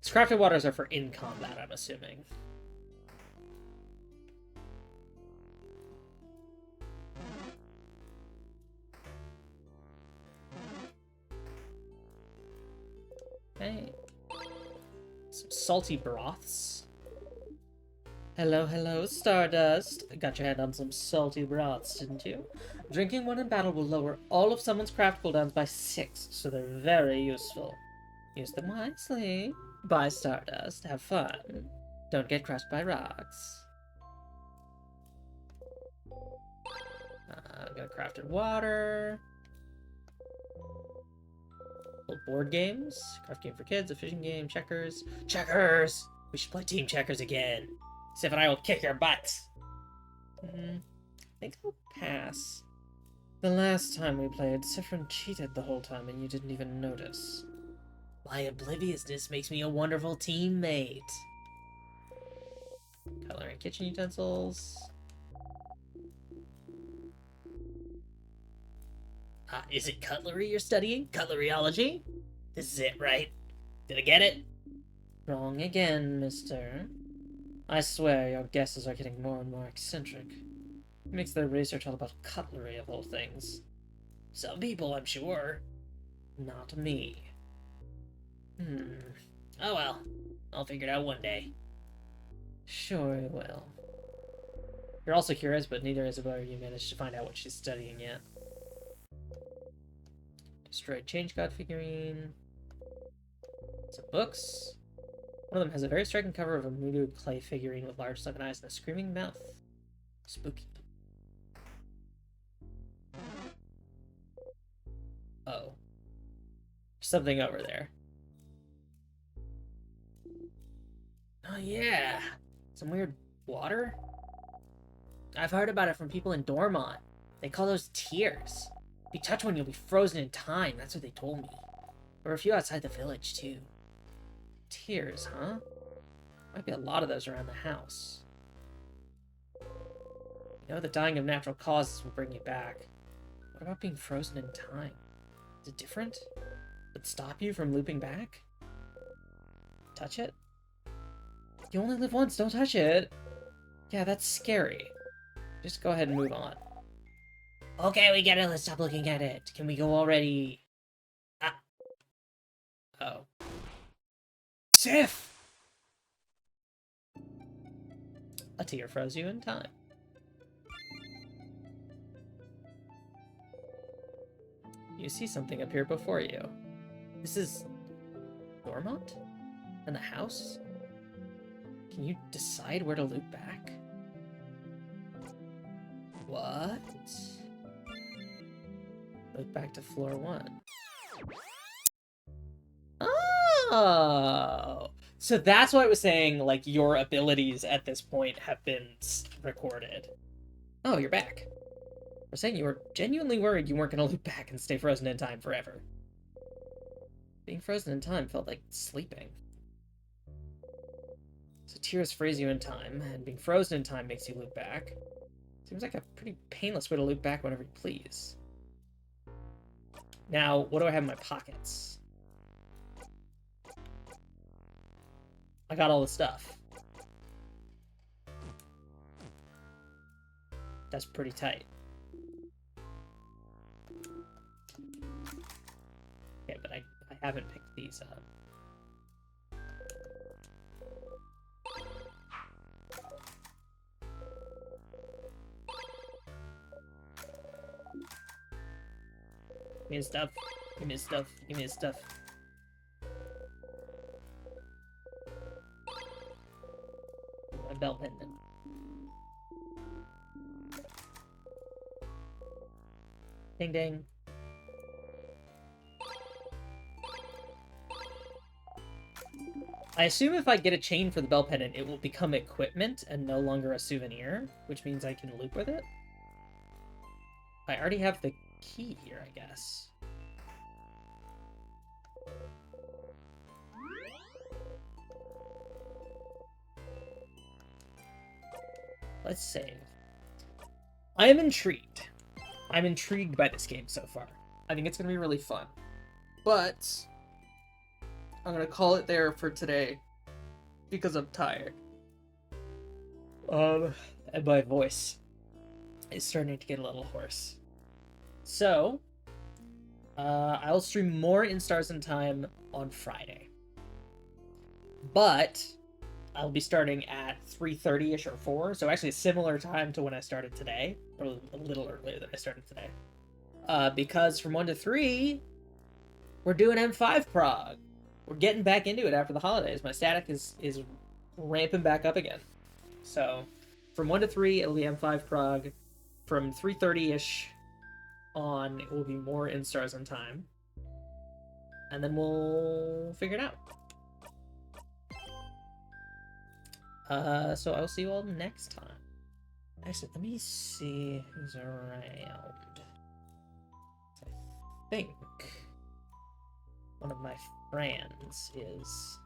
These crafted waters are for in combat, I'm assuming. Okay. Some salty broths. Hello, hello, Stardust. Got your head on some salty broths, didn't you? Drinking one in battle will lower all of someone's craft cooldowns by 6, so they're very useful. Use them wisely. Bye, Stardust. Have fun. Don't get crushed by rocks. Got a crafted water. Little board games. Craft game for kids, a fishing game, checkers. Checkers! We should play team checkers again. Sif and I will kick your butts. I think I'll pass. The last time we played, Sifrin cheated the whole time and you didn't even notice. My obliviousness makes me a wonderful teammate. Cutlery and kitchen utensils. Is it cutlery you're studying? Cutleryology? This is it, right? Did I get it? Wrong again, mister. I swear your guesses are getting more and more eccentric. It makes their research all about cutlery of all things. Some people, I'm sure. Not me. Oh well. I'll figure it out one day. Sure you will. You're also curious, but neither Isabel or you managed to find out what she's studying yet. Destroyed Change God figurine. Some books. One of them has a very striking cover of a voodoo clay figurine with large sunken eyes and a screaming mouth. Spooky. Oh. Something over there. Oh yeah. Some weird water? I've heard about it from people in Dormont. They call those tears. If you touch one, you'll be frozen in time. That's what they told me. There were a few outside the village, too. Tears, huh? Might be a lot of those around the house. You know the dying of natural causes will bring you back. What about being frozen in time? Is it different? Would it stop you from looping back? Touch it? You only live once, don't touch it! Yeah, that's scary. Just go ahead and move on. Okay, we get it, let's stop looking at it. Can we go already? Ah. Oh. Sif! A tear froze you in time. You see something appear before you. This is... Dormont? And the house? Can you decide where to loop back? What? Loop back to floor 1. Oh! So that's why I was saying, like, your abilities at this point have been recorded. Oh, you're back. We're saying you were genuinely worried you weren't going to loop back and stay frozen in time forever. Being frozen in time felt like sleeping. So tears freeze you in time, and being frozen in time makes you loop back. Seems like a pretty painless way to loop back whenever you please. Now, what do I have in my pockets? I got all the stuff. That's pretty tight. Okay, but I haven't picked these up. Give me his stuff. Give me his stuff. Give me his stuff. My belt pendant. Ding ding. I assume if I get a chain for the bell pendant, it will become equipment and no longer a souvenir, which means I can loop with it. I already have the key here, I guess. Let's save. I am intrigued. I'm intrigued by this game so far. I think it's going to be really fun. But I'm going to call it there for today because I'm tired. And my voice is starting to get a little hoarse. So, I'll stream more in Stars in Time on Friday. But I'll be starting at 3:30ish or 4, so actually a similar time to when I started today, or a little earlier than I started today. Because from 1 to 3, we're doing M5 Prague. We're getting back into it after the holidays. My static is ramping back up again. So, from 1 to 3, it'll be M5 Prague. From 3:30ish on, it will be more in Stars in Time. And then we'll figure it out. So I'll see you all next time. Actually, let me see who's around. I think one of my friends is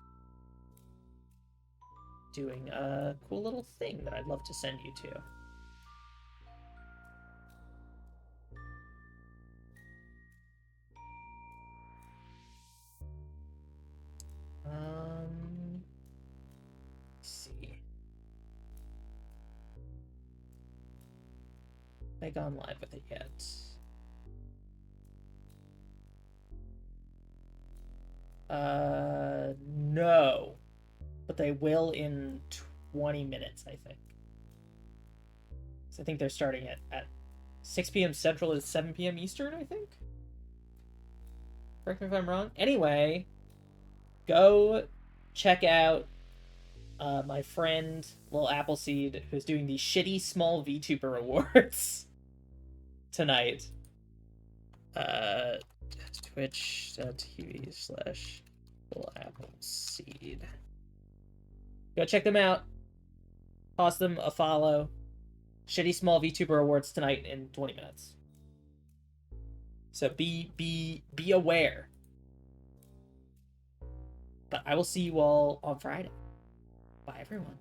doing a cool little thing that I'd love to send you to. Let's see. Have I gone live with it yet? No. But they will in 20 minutes, I think. So I think they're starting at 6 p.m. Central is 7 p.m. Eastern, I think? Correct me if I'm wrong. Anyway, go check out my friend, Lil Appleseed, who's doing the shitty small VTuber awards tonight. Twitch.tv/Lil Appleseed. Go check them out. Toss them a follow. Shitty small VTuber awards tonight in 20 minutes. So be aware. But I will see you all on Friday. Bye, everyone.